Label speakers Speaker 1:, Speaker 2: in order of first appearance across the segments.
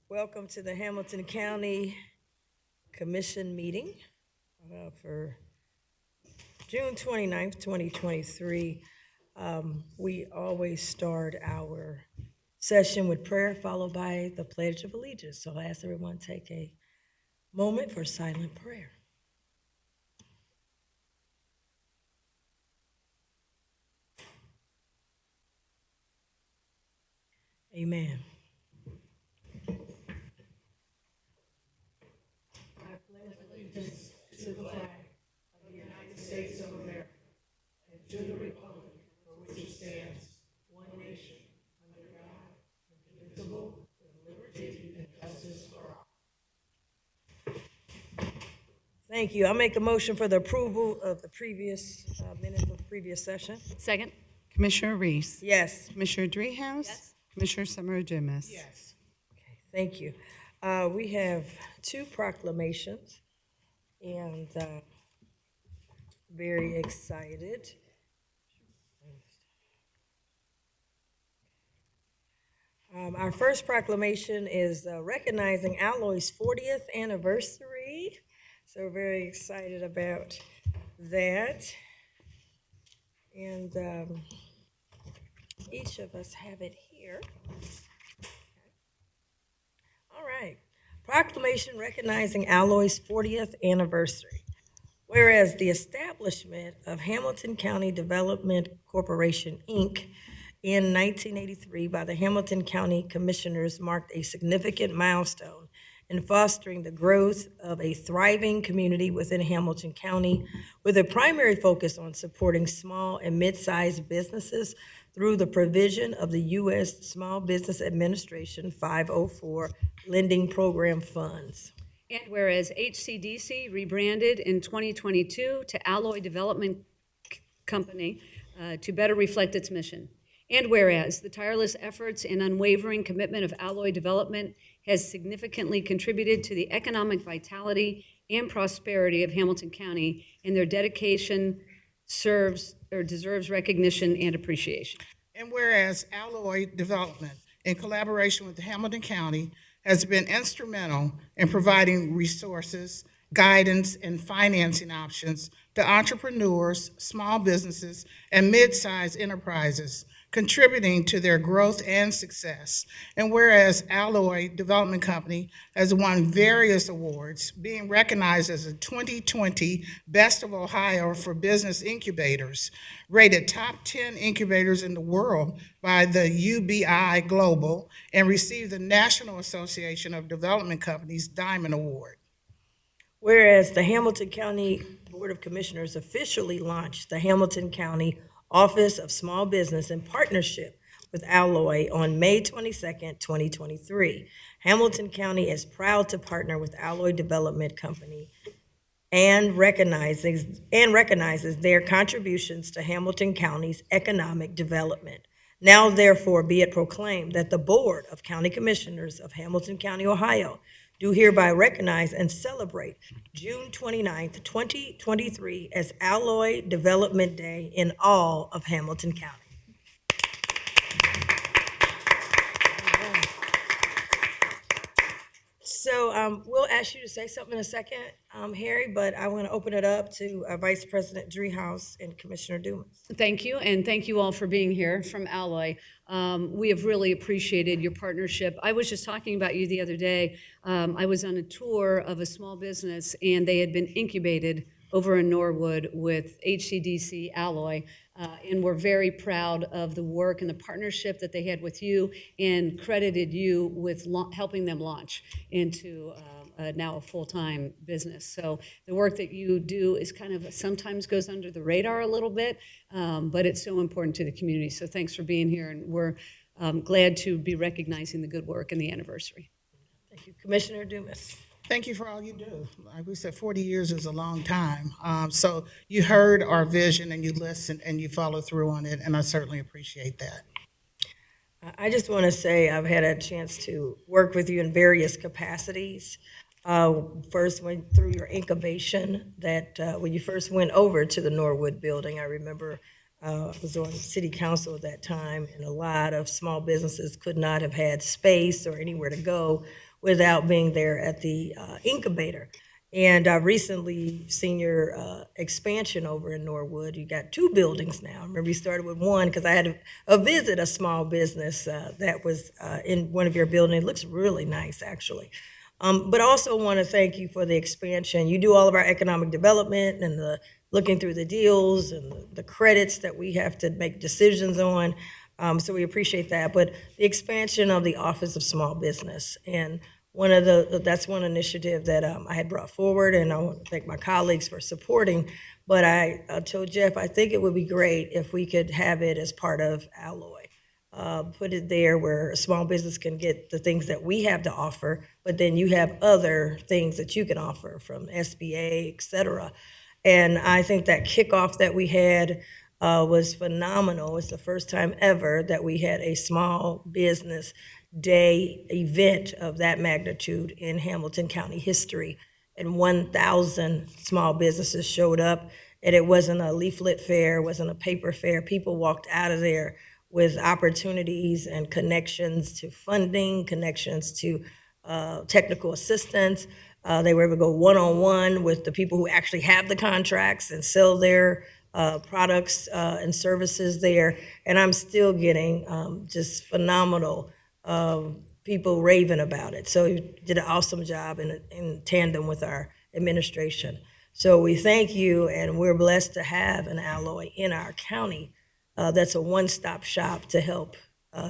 Speaker 1: Welcome to the Hamilton County Commission meeting for June 29th, 2023. We always start our session with prayer followed by the Pledge of Allegiance. So I'll ask everyone to take a moment for silent prayer. Amen. I pledge allegiance to the flag of the United States of America and to the republic for which it stands, one nation, under God, indivisible, with liberty and justice for all. Thank you. I'll make a motion for the approval of the previous minutes of the previous session.
Speaker 2: Second.
Speaker 3: Commissioner Reese.
Speaker 1: Yes.
Speaker 3: Commissioner Dreehouse.
Speaker 2: Yes.
Speaker 3: Commissioner Summer Dumas.
Speaker 1: Yes. Okay, thank you. We have two proclamations, and very excited. Our first proclamation is recognizing Alloy's 40th anniversary. So we're very excited about that. And each of us have it here. All right. Proclamation recognizing Alloy's 40th anniversary. Whereas the establishment of Hamilton County Development Corporation, Inc., in 1983 by the Hamilton County Commissioners marked a significant milestone in fostering the growth of a thriving community within Hamilton County, with a primary focus on supporting small and mid-sized businesses through the provision of the U.S. Small Business Administration 504 lending program funds.
Speaker 2: And whereas HCDC rebranded in 2022 to Alloy Development Company to better reflect its mission. And whereas the tireless efforts and unwavering commitment of Alloy Development has significantly contributed to the economic vitality and prosperity of Hamilton County, and their dedication deserves recognition and appreciation.
Speaker 4: And whereas Alloy Development, in collaboration with Hamilton County, has been instrumental in providing resources, guidance, and financing options to entrepreneurs, small businesses, and mid-sized enterprises, contributing to their growth and success. And whereas Alloy Development Company has won various awards, being recognized as a 2020 Best of Ohio for Business Incubators, rated top 10 incubators in the world by the UBI Global, and received the National Association of Development Companies Diamond Award.
Speaker 1: Whereas the Hamilton County Board of Commissioners officially launched the Hamilton County Office of Small Business in partnership with Alloy on May 22nd, 2023. Hamilton County is proud to partner with Alloy Development Company and recognizes their contributions to Hamilton County's economic development. Now, therefore, be it proclaimed that the Board of County Commissioners of Hamilton County, Ohio, do hereby recognize and celebrate June 29th, 2023 as Alloy Development Day in all of Hamilton County. So we'll ask you to say something in a second, Harry, but I want to open it up to Vice President Dreehouse and Commissioner Dumas.
Speaker 2: Thank you, and thank you all for being here from Alloy. We have really appreciated your partnership. I was just talking about you the other day. I was on a tour of a small business, and they had been incubated over in Norwood with HCDC Alloy, and we're very proud of the work and the partnership that they had with you, and credited you with helping them launch into now a full-time business. So the work that you do is kind of sometimes goes under the radar a little bit, but it's so important to the community. So thanks for being here, and we're glad to be recognizing the good work and the anniversary.
Speaker 1: Thank you. Commissioner Dumas.
Speaker 4: Thank you for all you do. Like we said, 40 years is a long time. So you heard our vision and you listened and you followed through on it, and I certainly appreciate that.
Speaker 1: I just want to say I've had a chance to work with you in various capacities. First went through your incubation that when you first went over to the Norwood building, I remember I was on city council at that time, and a lot of small businesses could not have had space or anywhere to go without being there at the incubator. And I've recently seen your expansion over in Norwood. You got 2 buildings now. I remember you started with 1 because I had a visit a small business that was in one of your buildings. It looks really nice, actually. But I also want to thank you for the expansion. You do all of our economic development and the looking through the deals and the credits that we have to make decisions on. So we appreciate that. But the expansion of the Office of Small Business, and that's one initiative that I had brought forward, and I want to thank my colleagues for supporting. But I told Jeff, I think it would be great if we could have it as part of Alloy. Put it there where a small business can get the things that we have to offer, but then you have other things that you can offer from SBA, et cetera. And I think that kickoff that we had was phenomenal. It's the first time ever that we had a small business day event of that magnitude in Hamilton County history. And 1,000 small businesses showed up, and it wasn't a leaflet fair, it wasn't a paper fair. People walked out of there with opportunities and connections to funding, connections to technical assistance. They were able to go one-on-one with the people who actually have the contracts and sell their products and services there. And I'm still getting just phenomenal people raving about it. So you did an awesome job in tandem with our administration. So we thank you, and we're blessed to have an Alloy in our county that's a one-stop shop to help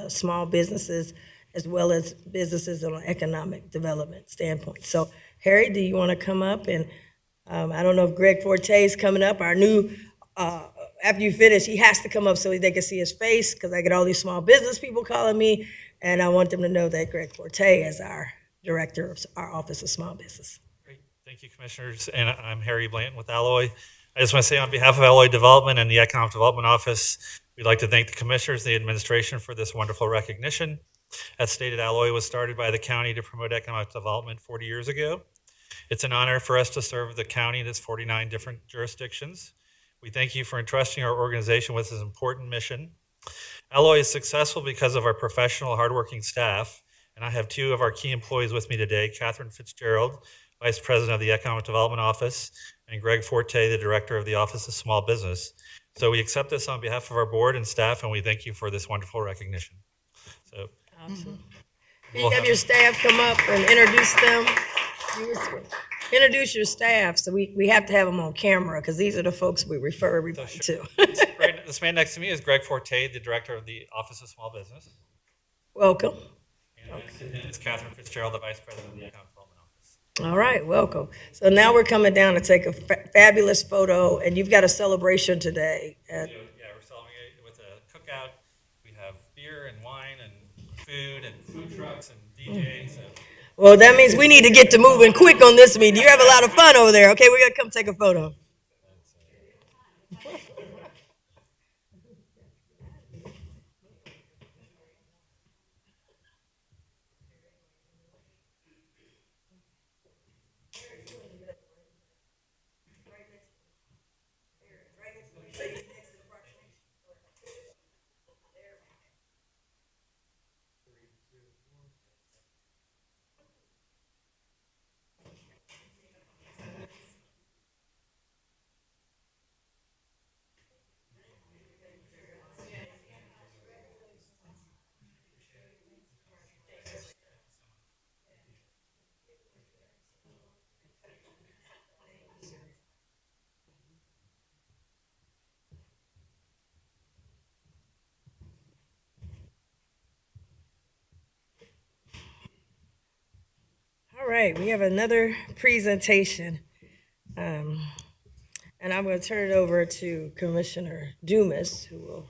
Speaker 1: small businesses as well as businesses on an economic development standpoint. So Harry, do you want to come up? And I don't know if Greg Forte is coming up, our new, after you finish, he has to come up so they can see his face, because I get all these small business people calling me, and I want them to know that Greg Forte is our director of our Office of Small Business.
Speaker 5: Great. Thank you, Commissioners. And I'm Harry Blanton with Alloy. I just want to say on behalf of Alloy Development and the Economic Development Office, we'd like to thank the Commissioners, the administration for this wonderful recognition. As stated, Alloy was started by the county to promote economic development 40 years ago. It's an honor for us to serve the county in its 49 different jurisdictions. We thank you for entrusting our organization with this important mission. Alloy is successful because of our professional, hardworking staff, and I have 2 of our key employees with me today, Catherine Fitzgerald, Vice President of the Economic Development Office, and Greg Forte, the Director of the Office of Small Business. So we accept this on behalf of our board and staff, and we thank you for this wonderful recognition. So,
Speaker 1: Awesome. Can you have your staff come up and introduce them? Introduce your staff, so we have to have them on camera, because these are the folks we refer everybody to.
Speaker 5: right, this man next to me is Greg Forte, the Director of the Office of Small Business.
Speaker 1: Welcome.
Speaker 5: And it's Catherine Fitzgerald, the Vice President of the Economic Development Office.
Speaker 1: All right, welcome. So now we're coming down to take a fabulous photo, and you've got a celebration today.
Speaker 5: Yeah, we're celebrating with a cookout. We have beer and wine and food trucks and DJs. So.
Speaker 1: Well, that means we need to get to moving quick on this meeting. You have a lot of fun over there. Okay, we're gonna come take a photo. All right, we have another presentation. And I'm going to turn it over to Commissioner Dumas, who will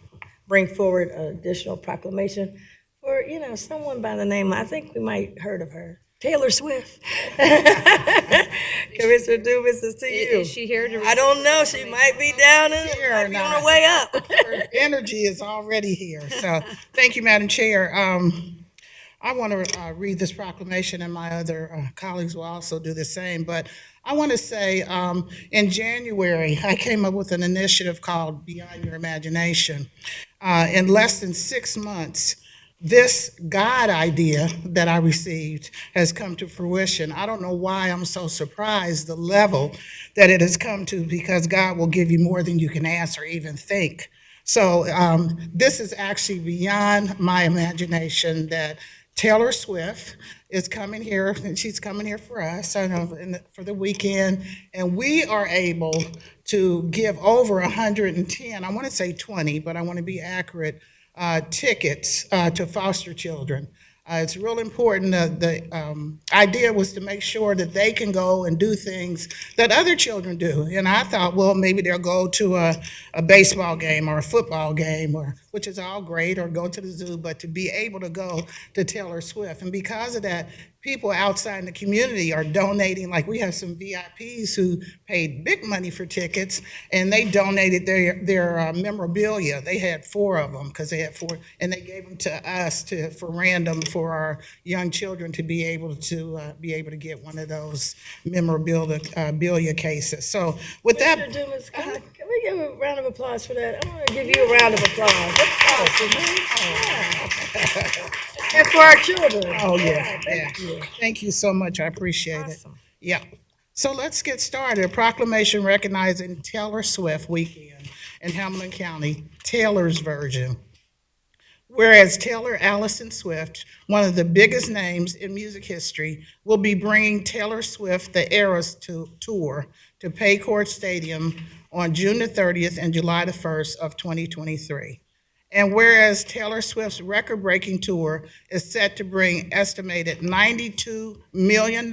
Speaker 1: bring forward an additional proclamation for, someone by the name, I think we might heard of her, Taylor Swift. Commissioner Dumas, is to you.
Speaker 2: Is she here to?
Speaker 1: I don't know, she might be down in,
Speaker 4: Here
Speaker 1: might
Speaker 4: or
Speaker 1: be on
Speaker 4: not.
Speaker 1: her way up.
Speaker 4: Her energy is already here. So thank you, Madam Chair. I want to read this proclamation, and my other colleagues will also do the same. But I want to say in January, I came up with an initiative called Beyond Your Imagination. In less than 6 months, this God idea that I received has come to fruition. I don't know why I'm so surprised the level that it has come to, because God will give you more than you can ask or even think. So this is actually beyond my imagination, that Taylor Swift is coming here, and she's coming here for us, I know, for the weekend, and we are able to give over 110, I want to say 20, but I want to be accurate, tickets to foster children. It's real important. The idea was to make sure that they can go and do things that other children do. And I thought, well, maybe they'll go to a baseball game or a football game, or which is all great, or go to the zoo, but to be able to go to Taylor Swift. And because of that, people outside in the community are donating. Like, we have some VIPs who paid big money for tickets, and they donated their memorabilia. They had 4 of them, because they had 4, and they gave them to us for random, for our young children to be able to get one of those memorabilia cases. So with that,
Speaker 1: Commissioner Dumas, can we give a round of applause for that? I want to give you a round of applause. That's awesome, man. Yeah. And for our children.
Speaker 4: oh yeah, Thank you so much. I appreciate it.
Speaker 1: Awesome.
Speaker 4: Yeah. So let's get started. A proclamation recognizing Taylor Swift weekend in Hamilton County, Taylor's version. Whereas Taylor Allison Swift, one of the biggest names in music history, will be bringing Taylor Swift the Eras Tour to Paycor Stadium on June the 30th and July the 1st of 2023. And whereas Taylor Swift's record-breaking tour is set to bring estimated $92 million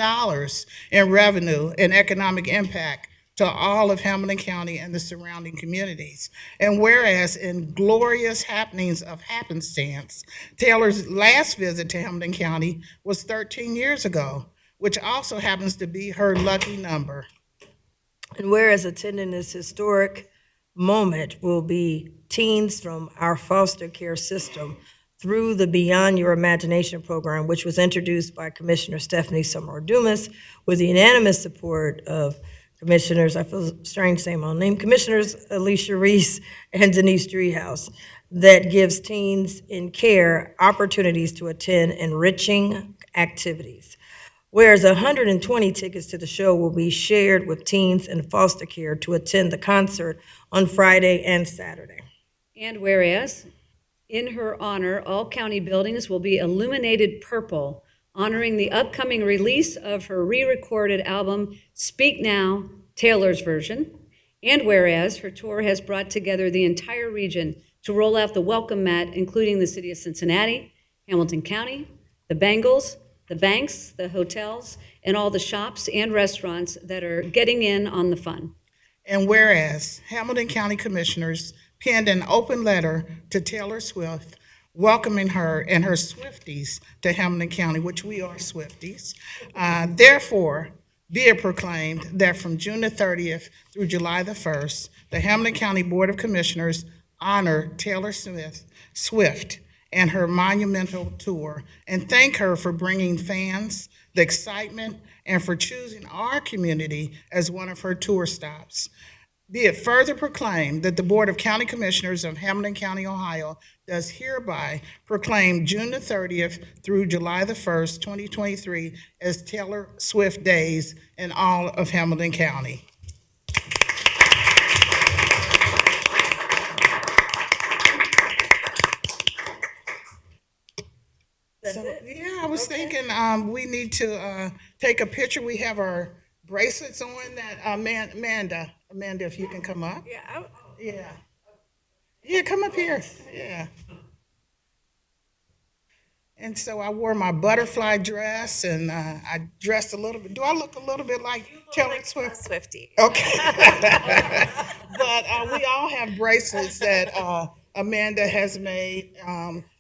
Speaker 4: in revenue and economic impact to all of Hamilton County and the surrounding communities. And whereas in glorious happenings of happenstance, Taylor's last visit to Hamilton County was 13 years ago, which also happens to be her lucky number.
Speaker 1: And whereas attending this historic moment will be teens from our foster care system through the Beyond Your Imagination program, which was introduced by Commissioner Stephanie Summer Dumas with the unanimous support of Commissioners, I feel strange saying my own name, Commissioners Alicia Reese and Denise Driehaus, that gives teens in care opportunities to attend enriching activities. Whereas 120 tickets to the show will be shared with teens in foster care to attend the concert on Friday and Saturday.
Speaker 2: And whereas, in her honor, all county buildings will be illuminated purple, honoring the upcoming release of her re-recorded album, Speak Now, Taylor's version. And whereas her tour has brought together the entire region to roll out the welcome mat, including the city of Cincinnati, Hamilton County, the Bengals, the banks, the hotels, and all the shops and restaurants that are getting in on the fun.
Speaker 4: And whereas Hamilton County Commissioners penned an open letter to Taylor Swift welcoming her and her Swifties to Hamilton County, which we are Swifties. Therefore, be it proclaimed that from June the 30th through July the 1st, the Hamilton County Board of Commissioners honor Taylor Swift and her monumental tour, and thank her for bringing fans the excitement and for choosing our community as one of her tour stops. Be it further proclaimed that the Board of County Commissioners of Hamilton County, Ohio, does hereby proclaim June the 30th through July the 1st, 2023, as Taylor Swift Days in all of Hamilton County.
Speaker 1: That's
Speaker 4: So,
Speaker 1: it?
Speaker 4: yeah, I was thinking we need to take a picture. We have our bracelets on that. Amanda, if you can come up.
Speaker 1: Yeah,
Speaker 4: Yeah. Yeah, come up here. Yeah. And so I wore my butterfly dress, and I dressed a little bit. Do I look a little bit like Taylor Swift?
Speaker 6: Swifty.
Speaker 4: Okay. But we all have bracelets that Amanda has made.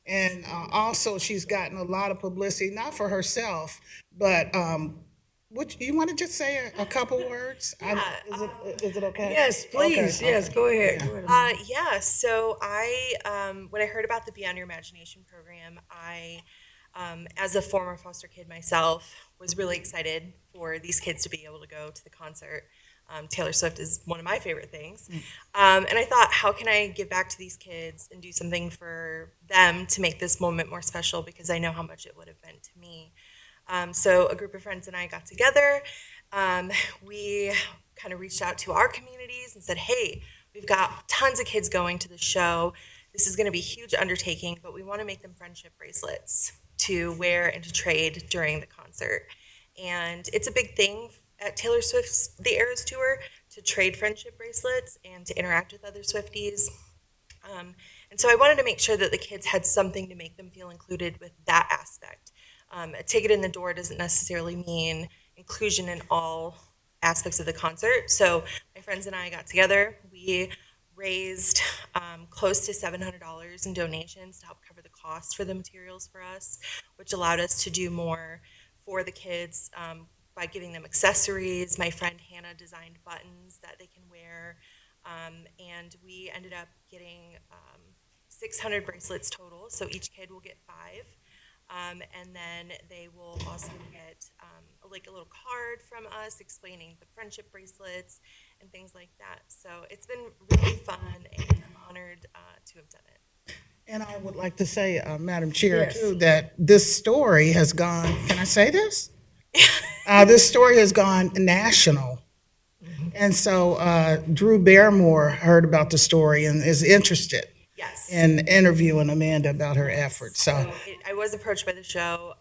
Speaker 4: And also she's gotten a lot of publicity, not for herself, but you want to just say a couple words? Is it okay?
Speaker 1: yes, please,
Speaker 4: Okay.
Speaker 1: yes, go ahead. Go ahead.
Speaker 6: Yeah, so when I heard about the Beyond Your Imagination program, I, as a former foster kid myself, was really excited for these kids to be able to go to the concert. Taylor Swift is one of my favorite things. And I thought, how can I give back to these kids and do something for them to make this moment more special, because I know how much it would have been to me. So a group of friends and I got together. We kind of reached out to our communities and said, hey, we've got tons of kids going to the show. This is going to be a huge undertaking, but we want to make them friendship bracelets to wear and to trade during the concert. And it's a big thing at Taylor Swift's The Eras Tour to trade friendship bracelets and to interact with other Swifties. And so I wanted to make sure that the kids had something to make them feel included with that aspect. A ticket in the door doesn't necessarily mean inclusion in all aspects of the concert. So my friends and I got together. We raised close to $700 in donations to help cover the costs for the materials for us, which allowed us to do more for the kids by giving them accessories. My friend Hannah designed buttons that they can wear, and we ended up getting 600 bracelets total, so each kid will get 5. And then they will also get like a little card from us explaining the friendship bracelets and things like that. So it's been really fun, and I'm honored to have done it.
Speaker 4: And I would like to say, Madam Chair,
Speaker 1: Yes.
Speaker 4: too, that this story has gone, can I say this? This story has gone national. And so Drew Barrymore heard about the story and is interested
Speaker 6: Yes.
Speaker 4: in interviewing Amanda about her efforts. So
Speaker 6: I was approached by the show.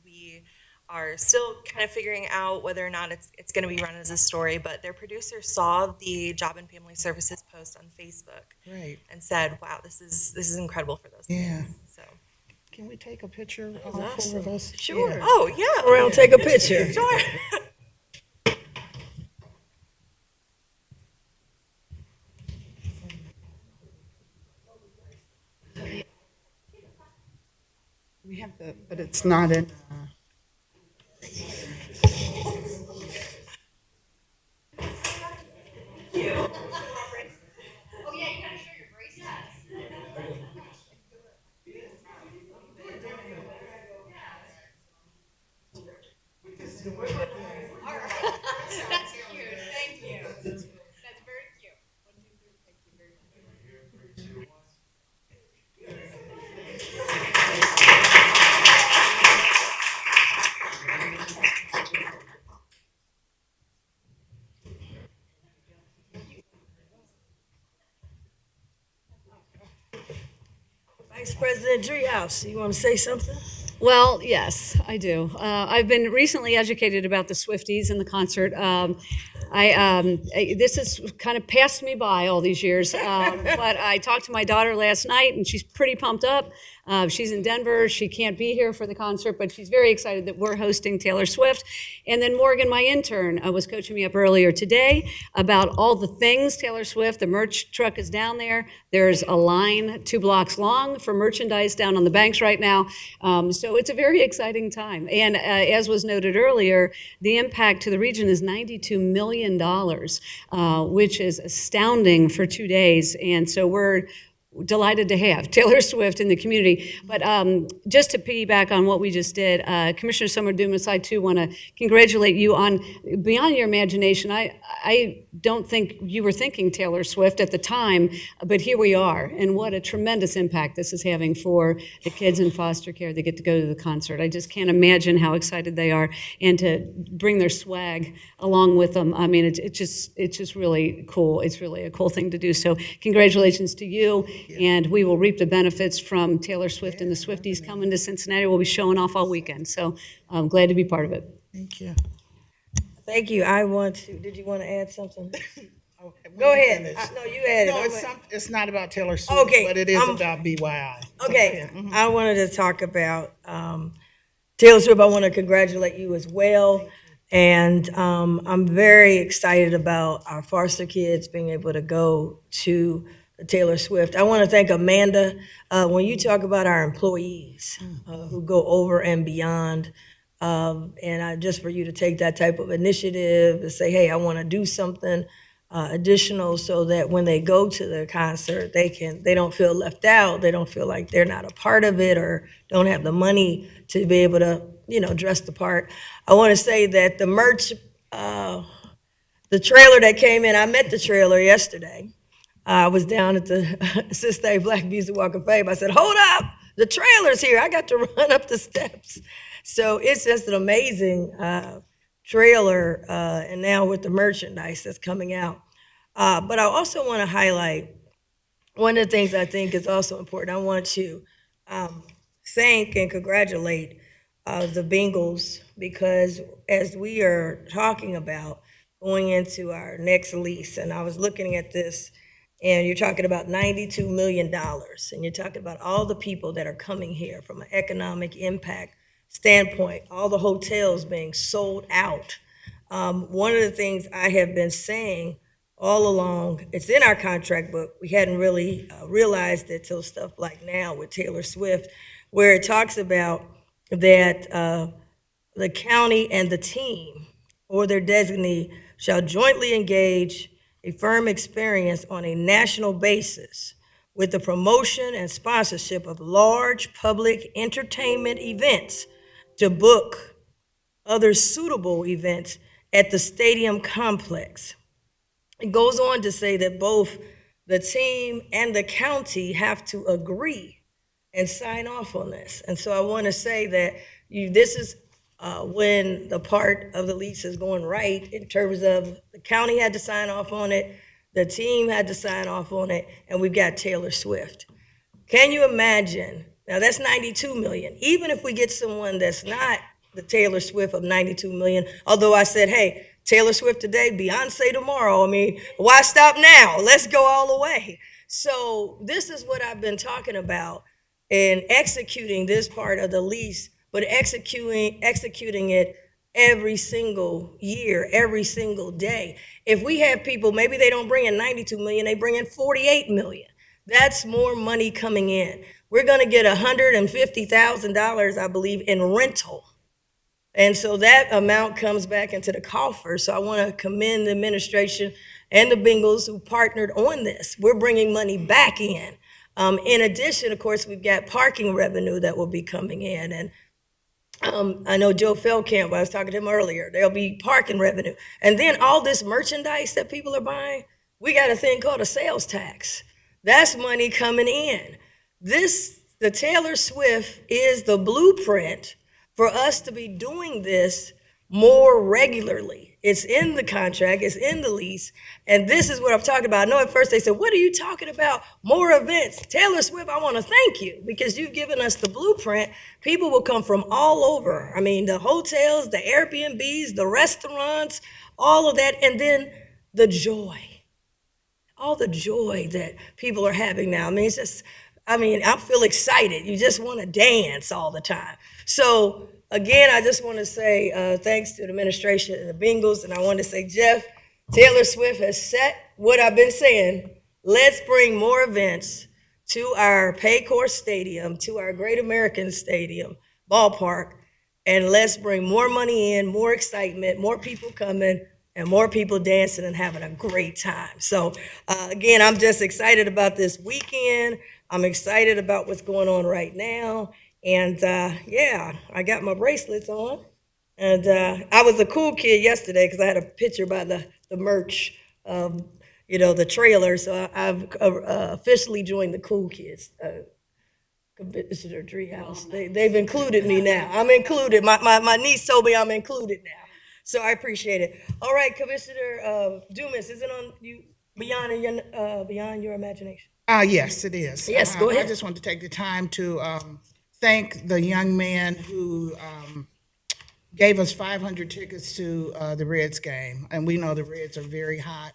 Speaker 6: We are still kind of figuring out whether or not it's going to be run as a story, but their producer saw the Job and Family Services post on Facebook
Speaker 4: great.
Speaker 6: and said, wow, this is incredible for those
Speaker 4: Yeah.
Speaker 6: kids. So.
Speaker 4: Can we take a picture, all 4 of us?
Speaker 1: Sure.
Speaker 4: Yeah.
Speaker 6: Oh, yeah.
Speaker 1: Around, take a picture.
Speaker 6: Sure.
Speaker 3: We have the, but it's not in.
Speaker 1: Vice President Treehouse, you want to say something?
Speaker 2: Well, yes, I do. I've been recently educated about the Swifties and the concert. This has kind of passed me by all these years, but I talked to my daughter last night, and she's pretty pumped up. She's in Denver. She can't be here for the concert, but she's very excited that we're hosting Taylor Swift. And then Morgan, my intern, was coaching me up earlier today about all the things Taylor Swift. The merch truck is down there. There's a line 2 blocks long for merchandise down on the banks right now. So it's a very exciting time. And as was noted earlier, the impact to the region is $92 million, which is astounding for 2 days. And so we're delighted to have Taylor Swift in the community. But just to piggyback on what we just did, Commissioner Summer Dumas, I too want to congratulate you on beyond your imagination. I don't think you were thinking Taylor Swift at the time, but here we are, and what a tremendous impact this is having for the kids in foster care that get to go to the concert. I just can't imagine how excited they are, and to bring their swag along with them. I mean, it's just really cool. It's really a cool thing to do. So congratulations to you. And we will reap the benefits from Taylor Swift and the Swifties coming to Cincinnati. We'll be showing off all weekend. So I'm glad to be part of it.
Speaker 4: Thank you.
Speaker 1: Thank you. I want to, did you want to add something?
Speaker 4: Okay,
Speaker 1: Go
Speaker 4: let me
Speaker 1: ahead.
Speaker 4: finish.
Speaker 1: No, you added.
Speaker 4: No, it's not about Taylor Swift,
Speaker 1: Okay,
Speaker 4: but it is
Speaker 1: I'm-
Speaker 4: about BYI.
Speaker 1: Okay, I wanted to talk about Taylor Swift. I want to congratulate you as well. And I'm very excited about our foster kids being able to go to the Taylor Swift. I want to thank Amanda. When you talk about our employees who go over and beyond, just for you to take that type of initiative to say, hey, I want to do something additional so that when they go to the concert, they don't feel left out. They don't feel like they're not a part of it or don't have the money to be able to, dress the part. I want to say that the merch the trailer that came in, I met the trailer yesterday. I was down at the Sister Black Music Walk of Fame. I said, hold up, the trailer's here. I got to run up the steps. So it's just an amazing trailer, and now with the merchandise that's coming out. But I also want to highlight one of the things I think is also important. I want to thank and congratulate the Bengals, because as we are talking about going into our next lease, and I was looking at this, and you're talking about $92 million, and you're talking about all the people that are coming here from an economic impact standpoint, all the hotels being sold out. One of the things I have been saying all along, it's in our contract, but we hadn't really realized it till stuff like now with Taylor Swift, where it talks about that the county and the team or their designee shall jointly engage a firm experience on a national basis with the promotion and sponsorship of large public entertainment events to book other suitable events at the stadium complex. It goes on to say that both the team and the county have to agree and sign off on this. And so I want to say that this is when the part of the lease is going right, in terms of the county had to sign off on it, the team had to sign off on it, and we've got Taylor Swift. Can you imagine? Now that's 92 million. Even if we get someone that's not the Taylor Swift of 92 million, although I said, hey, Taylor Swift today, Beyonce tomorrow. I mean, why stop now? Let's go all the way. So this is what I've been talking about in executing this part of the lease, but executing it every single year, every single day. If we have people, maybe they don't bring in 92 million, they bring in 48 million. That's more money coming in. We're gonna get $150,000, I believe, in rental. And so that amount comes back into the coffer. So I wanna commend the administration and the Bengals who partnered on this. We're bringing money back in. In addition, of course, we've got parking revenue that will be coming in. And I know Joe Feldkamp, I was talking to him earlier, there'll be parking revenue. And then all this merchandise that people are buying, we got a thing called a sales tax. That's money coming in. The Taylor Swift is the blueprint for us to be doing this more regularly. It's in the contract, it's in the lease, and this is what I'm talking about. I know at first they said, what are you talking about? More events. Taylor Swift, I want to thank you because you've given us the blueprint. People will come from all over. I mean, the hotels, the Airbnbs, the restaurants, all of that, and then the joy. All the joy that people are having now. I mean, it's just, I feel excited. You just want to dance all the time. So again, I just want to say thanks to the administration and the Bengals, and I want to say, Jeff, Taylor Swift has set what I've been saying. Let's bring more events to our Paycor Stadium, to our Great American Stadium, ballpark, and let's bring more money in, more excitement, more people coming, and more people dancing and having a great time. So again, I'm just excited about this weekend. I'm excited about what's going on right now. And yeah, I got my bracelets on. And I was a cool kid yesterday because I had a picture by the merch, the trailer. So I've officially joined the cool kids. Commissioner Treehouse. They've included me now. I'm included. My niece told me I'm included now. So I appreciate it. All right, Commissioner Dumas, is it on you beyond your imagination?
Speaker 4: Yes, it is.
Speaker 1: Yes, go ahead.
Speaker 4: I just want to take the time to thank the young man who gave us 500 tickets to the Reds game. And we know the Reds are very hot.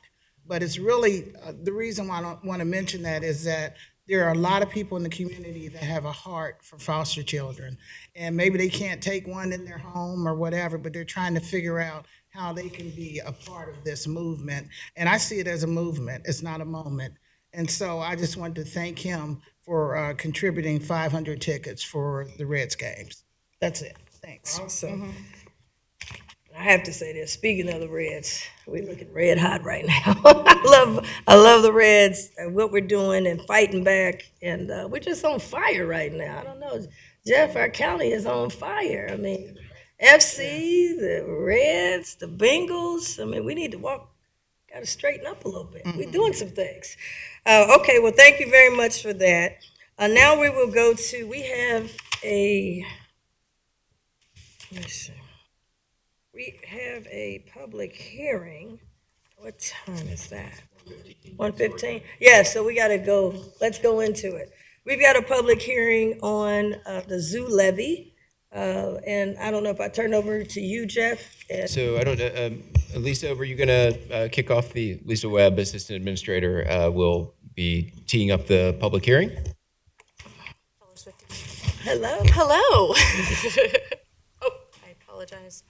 Speaker 4: But it's really, the reason why I want to mention that is that there are a lot of people in the community that have a heart for foster children. And maybe they can't take one in their home or whatever, but they're trying to figure out how they can be a part of this movement. And I see it as a movement. It's not a moment. And so I just wanted to thank him for contributing 500 tickets for the Reds games. That's it. Thanks.
Speaker 1: Awesome. I have to say this, speaking of the Reds, we're looking red hot right now. I love the Reds and what we're doing and fighting back. And we're just on fire right now. I don't know. Jeff, our county is on fire. I mean, FC, the Reds, the Bengals. I mean, we need to walk got to straighten up a little bit. We're doing some things. Okay, well, thank you very much for that. Now we will go to, we have a, let's see. We have a public hearing. What time is that? 1:15? Yeah, so we got to go, let's go into it. We've got a public hearing on the zoo levy. And I don't know if I turn over to you, Jeff.
Speaker 7: So I don't know, Lisa, were you going to kick off Lisa Webb, Assistant Administrator, will be teeing up the public hearing?
Speaker 1: Hello.
Speaker 6: Hello. Oh, I apologize.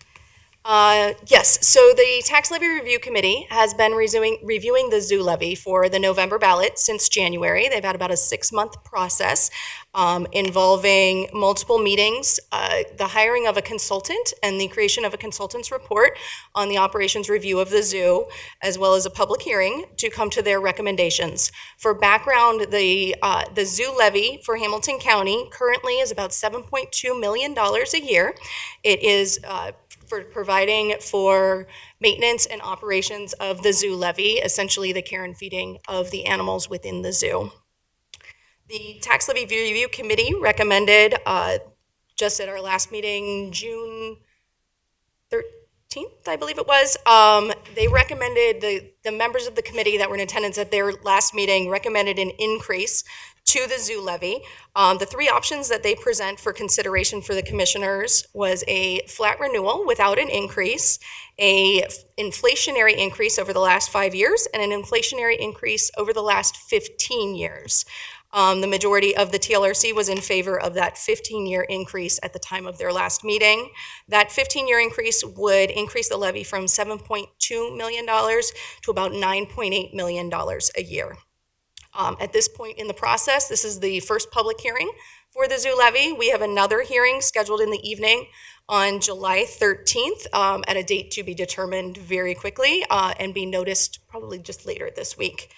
Speaker 6: Yes, so the Tax Levy Review Committee has been reviewing the zoo levy for the November ballot since January. They've had about a 6-month process involving multiple meetings, the hiring of a consultant, and the creation of a consultant's report on the operations review of the zoo, as well as a public hearing to come to their recommendations. For background, the zoo levy for Hamilton County currently is about $7.2 million a year. It is for providing for maintenance and operations of the zoo levy, essentially the care and feeding of the animals within the zoo. The Tax Levy Review Committee recommended, just at our last meeting, June 13th, I believe it was, they recommended, the members of the committee that were in attendance at their last meeting recommended an increase to the zoo levy. The 3 options that they present for consideration for the commissioners was a flat renewal without an increase, a inflationary increase over the last 5 years, and an inflationary increase over the last 15 years. The majority of the TLRC was in favor of that 15-year increase at the time of their last meeting. That 15-year increase would increase the levy from $7.2 million to about $9.8 million a year. At this point in the process, this is the first public hearing for the zoo levy. We have another hearing scheduled in the evening on July 13th at a date to be determined very quickly and be noticed probably just later this week.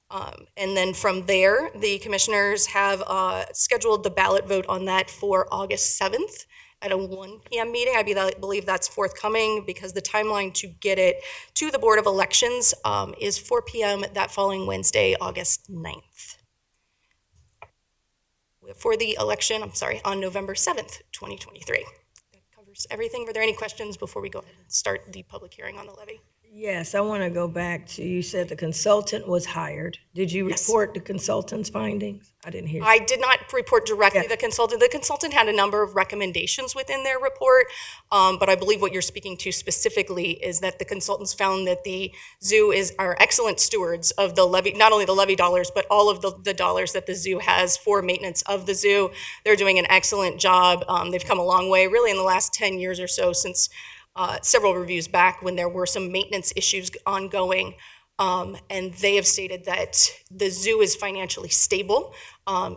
Speaker 6: And then from there, the commissioners have scheduled the ballot vote on that for August 7th at a 1 p.m. meeting. I believe that's forthcoming because the timeline to get it to the Board of Elections is 4 p.m. that following Wednesday, August 9th. For the election, on November 7th, 2023. That covers everything. Were there any questions before we go ahead and start the public hearing on the levy?
Speaker 1: Yes, I want to go back to, you said the consultant was hired. Did you
Speaker 6: Yes.
Speaker 1: report the consultant's findings? I didn't hear.
Speaker 6: I did not report directly
Speaker 1: Yeah.
Speaker 6: to the consultant. The consultant had a number of recommendations within their report, but I believe what you're speaking to specifically is that the consultants found that the zoo are excellent stewards of the levy, not only the levy dollars, but all of the dollars that the zoo has for maintenance of the zoo. They're doing an excellent job. They've come a long way, really, in the last 10 years or so since several reviews back when there were some maintenance issues ongoing. And they have stated that the zoo is financially stable,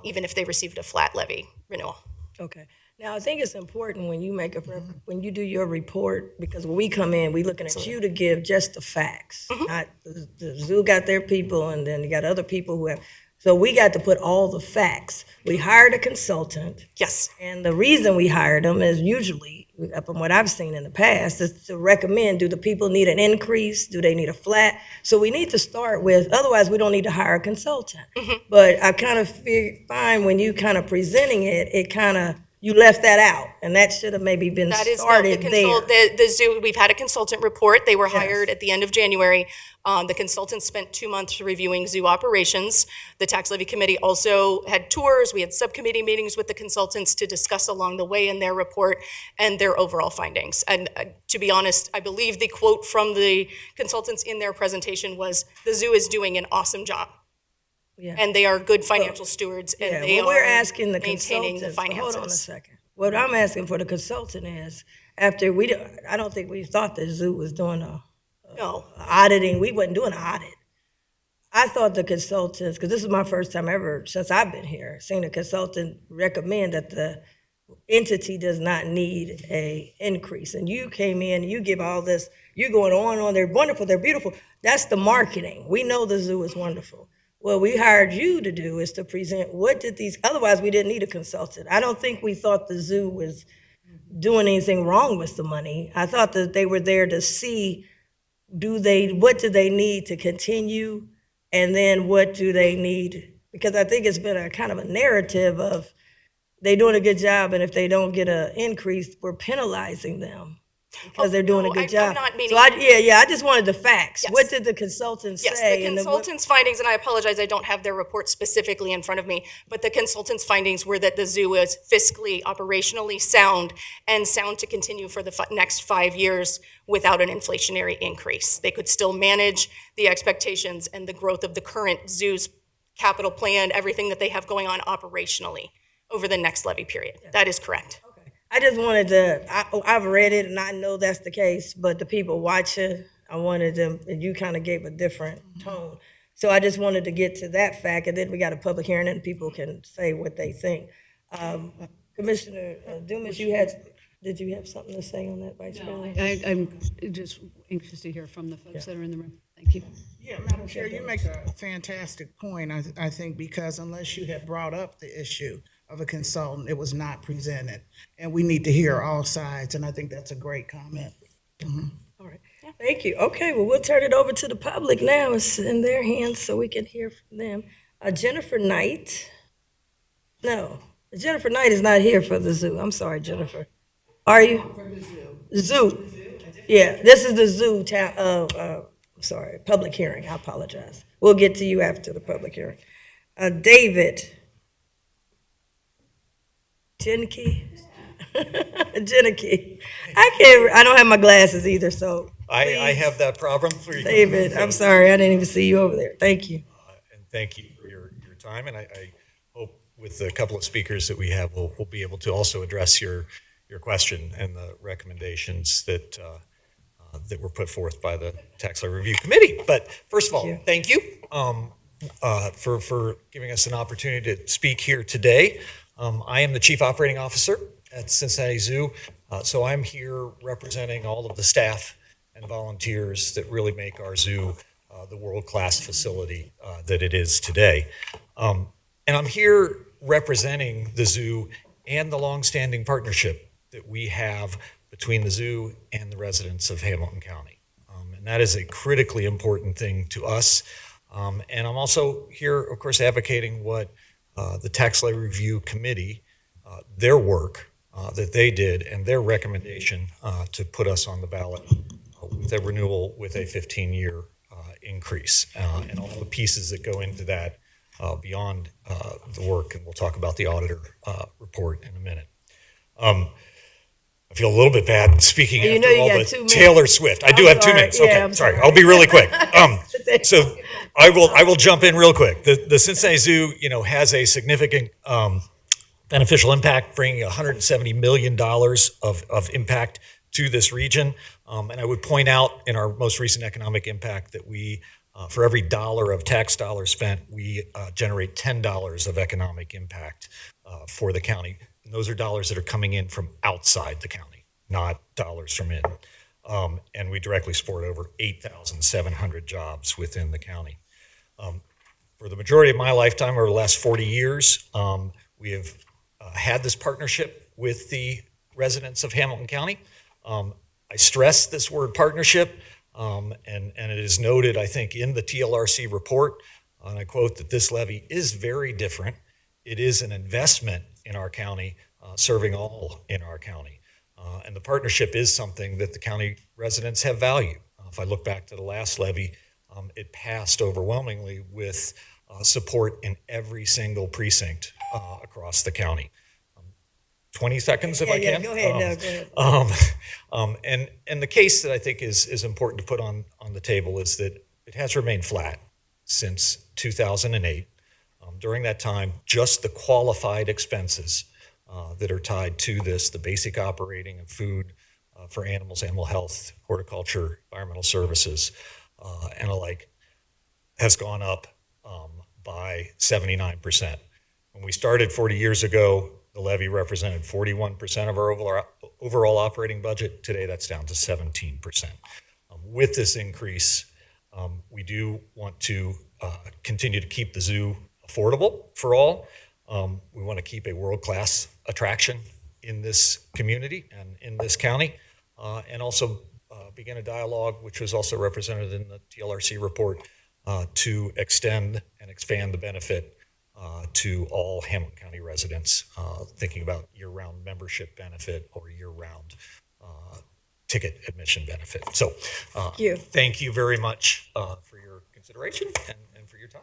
Speaker 6: even if they received a flat levy renewal.
Speaker 1: Okay. Now, I think it's important when you when you do your report, because when we come in, we looking at you to give just the facts. Not the zoo got their people, and then you got other people who have. So we got to put all the facts. We hired a consultant,
Speaker 6: Yes.
Speaker 1: and the reason we hired them is usually, from what I've seen in the past, is to recommend, do the people need an increase? Do they need a flat? So we need to start with, otherwise we don't need to hire a consultant. But I kind of find when you kind of presenting it, it kind of, you left that out, and that should have maybe been
Speaker 6: That is
Speaker 1: started there.
Speaker 6: the zoo. We've had a consultant report. They were hired at the end of January. The consultant spent 2 months reviewing zoo operations. The tax levy committee also had tours. We had subcommittee meetings with the consultants to discuss along the way in their report and their overall findings. And to be honest, I believe the quote from the consultants in their presentation was, "The zoo is doing an awesome job."
Speaker 1: Yeah.
Speaker 6: And they are good financial stewards, and
Speaker 1: Yeah,
Speaker 6: they
Speaker 1: what we're
Speaker 6: are
Speaker 1: asking the
Speaker 6: maintaining the
Speaker 1: consultants, hold on a
Speaker 6: finances.
Speaker 1: second. What I'm asking for the consultant is, after I don't think we thought the zoo was doing
Speaker 6: No.
Speaker 1: auditing, we wasn't doing an audit. I thought the consultants, because this is my first time ever, since I've been here, seeing a consultant recommend that the entity does not need a increase. And you came in, you give all this, you're going on, they're wonderful, they're beautiful. That's the marketing. We know the zoo is wonderful. What we hired you to do is to present, what did these, otherwise we didn't need a consultant. I don't think we thought the zoo was doing anything wrong with the money. I thought that they were there to see what do they need to continue? And then what do they need? Because I think it's been a kind of a narrative of they doing a good job, and if they don't get an increase, we're penalizing them because they're doing a
Speaker 8: no,
Speaker 1: good
Speaker 8: I'm
Speaker 1: job.
Speaker 8: not meaning-
Speaker 1: So I just wanted the facts.
Speaker 8: Yes.
Speaker 1: What did the consultants
Speaker 8: Yes,
Speaker 1: say?
Speaker 8: the
Speaker 1: and
Speaker 8: consultants' findings, and I apologize, I don't have their report specifically in front of me, but the consultants' findings were that the zoo is fiscally, operationally sound and sound to continue for the next 5 years without an inflationary increase. They could still manage the expectations and the growth of the current zoo's capital plan, everything that they have going on operationally over the next levy period. That is correct.
Speaker 1: I just wanted to, I've read it and I know that's the case, but the people watching, I wanted them, and you kind of gave a different tone. So I just wanted to get to that fact, and then we got a public hearing and people can say what they think. Commissioner Dumas, did you have something to say on that, Vice President?
Speaker 2: I'm just anxious to hear from the folks that are in the room. Thank you.
Speaker 4: Yeah, Madam Chair, you make a fantastic point, I think, because unless you had brought up the issue of a consultant, it was not presented. And we need to hear all sides, and I think that's a great comment.
Speaker 1: All right, thank you. Okay, well, we'll turn it over to the public now. It's in their hands so we can hear from them. Jennifer Knight. No, Jennifer Knight is not here for the zoo. I'm sorry, Jennifer. Are you? For the zoo. Zoo. Yeah, this is the zoo town, sorry, public hearing. I apologize. We'll get to you after the public hearing. David. Jenicky. Jenicky. I don't have my glasses either, so.
Speaker 9: I
Speaker 1: please,
Speaker 9: have that problem for you.
Speaker 1: David, I'm sorry, I didn't even see you over there. Thank you.
Speaker 9: And thank you for your time. And I hope with the couple of speakers that we have, we'll be able to also address your question and the recommendations that that were put forth by the Tax Levy Review Committee. But first of all, thank you for giving us an opportunity to speak here today. I am the Chief Operating Officer at Cincinnati Zoo, so I'm here representing all of the staff and volunteers that really make our zoo the world-class facility that it is today. And I'm here representing the zoo and the longstanding partnership that we have between the zoo and the residents of Hamilton County. And that is a critically important thing to us. And I'm also here, of course, advocating what the Tax Levy Review Committee, their work that they did and their recommendation to put us on the ballot with a renewal with a 15-year increase and all the pieces that go into that beyond the work. And we'll talk about the auditor report in a minute. I feel a little bit bad speaking
Speaker 1: You
Speaker 9: after
Speaker 1: know you
Speaker 9: all
Speaker 1: got
Speaker 9: the
Speaker 1: 2 minutes.
Speaker 9: Taylor Swift. I do
Speaker 1: I'm
Speaker 9: have 2
Speaker 1: sorry.
Speaker 9: minutes.
Speaker 1: Yeah,
Speaker 9: Okay,
Speaker 1: I'm
Speaker 9: sorry.
Speaker 1: sorry.
Speaker 9: I'll be really quick. So I will jump in real quick. The Cincinnati Zoo, has a significant beneficial impact, bringing $170 million of impact to this region. And I would point out in our most recent economic impact that we, for every dollar of tax dollars spent, we generate $10 of economic impact for the county. And those are dollars that are coming in from outside the county, not dollars from in. And we directly support over 8,700 jobs within the county. For the majority of my lifetime, over the last 40 years, we have had this partnership with the residents of Hamilton County. I stress this word partnership, and it is noted, I think, in the TLRC report, and I quote, that this levy is very different. It is an investment in our county, serving all in our county. And the partnership is something that the county residents have valued. If I look back to the last levy, it passed overwhelmingly with support in every single precinct across the county. 20 seconds if I can.
Speaker 1: Go ahead. No, go ahead.
Speaker 9: And the case that I think is important to put on the table is that it has remained flat since 2008. During that time, just the qualified expenses that are tied to this, the basic operating of food for animals, animal health, horticulture, environmental services, and alike, has gone up by 79%. When we started 40 years ago, the levy represented 41% of our overall operating budget. Today, that's down to 17%. With this increase, we do want to continue to keep the zoo affordable for all. We want to keep a world-class attraction in this community and in this county, and also begin a dialogue, which was also represented in the TLRC report, to extend and expand the benefit to all Hamilton County residents, thinking about year-round membership benefit or year-round ticket admission benefit. So thank you very much for your consideration and for your time.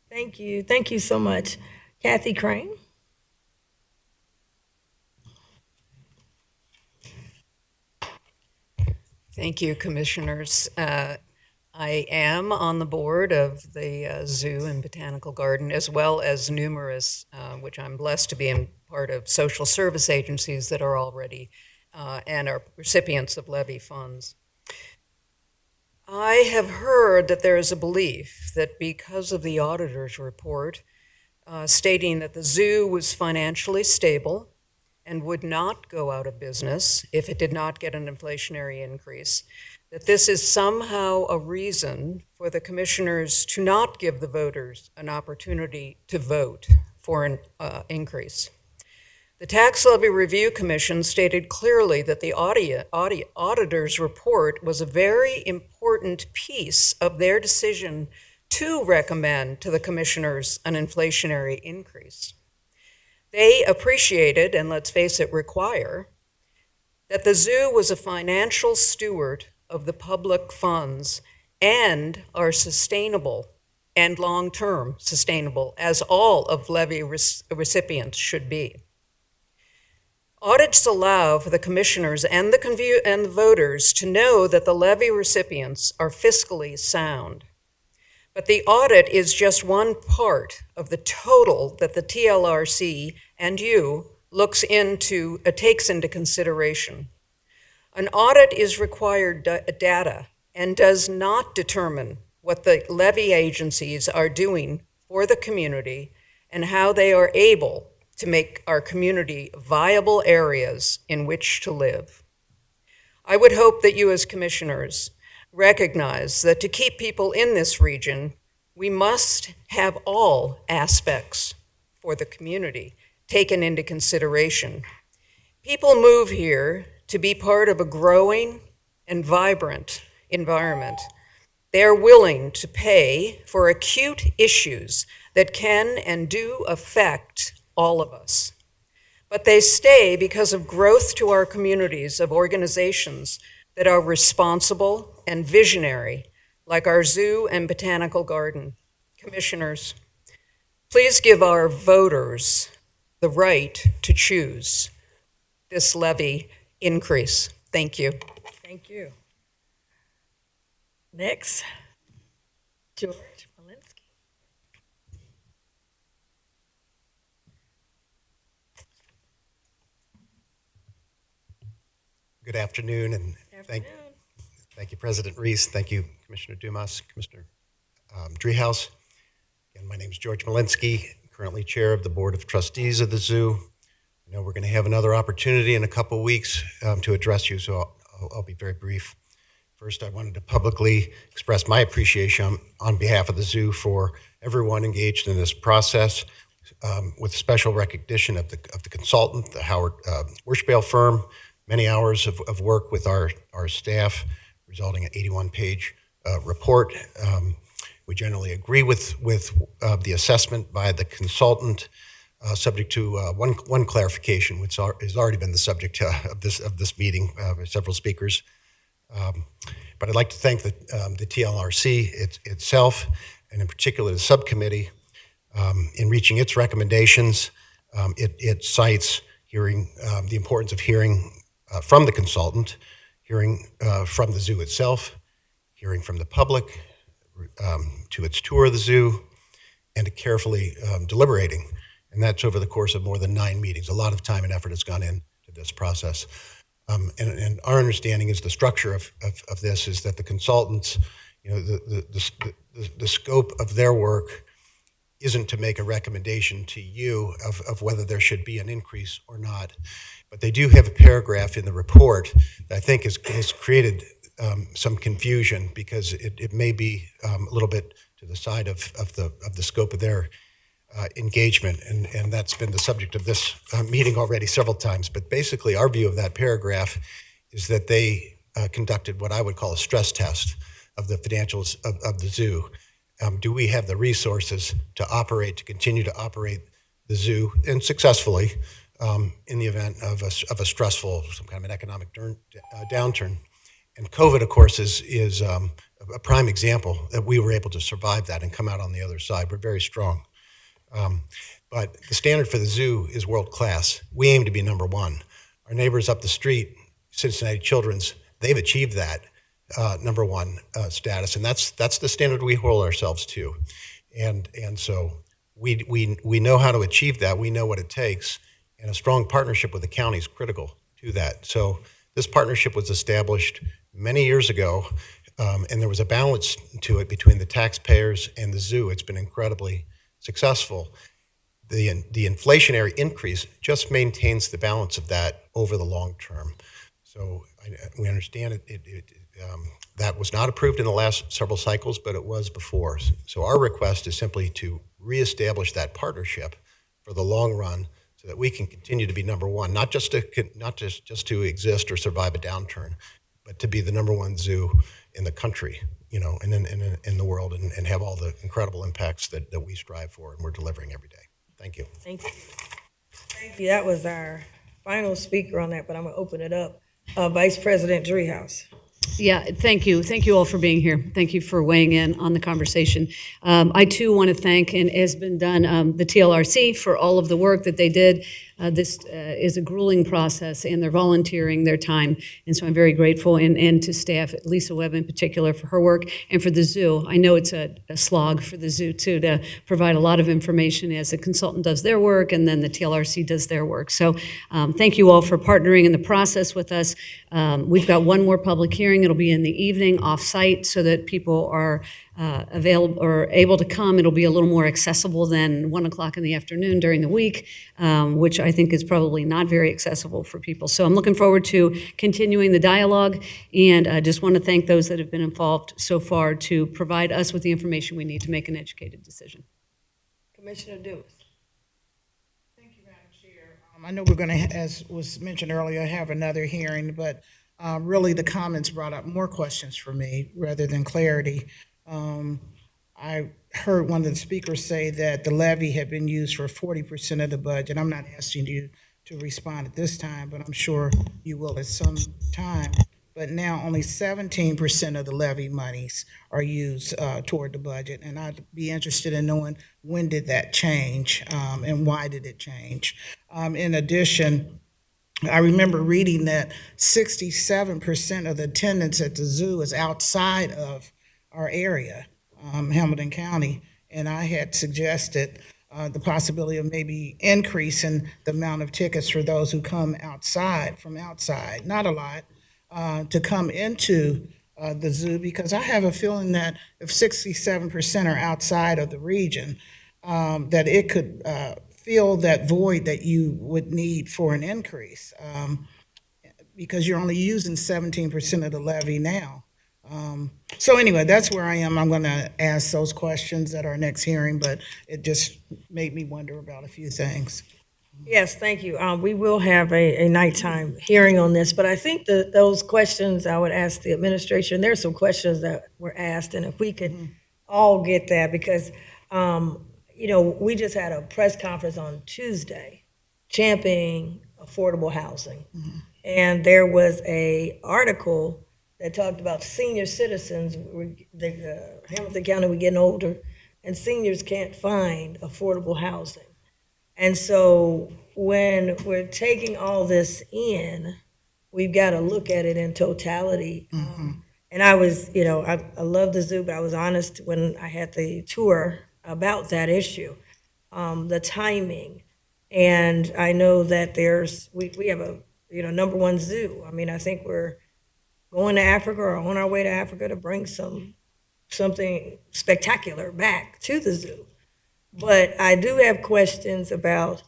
Speaker 1: Thank you. Thank you so much. Kathy Crane?
Speaker 10: Thank you, Commissioners. I am on the board of the Zoo and Botanical Garden, as well as numerous, which I'm blessed to be in part of, social service agencies that are already and are recipients of levy funds. I have heard that there is a belief that because of the auditor's report stating that the zoo was financially stable and would not go out of business if it did not get an inflationary increase, that this is somehow a reason for the commissioners to not give the voters an opportunity to vote for an increase. The Tax Levy Review Commission stated clearly that the auditor's report was a very important piece of their decision to recommend to the commissioners an inflationary increase. They appreciated, and let's face it, require, that the zoo was a financial steward of the public funds and are sustainable and long-term sustainable, as all of levy recipients should be. Audits allow for the commissioners and the voters to know that the levy recipients are fiscally sound. But the audit is just one part of the total that the TLRC and you takes into consideration. An audit is required data and does not determine what the levy agencies are doing for the community and how they are able to make our community viable areas in which to live. I would hope that you as commissioners recognize that to keep people in this region, we must have all aspects for the community taken into consideration. People move here to be part of a growing and vibrant environment. They are willing to pay for acute issues that can and do affect all of us. But they stay because of growth to our communities of organizations that are responsible and visionary, like our Zoo and Botanical Garden. Commissioners, please give our voters the right to choose this levy increase. Thank you.
Speaker 1: Thank you. Next, George Malinsky.
Speaker 11: Good afternoon, and thank you, President Reese. Thank you, Commissioner Dumas, Commissioner Driehaus. Again, my name is George Malinsky, currently chair of the Board of Trustees of the Zoo. I know we're going to have another opportunity in a couple of weeks to address you, so I'll be very brief. First, I wanted to publicly express my appreciation on behalf of the Zoo for everyone engaged in this process, with special recognition of the consultant, the Howard Wirschbale firm. Many hours of work with our staff, resulting in an 81-page report. We generally agree with the assessment by the consultant, subject to one clarification, which has already been the subject of this meeting by several speakers. But I'd like to thank the TLRC itself, and in particular the subcommittee, in reaching its recommendations. It cites hearing the importance of hearing from the consultant, hearing from the zoo itself, hearing from the public, to its tour of the zoo, and to carefully deliberating. And that's over the course of more than 9 meetings. A lot of time and effort has gone into this process. And our understanding is the structure of this is that the consultants, the scope of their work isn't to make a recommendation to you of whether there should be an increase or not. But they do have a paragraph in the report that I think has created some confusion, because it may be a little bit to the side of the scope of their engagement, and that's been the subject of this meeting already several times. But basically, our view of that paragraph is that they conducted what I would call a stress test of the financials of the zoo. Do we have the resources to continue to operate the zoo, and successfully, in the event of a stressful, some kind of an economic downturn? And COVID, of course, is a prime example that we were able to survive that and come out on the other side. We're very strong. But the standard for the zoo is world class. We aim to be number one. Our neighbors up the street, Cincinnati Children's, they've achieved that number one status, and that's the standard we hold ourselves to. And so we know how to achieve that. We know what it takes, and a strong partnership with the county is critical to that. So this partnership was established many years ago, and there was a balance to it between the taxpayers and the zoo. It's been incredibly successful. The inflationary increase just maintains the balance of that over the long term. So we understand that was not approved in the last several cycles, but it was before. So our request is simply to reestablish that partnership for the long run, so that we can continue to be number one, not just to exist or survive a downturn, but to be the number one zoo in the country, and in the world, and have all the incredible impacts that we strive for and we're delivering every day. Thank you.
Speaker 1: Thank you. Thank you. That was our final speaker on that, but I'm going to open it up. Vice President Driehaus.
Speaker 2: Yeah, thank you. Thank you all for being here. Thank you for weighing in on the conversation. I too want to thank, and has been done, the TLRC for all of the work that they did. This is a grueling process, and they're volunteering their time, and so I'm very grateful, and to staff, Lisa Webb in particular, for her work, and for the zoo. I know it's a slog for the zoo too, to provide a lot of information as the consultant does their work, and then the TLRC does their work. So thank you all for partnering in the process with us. We've got one more public hearing. It'll be in the evening off-site, so that people are available or able to come. It'll be a little more accessible than 1 o'clock in the afternoon during the week, which I think is probably not very accessible for people. So I'm looking forward to continuing the dialogue, and I just want to thank those that have been involved so far to provide us with the information we need to make an educated decision.
Speaker 1: Commissioner Dumas.
Speaker 4: Thank you, Madam Chair. I know we're going to, as was mentioned earlier, have another hearing, but really the comments brought up more questions for me rather than clarity. I heard one of the speakers say that the levy had been used for 40% of the budget. I'm not asking you to respond at this time, but I'm sure you will at some time. But now only 17% of the levy monies are used toward the budget, and I'd be interested in knowing, when did that change, and why did it change? In addition, I remember reading that 67% of the attendance at the zoo is outside of our area, Hamilton County, and I had suggested the possibility of maybe increasing the amount of tickets for those who come from outside, not a lot, to come into the zoo, because I have a feeling that if 67% are outside of the region, that it could fill that void that you would need for an increase, because you're only using 17% of the levy now. So anyway, that's where I am. I'm going to ask those questions at our next hearing, but it just made me wonder about a few things.
Speaker 1: Yes, thank you. We will have a nighttime hearing on this, but I think that those questions I would ask the administration. There's some questions that were asked, and if we could all get that, because we just had a press conference on Tuesday championing affordable housing, and there was a article that talked about senior citizens. Hamilton County, we're getting older, and seniors can't find affordable housing. And so when we're taking all this in, we've got to look at it in totality. And I was, I love the zoo, but I was honest when I had the tour about that issue, the timing. And I know that we have a, number one zoo. I mean, I think we're going to Africa or on our way to Africa to bring something spectacular back to the zoo. But I do have questions about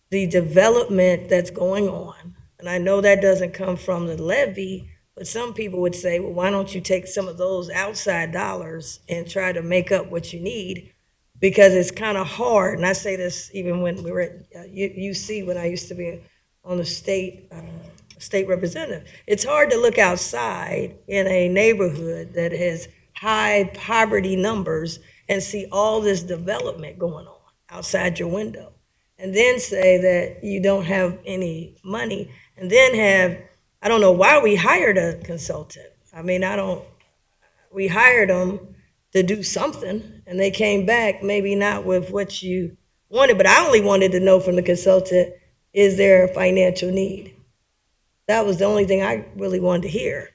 Speaker 1: the development that's going on. And I know that doesn't come from the levy, but some people would say, well, why don't you take some of those outside dollars and try to make up what you need? Because it's kind of hard. And I say this even when we were at UC, when I used to be on the state state representative. It's hard to look outside in a neighborhood that has high poverty numbers and see all this development going on outside your window, and then say that you don't have any money, and then I don't know why we hired a consultant. I mean, we hired them to do something, and they came back maybe not with what you wanted, but I only wanted to know from the consultant, is there a financial need? That was the only thing I really wanted to hear,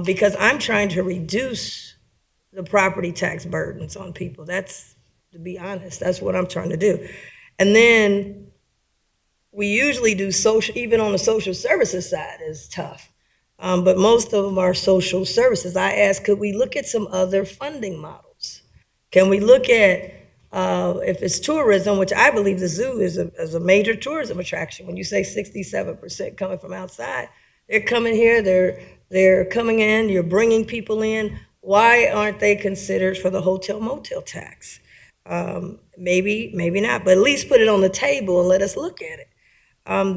Speaker 1: because I'm trying to reduce the property tax burdens on people. That's, to be honest, that's what I'm trying to do. And then we usually do social, even on the social services side is tough. But most of them are social services. I asked, could we look at some other funding models? Can we look at, if it's tourism, which I believe the zoo is a major tourism attraction. When you say 67% coming from outside, they're coming here, they're coming in, you're bringing people in. Why aren't they considered for the hotel motel tax? Maybe not, but at least put it on the table and let us look at it.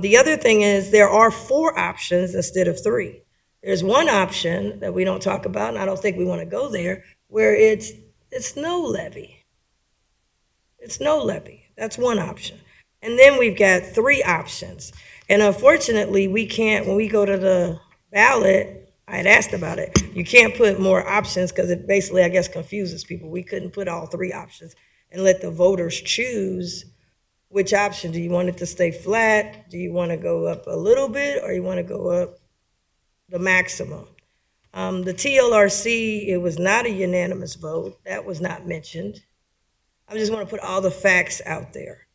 Speaker 1: The other thing is there are 4 options instead of 3. There's one option that we don't talk about, and I don't think we want to go there, where it's no levy. It's no levy. That's one option. And then we've got 3 options. And unfortunately, we can't, when we go to the ballot, I had asked about it, you can't put more options because it basically, I guess, confuses people. We couldn't put all 3 options and let the voters choose which option. Do you want it to stay flat? Do you want to go up a little bit, or you want to go up the maximum? The TLRC, it was not a unanimous vote. That was not mentioned. I just want to put all the facts out there.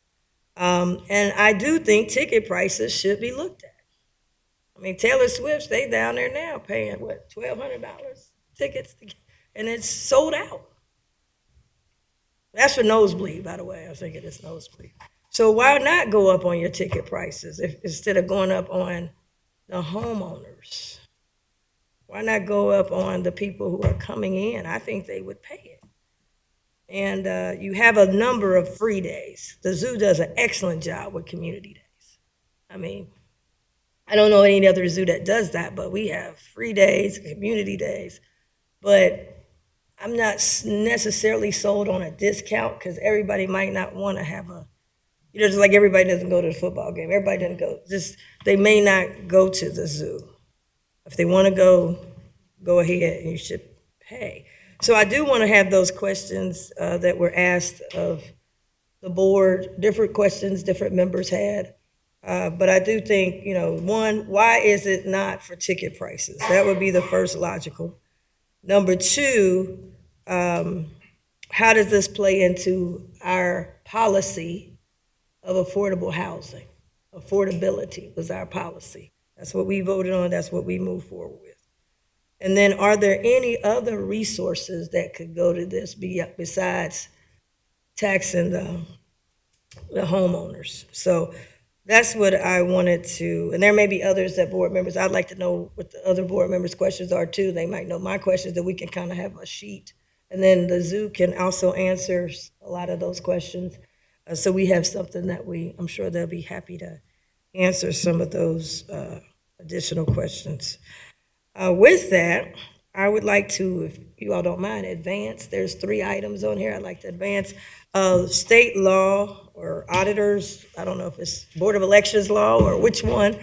Speaker 1: And I do think ticket prices should be looked at. I mean, Taylor Swift, they down there now paying, what, $1,200 tickets, and it's sold out. That's for nosebleed, by the way. I was thinking it's nosebleed. So why not go up on your ticket prices instead of going up on the homeowners? Why not go up on the people who are coming in? I think they would pay it. And you have a number of free days. The zoo does an excellent job with community days. I mean, I don't know any other zoo that does that, but we have free days, community days. But I'm not necessarily sold on a discount because everybody might not want to have just like everybody doesn't go to the football game. Everybody doesn't go. They may not go to the zoo. If they want to go ahead, and you should pay. So I do want to have those questions that were asked of the board, different questions different members had. But I do think, one, why is it not for ticket prices? That would be the first logical. Number 2, how does this play into our policy of affordable housing? Affordability was our policy. That's what we voted on. That's what we moved forward with. And then are there any other resources that could go to this besides taxing the homeowners? So that's what I wanted to, and there may be others that board members, I'd like to know what the other board members' questions are too. They might know my questions, that we can kind of have a sheet. And then the zoo can also answer a lot of those questions. So we have something that I'm sure they'll be happy to answer some of those additional questions. With that, I would like to, if you all don't mind, advance. There's 3 items on here I'd like to advance. State law or auditors, I don't know if it's Board of Elections law or which one,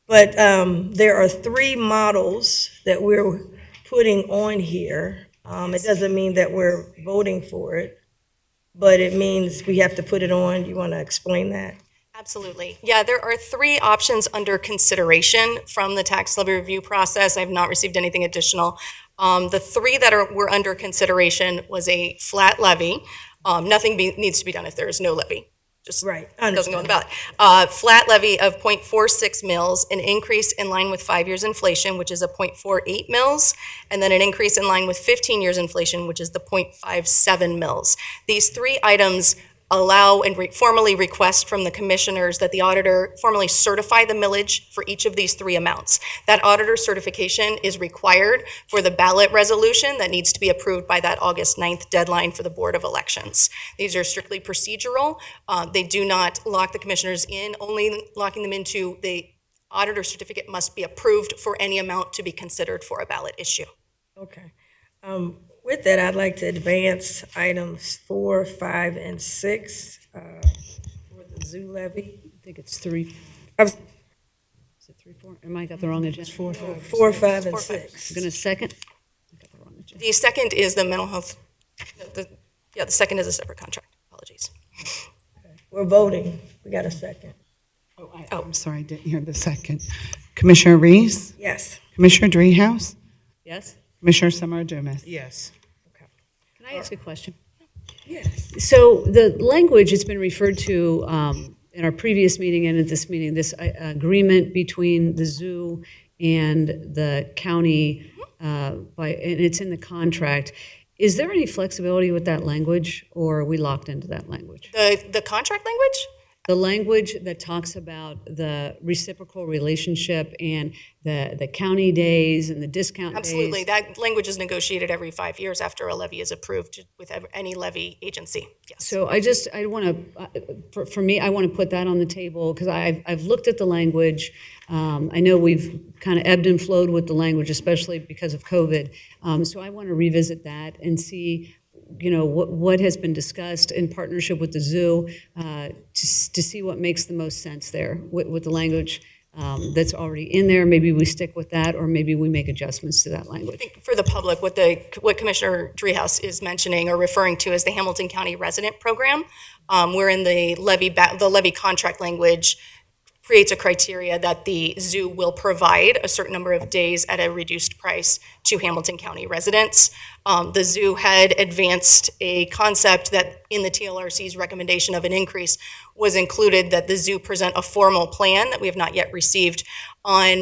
Speaker 1: but there are 3 models that we're putting on here. It doesn't mean that we're voting for it, but it means we have to put it on. You want to explain that?
Speaker 8: Absolutely. Yeah, there are 3 options under consideration from the tax levy review process. I have not received anything additional. The 3 that were under consideration was a flat levy. Nothing needs to be done if there is no levy. Just
Speaker 1: right.
Speaker 8: Doesn't go on the ballot. Flat levy of 0.46 mils, an increase in line with 5 years inflation, which is a 0.48 mils, and then an increase in line with 15 years inflation, which is the 0.57 mils. These 3 items allow and formally request from the commissioners that the auditor formally certify the millage for each of these 3 amounts. That auditor certification is required for the ballot resolution that needs to be approved by that August 9th deadline for the Board of Elections. These are strictly procedural. They do not lock the commissioners in, only locking them into the auditor certificate must be approved for any amount to be considered for a ballot issue.
Speaker 1: Okay. With that, I'd like to advance items 4, 5, and 6 for the zoo levy.
Speaker 2: I think it's 3.
Speaker 1: I was-
Speaker 2: Is it 3, 4? Am I got the wrong agenda?
Speaker 1: 4, 5, and
Speaker 8: 4, 5.
Speaker 1: 6.
Speaker 2: Going to second? I got the wrong agenda.
Speaker 8: The second is the mental health, the second is a separate contract. Apologies.
Speaker 1: We're voting. We got a second.
Speaker 3: I'm sorry, I didn't hear the second. Commissioner Reese,
Speaker 1: Yes.
Speaker 3: Commissioner Dreehouse,
Speaker 2: Yes?
Speaker 3: Commissioner Summer Dumas.
Speaker 4: Yes.
Speaker 2: Can I ask a question?
Speaker 1: Yes.
Speaker 2: So the language has been referred to in our previous meeting and at this meeting, this agreement between the zoo and the county, and it's in the contract. Is there any flexibility with that language, or are we locked into that language?
Speaker 8: The contract language?
Speaker 2: The language that talks about the reciprocal relationship and the county days and the discount days.
Speaker 8: Absolutely. That language is negotiated every 5 years after a levy is approved with any levy agency. Yes.
Speaker 2: So I want to, for me, I want to put that on the table because I've looked at the language. I know we've kind of ebbed and flowed with the language, especially because of COVID. So I want to revisit that and see, what has been discussed in partnership with the zoo to see what makes the most sense there with the language that's already in there. Maybe we stick with that, or maybe we make adjustments to that language.
Speaker 8: I think for the public, what Commissioner Dreehouse is mentioning or referring to is the Hamilton County Resident Program, wherein the levy contract language creates a criteria that the zoo will provide a certain number of days at a reduced price to Hamilton County residents. The zoo had advanced a concept that in the TLRC's recommendation of an increase was included that the zoo present a formal plan that we have not yet received on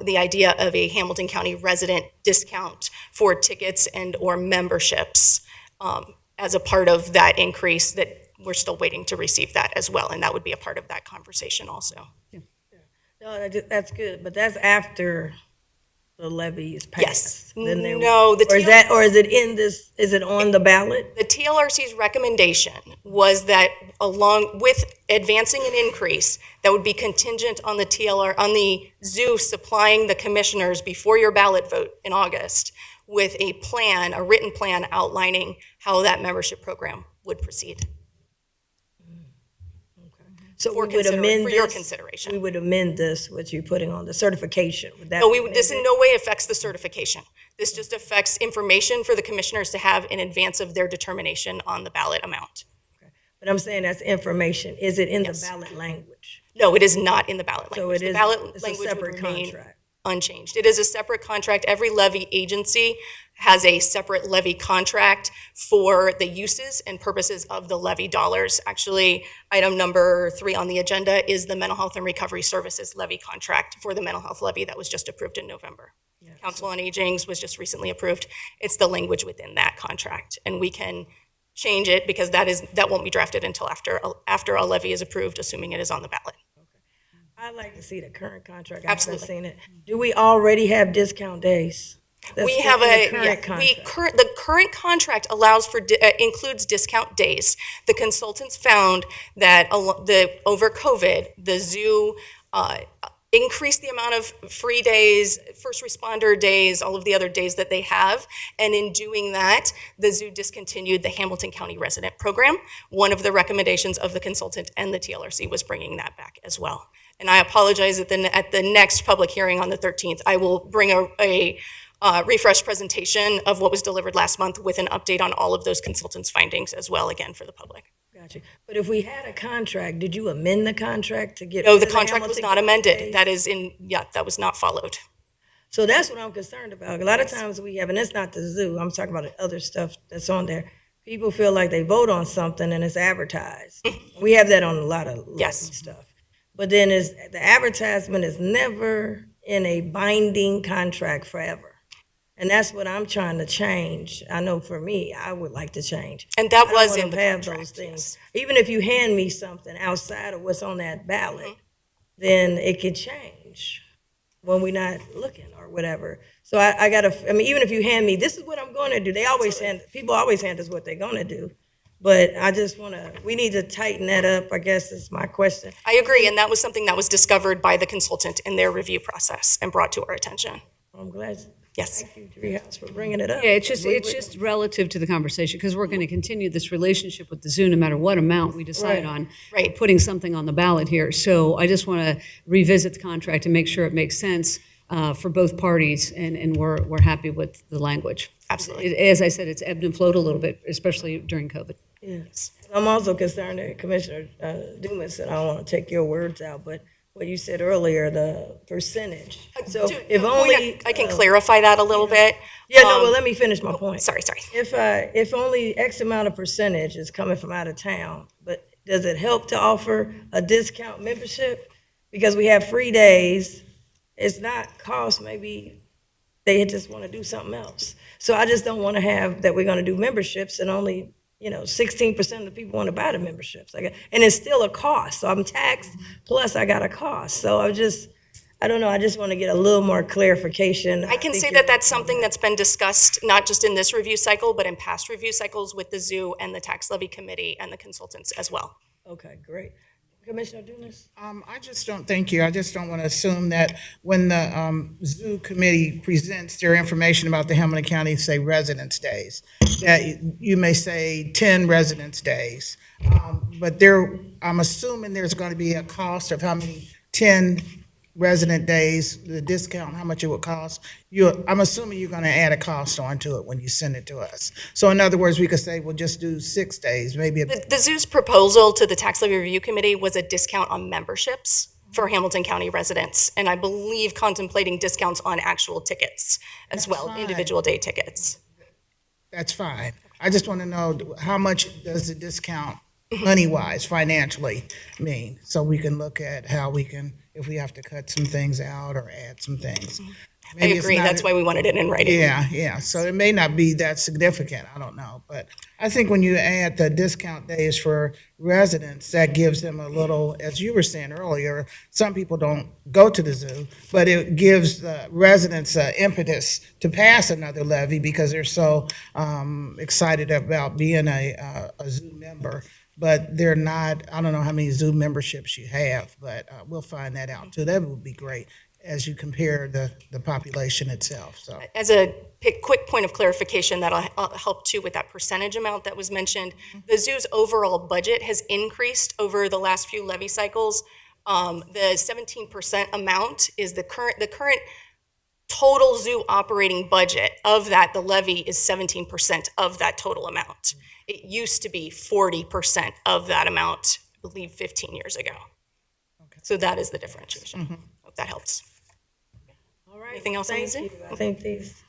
Speaker 8: the idea of a Hamilton County resident discount for tickets and or memberships as a part of that increase that we're still waiting to receive that as well, and that would be a part of that conversation also.
Speaker 1: No, that's good, but that's after the levy is passed.
Speaker 8: Yes.
Speaker 1: Then they-
Speaker 8: No, the
Speaker 1: or is it in this, is it on the ballot?
Speaker 8: The TLRC's recommendation was that along with advancing an increase that would be contingent on on the zoo supplying the commissioners before your ballot vote in August with a plan, a written plan outlining how that membership program would proceed.
Speaker 1: So
Speaker 8: For
Speaker 1: we would amend
Speaker 8: for your
Speaker 1: this-
Speaker 8: consideration.
Speaker 1: We would amend this, what you're putting on the certification. Would that
Speaker 8: No,
Speaker 1: be
Speaker 8: this in
Speaker 1: amended?
Speaker 8: no way affects the certification. This just affects information for the commissioners to have in advance of their determination on the ballot amount.
Speaker 1: But I'm saying that's information. Is it in the
Speaker 8: Yes.
Speaker 1: ballot language?
Speaker 8: No, it is not in the ballot
Speaker 1: So
Speaker 8: language.
Speaker 1: it
Speaker 8: The
Speaker 1: is,
Speaker 8: ballot
Speaker 1: it's a
Speaker 8: language would
Speaker 1: separate
Speaker 8: remain
Speaker 1: contract.
Speaker 8: unchanged. It is a separate contract. Every levy agency has a separate levy contract for the uses and purposes of the levy dollars. Actually, item number 3 on the agenda is the Mental Health and Recovery Services levy contract for the mental health levy that was just approved in November. Council on Aging's was just recently approved. It's the language within that contract, and we can change it because that won't be drafted until after a levy is approved, assuming it is on the ballot.
Speaker 1: I'd like to see the current contract. I haven't
Speaker 8: Absolutely.
Speaker 1: seen it. Do we already have discount days? That's
Speaker 8: We have
Speaker 1: in the
Speaker 8: a,
Speaker 1: current contract.
Speaker 8: the current contract allows for, includes discount days. The consultants found that over COVID, the zoo increased the amount of free days, first responder days, all of the other days that they have. And in doing that, the zoo discontinued the Hamilton County Resident Program. One of the recommendations of the consultant and the TLRC was bringing that back as well. And I apologize at the next public hearing on the 13th, I will bring a refresh presentation of what was delivered last month with an update on all of those consultants' findings as well, again, for the public.
Speaker 1: Gotcha. But if we had a contract, did you amend the contract to get?
Speaker 8: No,
Speaker 1: rid
Speaker 8: the
Speaker 1: of
Speaker 8: contract was
Speaker 1: Hamilton
Speaker 8: not
Speaker 1: County
Speaker 8: amended.
Speaker 1: days?
Speaker 8: That was not followed.
Speaker 1: So that's what I'm concerned about. A lot of times we have, and it's not the zoo, I'm talking about the other stuff that's on there. People feel like they vote on something and it's advertised. We have that on a lot of
Speaker 8: Yes.
Speaker 1: stuff. But then the advertisement is never in a binding contract forever. And that's what I'm trying to change. I know for me, I would like to change.
Speaker 8: And that
Speaker 1: I don't
Speaker 8: was
Speaker 1: wanna
Speaker 8: in the
Speaker 1: have
Speaker 8: contract,
Speaker 1: those things.
Speaker 8: yes.
Speaker 1: Even if you hand me something outside of what's on that ballot, then it could change when we're not looking or whatever. So I mean, even if you hand me, this is what I'm going to do. People always hand us what they're going to do. But I just we need to tighten that up, I guess is my question.
Speaker 8: I agree, and that was something that was discovered by the consultant in their review process and brought to our attention.
Speaker 1: I'm glad.
Speaker 8: Yes.
Speaker 1: Thank you, Treehouse, for bringing it up.
Speaker 2: Yeah, it's just relative to the conversation, because we're going to continue this relationship with the zoo no matter what amount we decide
Speaker 1: Right.
Speaker 2: on.
Speaker 8: Right.
Speaker 2: We're putting something on the ballot here. So I just want to revisit the contract and make sure it makes sense for both parties, and we're happy with the language.
Speaker 8: Absolutely.
Speaker 2: As I said, it's ebbed and flowed a little bit, especially during COVID.
Speaker 1: Yes. I'm also concerned that Commissioner Dumas, and I don't want to take your words out, but what you said earlier, the percentage. So if only.
Speaker 8: I can clarify that a little bit.
Speaker 1: Yeah, no, well, let me finish my point.
Speaker 8: Sorry.
Speaker 1: If only X amount of percentage is coming from out of town, but does it help to offer a discount membership? Because we have free days, it's not cost, maybe they just want to do something else. So I just don't want to have that we're going to do memberships and only, 16% of the people want to buy the memberships. And it's still a cost, so I'm taxed, plus I got a cost. So I don't know, I just want to get a little more clarification.
Speaker 8: I can
Speaker 1: think
Speaker 8: say
Speaker 1: you're-
Speaker 8: that that's something that's been discussed, not just in this review cycle, but in past review cycles with the zoo and the tax levy committee and the consultants as well.
Speaker 1: Okay, great. Commissioner Dumas?
Speaker 4: I just don't, thank you. I just don't want to assume that when the zoo committee presents their information about the Hamilton County, say, residence days, that you may say 10 residence days. But I'm assuming there's going to be a cost of how many 10 resident days, the discount, how much it would cost. I'm assuming you're going to add a cost onto it when you send it to us. So in other words, we could say, we'll just do 6 days, maybe.
Speaker 8: The zoo's proposal to the tax levy review committee was a discount on memberships for Hamilton County residents, and I believe contemplating discounts on actual tickets as well,
Speaker 4: fine.
Speaker 8: individual day tickets.
Speaker 4: That's fine. I just want to know how much does the discount money-wise, financially mean? So we can look at how we can, if we have to cut some things out or add some things.
Speaker 8: I
Speaker 4: Maybe it's
Speaker 8: agree,
Speaker 4: not-
Speaker 8: that's why we wanted it in writing.
Speaker 4: Yeah. So it may not be that significant, I don't know. But I think when you add the discount days for residents, that gives them a little, as you were saying earlier, some people don't go to the zoo, but it gives the residents impetus to pass another levy because they're so excited about being a zoo member. But they're not, I don't know how many zoo memberships you have, but we'll find that out too. That would be great as you compare the population itself, so.
Speaker 8: As a quick point of clarification that'll help too with that percentage amount that was mentioned, the zoo's overall budget has increased over the last few levy cycles. The 17% amount is the current total zoo operating budget. Of that, the levy is 17% of that total amount. It used to be 40% of that amount, I believe 15 years ago. So that is the differentiation. Hope that helps.
Speaker 1: All right.
Speaker 8: Anything else on the
Speaker 1: Thank
Speaker 8: zoo?
Speaker 1: you. I think these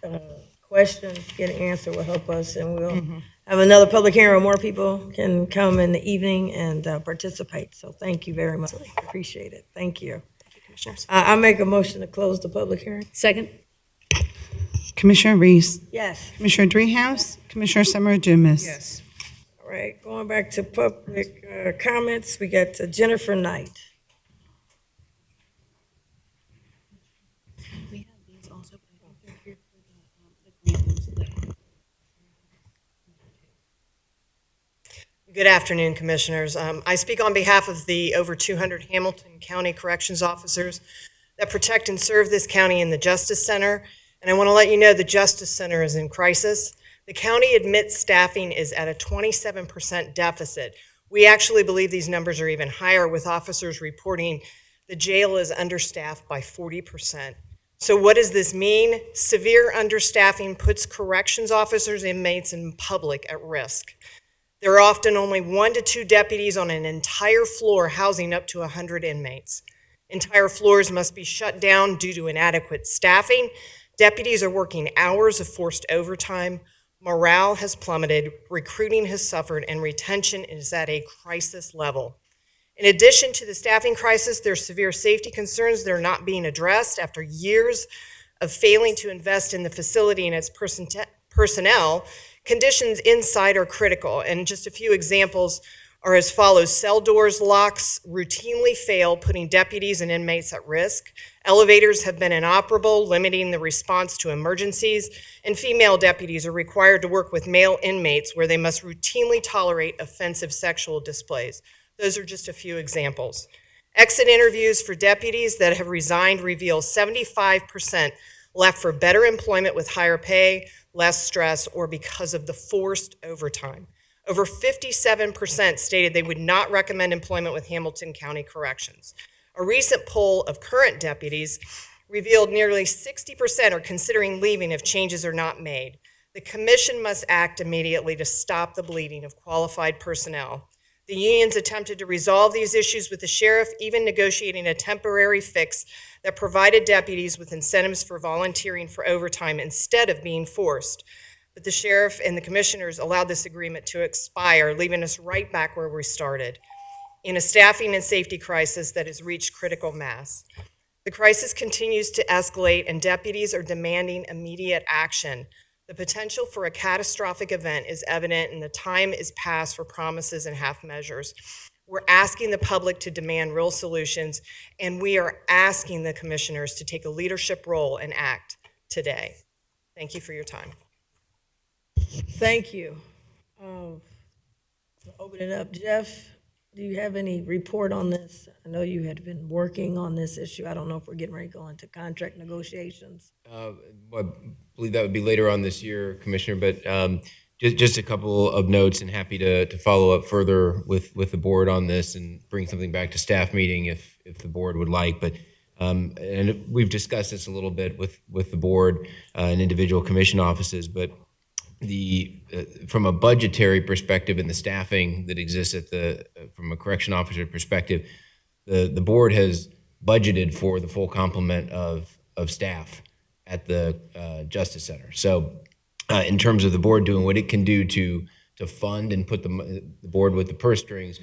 Speaker 1: questions getting answered will help us, and we'll have another public hearing where more people can come in the evening and participate. So thank you very much. Appreciate it. Thank you.
Speaker 8: Commissioners.
Speaker 1: I make a motion to close the public hearing.
Speaker 2: Second?
Speaker 3: Commissioner Reese,
Speaker 1: Yes.
Speaker 3: Commissioner Dreehouse, Commissioner Summer Dumas.
Speaker 4: Yes.
Speaker 1: All right, going back to public comments, we got Jennifer Knight.
Speaker 12: Good afternoon, Commissioners. I speak on behalf of the over 200 Hamilton County Corrections officers that protect and serve this county in the Justice Center. And I want to let you know the Justice Center is in crisis. The county admits staffing is at a 27% deficit. We actually believe these numbers are even higher, with officers reporting the jail is understaffed by 40%. So what does this mean? Severe understaffing puts corrections officers, inmates, and public at risk. There are often only 1 to 2 deputies on an entire floor housing up to 100 inmates. Entire floors must be shut down due to inadequate staffing. Deputies are working hours of forced overtime. Morale has plummeted, recruiting has suffered, and retention is at a crisis level. In addition to the staffing crisis, there are severe safety concerns that are not being addressed after years of failing to invest in the facility and its personnel. Conditions inside are critical, and just a few examples are as follows. Cell doors locks routinely fail, putting deputies and inmates at risk. Elevators have been inoperable, limiting the response to emergencies, and female deputies are required to work with male inmates where they must routinely tolerate offensive sexual displays. Those are just a few examples. Exit interviews for deputies that have resigned reveal 75% left for better employment with higher pay, less stress, or because of the forced overtime. Over 57% stated they would not recommend employment with Hamilton County Corrections. A recent poll of current deputies revealed nearly 60% are considering leaving if changes are not made. The commission must act immediately to stop the bleeding of qualified personnel. The unions attempted to resolve these issues with the sheriff, even negotiating a temporary fix that provided deputies with incentives for volunteering for overtime instead of being forced. But the sheriff and the commissioners allowed this agreement to expire, leaving us right back where we started, in a staffing and safety crisis that has reached critical mass. The crisis continues to escalate, and deputies are demanding immediate action. The potential for a catastrophic event is evident, and the time is past for promises and half measures. We're asking the public to demand real solutions, and we are asking the commissioners to take a leadership role and act today. Thank you for your time.
Speaker 1: Thank you. Open it up. Jeff, do you have any report on this? I know you had been working on this issue. I don't know if we're getting ready to go into contract negotiations.
Speaker 7: Well, I believe that would be later on this year, Commissioner, but just a couple of notes, and happy to follow up further with the board on this and bring something back to staff meeting if the board would like. But and we've discussed this a little bit with the board and individual commission offices, but from a budgetary perspective and the staffing that exists from a correction officer perspective, the board has budgeted for the full complement of staff at the Justice Center. So in terms of the board doing what it can do to fund and put the board with the purse strings,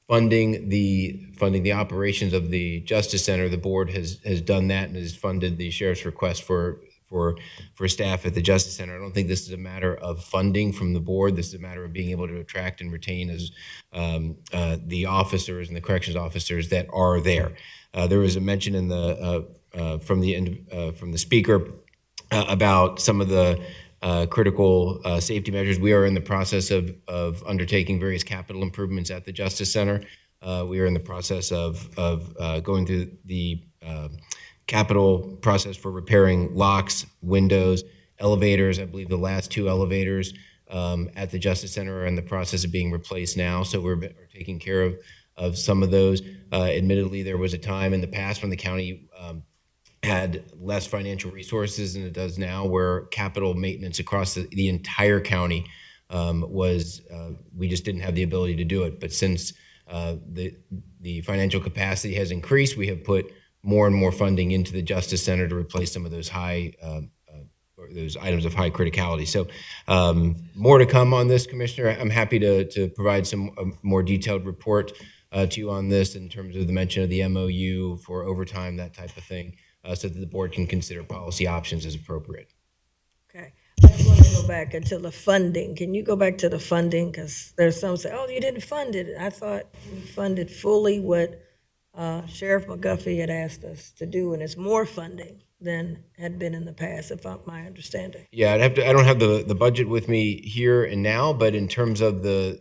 Speaker 7: funding the operations of the Justice Center, the board has done that and has funded the sheriff's request for staff at the Justice Center. I don't think this is a matter of funding from the board. This is a matter of being able to attract and retain the officers and the corrections officers that are there. There was a mention in from the speaker about some of the critical safety measures. We are in the process of undertaking various capital improvements at the Justice Center. We are in the process of going through the capital process for repairing locks, windows, elevators. I believe the last 2 elevators at the Justice Center are in the process of being replaced now, so we're taking care of some of those. Admittedly, there was a time in the past when the county had less financial resources than it does now, where capital maintenance across the entire county we just didn't have the ability to do it. But since the financial capacity has increased, we have put more and more funding into the Justice Center to replace some of those those items of high criticality. So more to come on this, Commissioner. I'm happy to provide some more detailed report to you on this in terms of the mention of the MOU for overtime, that type of thing, so that the board can consider policy options as appropriate.
Speaker 1: Okay. I just want to go back until the funding. Can you go back to the funding? Because there's some say, oh, you didn't fund it. I thought we funded fully what Sheriff McGuffey had asked us to do, and it's more funding than had been in the past, if I'm my understanding.
Speaker 7: Yeah, I don't have the budget with me here and now, but in terms of the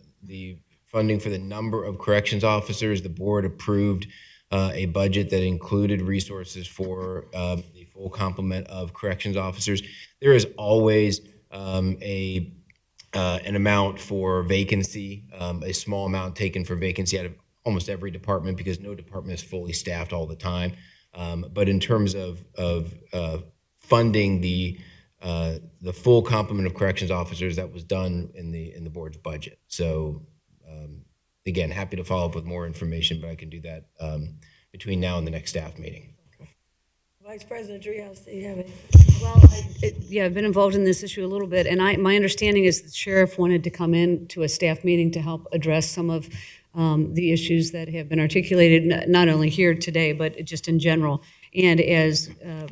Speaker 7: funding for the number of corrections officers, the board approved a budget that included resources for the full complement of corrections officers. There is always an amount for vacancy, a small amount taken for vacancy out of almost every department, because no department is fully staffed all the time. But in terms of funding the full complement of corrections officers, that was done in the board's budget. So again, happy to follow up with more information, but I can do that between now and the next staff meeting.
Speaker 1: Vice President Driehaus, do you have any?
Speaker 2: Well, I've been involved in this issue a little bit, and my understanding is the sheriff wanted to come in to a staff meeting to help address some of the issues that have been articulated, not only here today, but just in general. And as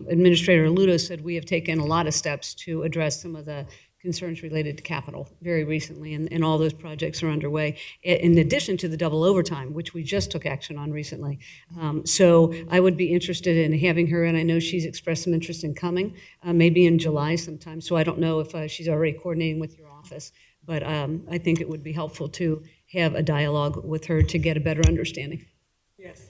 Speaker 2: Administrator Ludo said, we have taken a lot of steps to address some of the concerns related to capital very recently, and all those projects are underway, in addition to the double overtime, which we just took action on recently. So I would be interested in having her, and I know she's expressed some interest in coming, maybe in July sometime. So I don't know if she's already coordinating with your office, but I think it would be helpful to have a dialogue with her to get a better understanding.
Speaker 1: Yes.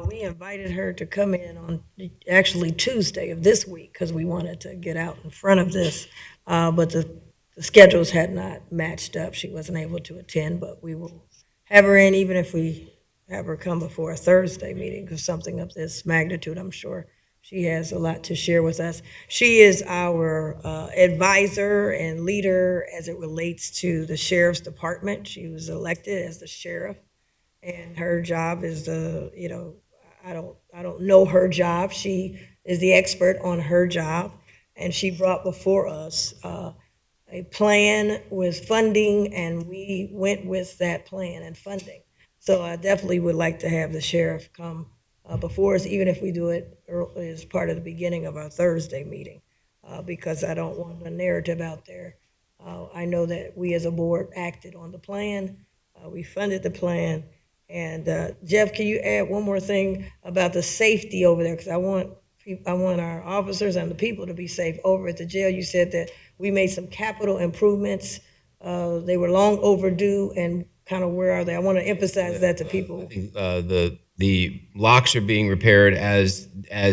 Speaker 1: We invited her to come in on actually Tuesday of this week because we wanted to get out in front of this. But the schedules had not matched up. She wasn't able to attend, but we will have her in even if we have her come before a Thursday meeting because something of this magnitude, I'm sure she has a lot to share with us. She is our advisor and leader as it relates to the sheriff's department. She was elected as the sheriff. And her job is I don't know her job. She is the expert on her job. And she brought before us a plan with funding, and we went with that plan and funding. So I definitely would like to have the sheriff come before us, even if we do it as part of the beginning of our Thursday meeting, because I don't want a narrative out there. I know that we as a board acted on the plan. We funded the plan. And Jeff, can you add one more thing about the safety over there? Because I want our officers and the people to be safe over at the jail. You said that we made some capital improvements. They were long overdue, and kind of where are they? I want to emphasize that to people.
Speaker 7: The locks are being repaired as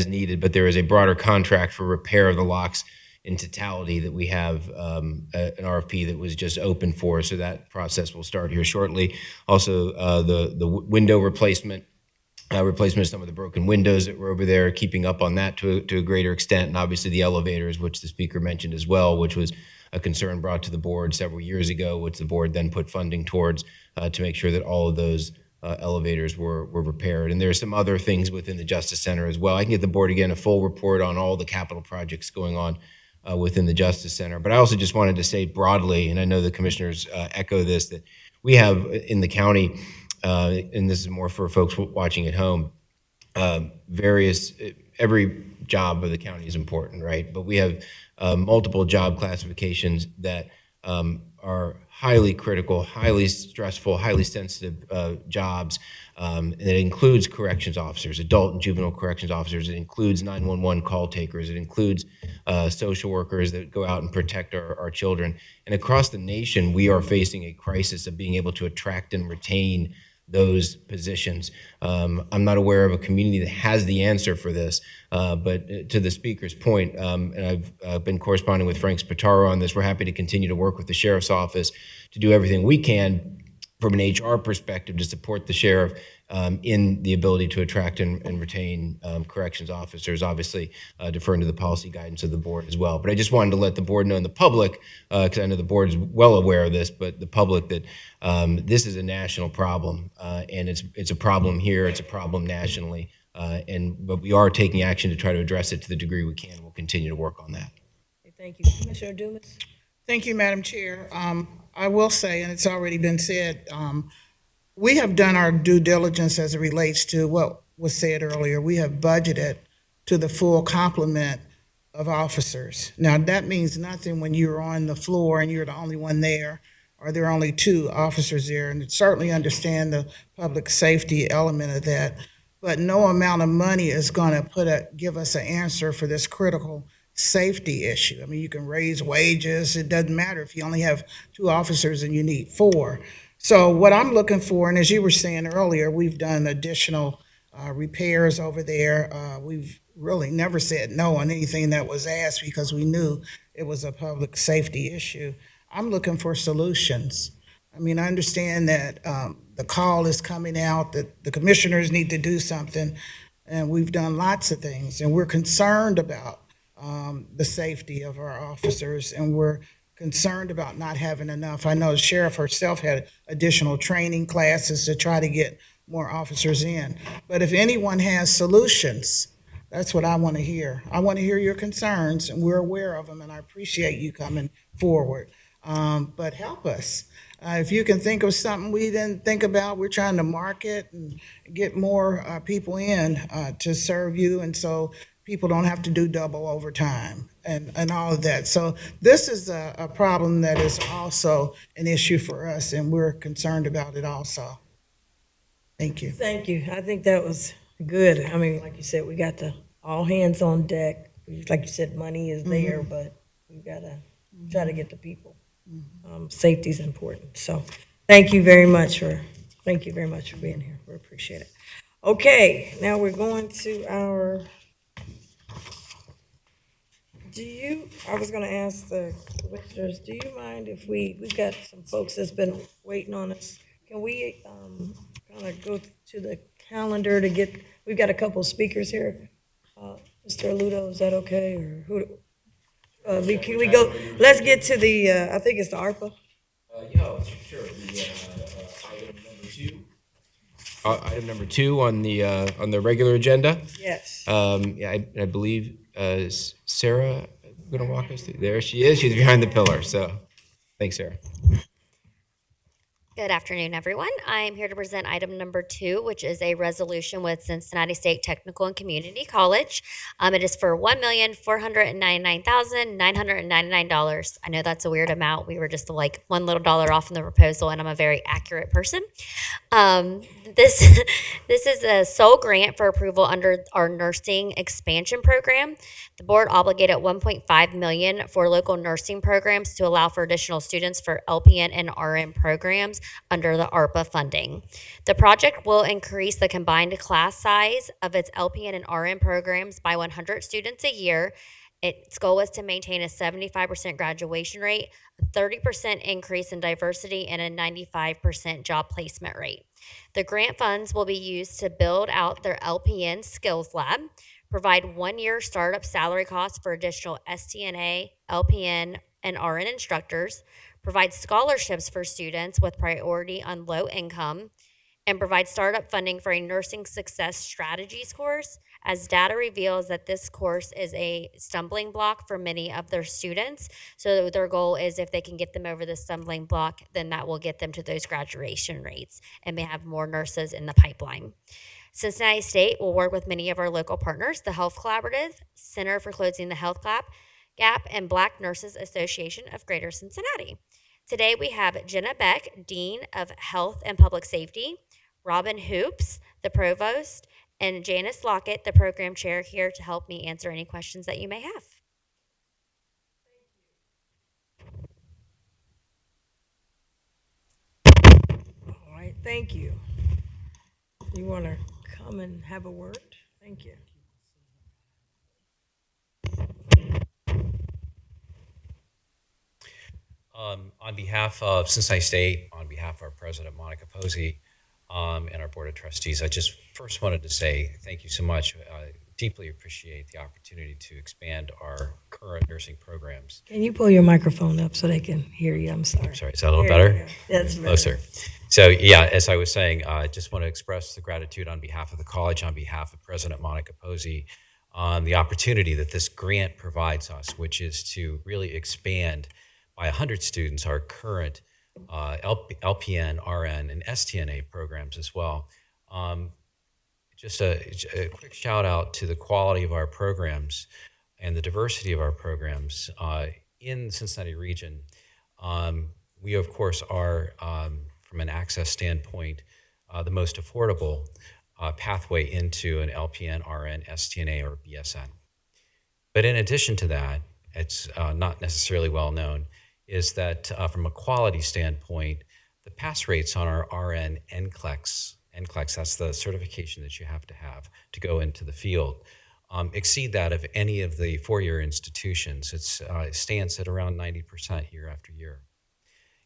Speaker 7: needed, but there is a broader contract for repair of the locks in totality that we have an RFP that was just open for, so that process will start here shortly. Also, the window replacement of some of the broken windows that were over there, keeping up on that to a greater extent, and obviously the elevators, which the speaker mentioned as well, which was a concern brought to the board several years ago, which the board then put funding towards to make sure that all of those elevators were repaired. And there are some other things within the Justice Center as well. I can get the board again a full report on all the capital projects going on within the Justice Center. But I also just wanted to say broadly, and I know the commissioners echo this, that we have in the county, and this is more for folks watching at home, every job of the county is important, right? But we have multiple job classifications that are highly critical, highly stressful, highly sensitive jobs. And it includes corrections officers, adult and juvenile corrections officers. It includes 911 call takers. It includes social workers that go out and protect our children. And across the nation, we are facing a crisis of being able to attract and retain those positions. I'm not aware of a community that has the answer for this, but to the speaker's point, and I've been corresponding with Frank Spataro on this, we're happy to continue to work with the sheriff's office to do everything we can from an HR perspective to support the sheriff in the ability to attract and retain corrections officers, obviously deferring to the policy guidance of the board as well. But I just wanted to let the board know and the public, because I know the board is well aware of this, but the public that this is a national problem, and it's a problem here, it's a problem nationally, but we are taking action to try to address it to the degree we can. We'll continue to work on that.
Speaker 1: Thank you. Commissioner Dumas?
Speaker 4: Thank you, Madam Chair. I will say, and it's already been said, we have done our due diligence as it relates to what was said earlier. We have budgeted to the full complement of officers. Now, that means nothing when you're on the floor and you're the only one there, or there are only 2 officers there, and certainly understand the public safety element of that. But no amount of money is going to give us an answer for this critical safety issue. I mean, you can raise wages. It doesn't matter if you only have 2 officers and you need 4. So what I'm looking for, and as you were saying earlier, we've done additional repairs over there. We've really never said no on anything that was asked because we knew it was a public safety issue. I'm looking for solutions. I mean, I understand that the call is coming out, that the commissioners need to do something, and we've done lots of things, and we're concerned about the safety of our officers, and we're concerned about not having enough. I know the sheriff herself had additional training classes to try to get more officers in. But if anyone has solutions, that's what I want to hear. I want to hear your concerns, and we're aware of them, and I appreciate you coming forward. But help us. If you can think of something we didn't think about, we're trying to market and get more people in to serve you. And so people don't have to do double overtime and all of that. So this is a problem that is also an issue for us, and we're concerned about it also. Thank you.
Speaker 1: Thank you. I think that was good. I mean, like you said, we got the all hands on deck. Like you said, money is there, but we gotta try to get the people. Safety is important. So thank you very much for being here. We appreciate it. Okay, now we're going to our, I was gonna ask the commissioners, do you mind if we've got some folks that's been waiting on us. Can we kind of go to the calendar to get, we've got a couple of speakers here. Mr. Aludo, is that okay, or who? Can we go, let's get to the, I think it's the ARPA.
Speaker 7: Yeah, sure. Item number two on the regular agenda.
Speaker 1: Yes.
Speaker 7: Yeah, I believe is Sarah going to walk us through? There she is. She's behind the pillar. So, thanks, Sarah.
Speaker 13: Good afternoon, everyone. I'm here to present item number 2, which is a resolution with Cincinnati State Technical and Community College. It is for $1,499,999. I know that's a weird amount. We were just like one little dollar off from the proposal, and I'm a very accurate person. This is a sole grant for approval under our nursing expansion program. The board obligated $1.5 million for local nursing programs to allow for additional students for LPN and RN programs under the ARPA funding. The project will increase the combined class size of its LPN and RN programs by 100 students a year. Its goal is to maintain a 75% graduation rate, a 30% increase in diversity, and a 95% job placement rate. The grant funds will be used to build out their LPN skills lab, provide 1-year startup salary costs for additional STNA, LPN, and RN instructors, provide scholarships for students with priority on low income, and provide startup funding for a nursing success strategies course, as data reveals that this course is a stumbling block for many of their students. So their goal is if they can get them over the stumbling block, then that will get them to those graduation rates and may have more nurses in the pipeline. Cincinnati State will work with many of our local partners, the Health Collaborative, Center for Closing the Health Gap, and Black Nurses Association of Greater Cincinnati. Today we have Jenna Beck, Dean of Health and Public Safety, Robin Hoops, the Provost, and Janice Lockett, the Program Chair, here to help me answer any questions that you may have.
Speaker 1: All right, thank you. You want to come and have a word? Thank you.
Speaker 14: On behalf of Cincinnati State, on behalf of our President, Monica Posey, and our Board of Trustees, I just first wanted to say thank you so much. I deeply appreciate the opportunity to expand our current nursing programs.
Speaker 1: Can you pull your microphone up so they can hear you? I'm sorry.
Speaker 14: Sorry, is that a little better?
Speaker 1: That's better.
Speaker 14: Closer. So yeah, as I was saying, I just want to express the gratitude on behalf of the college, on behalf of President Monica Posey, on the opportunity that this grant provides us, which is to really expand by 100 students our current LPN, RN, and STNA programs as well. Just a quick shout out to the quality of our programs and the diversity of our programs in the Cincinnati region. We, of course, are, from an access standpoint, the most affordable pathway into an LPN, RN, STNA, or BSN. But in addition to that, it's not necessarily well known, is that from a quality standpoint, the pass rates on our RN NCLEX, that's the certification that you have to go into the field, exceed that of any of the four-year institutions. It stands at around 90% year after year.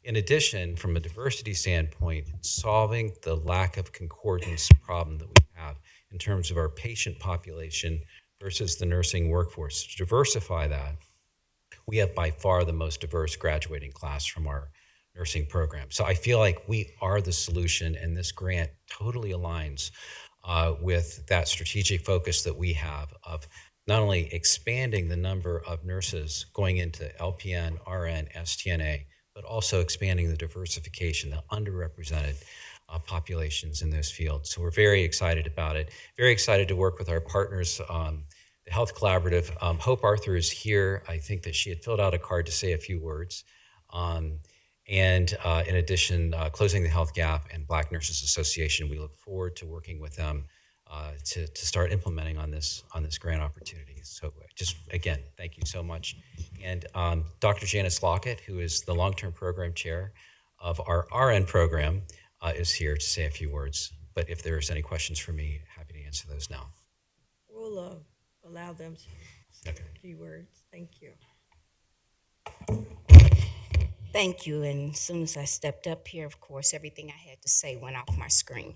Speaker 14: In addition, from a diversity standpoint, solving the lack of concordance problem that we have in terms of our patient population versus the nursing workforce, to diversify that, we have by far the most diverse graduating class from our nursing program. So I feel like we are the solution, and this grant totally aligns with that strategic focus that we have of not only expanding the number of nurses going into LPN, RN, STNA, but also expanding the diversification, the underrepresented populations in those fields. So we're very excited about it, very excited to work with our partners, the the Health Collaborative. Hope Arthur is here. I think that she had filled out a card to say a few words. And in addition, Closing the Health Gap and Black Nurses Association, we look forward to working with them to start implementing on this grant opportunity. So just, again, thank you so much. And Dr. Janice Lockett, who is the long-term program chair of our RN program, is here to say a few words. But if there's any questions for me, happy to answer those now.
Speaker 1: We'll allow them to say a few words. Thank you.
Speaker 15: Thank you. And as soon as I stepped up here, of course, everything I had to say went off my screen.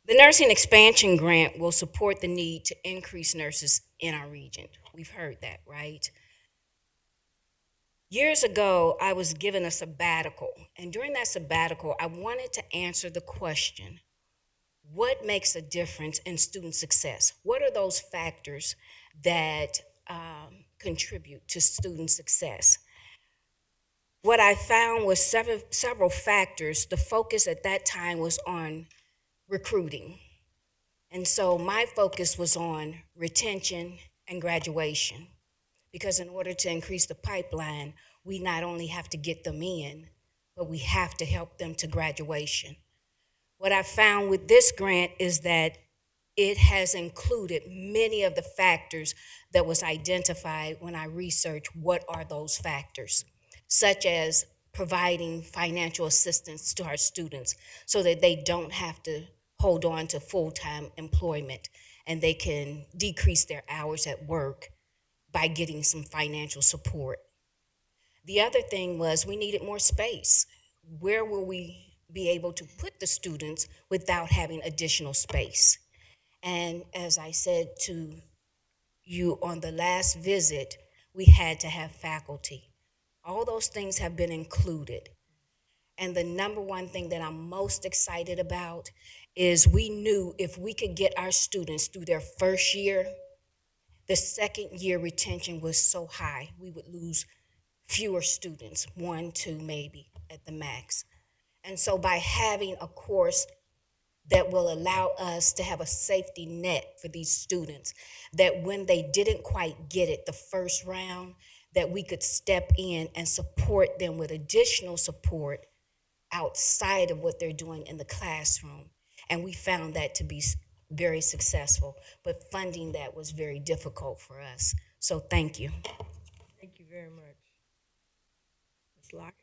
Speaker 15: The Nursing Expansion Grant will support the need to increase nurses in our region. We've heard that, right? Years ago, I was given a sabbatical. And during that sabbatical, I wanted to answer the question, what makes a difference in student success? What are those factors that contribute to student success? What I found was several factors. The focus at that time was on recruiting. And so my focus was on retention and graduation, because in order to increase the pipeline, we not only have to get them in, but we have to help them to graduation. What I found with this grant is that it has included many of the factors that was identified when I researched what are those factors, such as providing financial assistance to our students so that they don't have to hold on to full-time employment and they can decrease their hours at work by getting some financial support. The other thing was we needed more space. Where will we be able to put the students without having additional space? And as I said to you on the last visit, we had to have faculty. All those things have been included. And the number one thing that I'm most excited about is we knew if we could get our students through their first year, the second year retention was so high, we would lose fewer students, 1, 2 maybe at the max. And so by having a course that will allow us to have a safety net for these students, that when they didn't quite get it the first round, that we could step in and support them with additional support outside of what they're doing in the classroom. And we found that to be very successful, but funding that was very difficult for us. So thank you.
Speaker 1: Thank you very much. Ms. Lockett?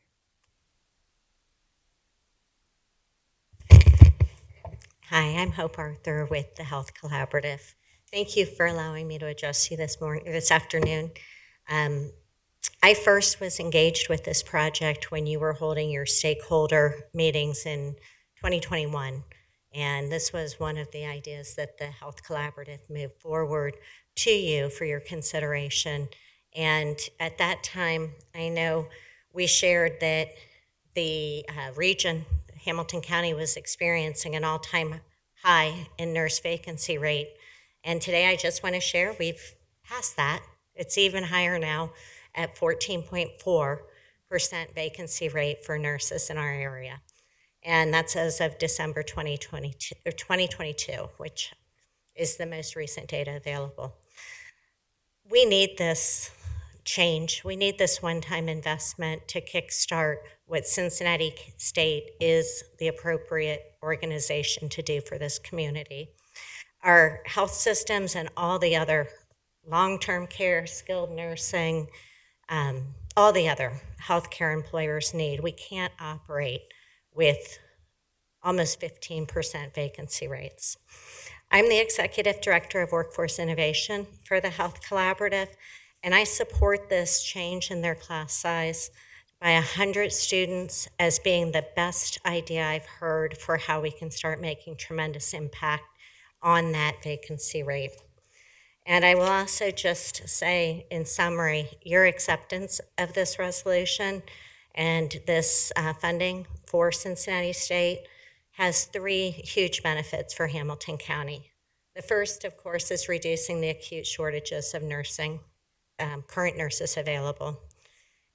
Speaker 16: Hi, I'm Hope Arthur with the Health Collaborative. Thank you for allowing me to address you this afternoon. I first was engaged with this project when you were holding your stakeholder meetings in 2021. And this was one of the ideas that the Health Collaborative moved forward to you for your consideration. And at that time, I know we shared that the region, Hamilton County, was experiencing an all-time high in nurse vacancy rate. And today I just want to share we've passed that. It's even higher now at 14.4% vacancy rate for nurses in our area. And that's as of December 2022, which is the most recent data available. We need this change. We need this one-time investment to kickstart what Cincinnati State is the appropriate organization to do for this community. Our health systems and all the other long-term care, skilled nursing, all the other healthcare employers need. We can't operate with almost 15% vacancy rates. I'm the Executive Director of Workforce Innovation for the Health Collaborative, and I support this change in their class size by 100 students as being the best idea I've heard for how we can start making tremendous impact on that vacancy rate. And I will also just say, in summary, your acceptance of this resolution and this funding for Cincinnati State has 3 huge benefits for Hamilton County. The first, of course, is reducing the acute shortages of nursing, current nurses available.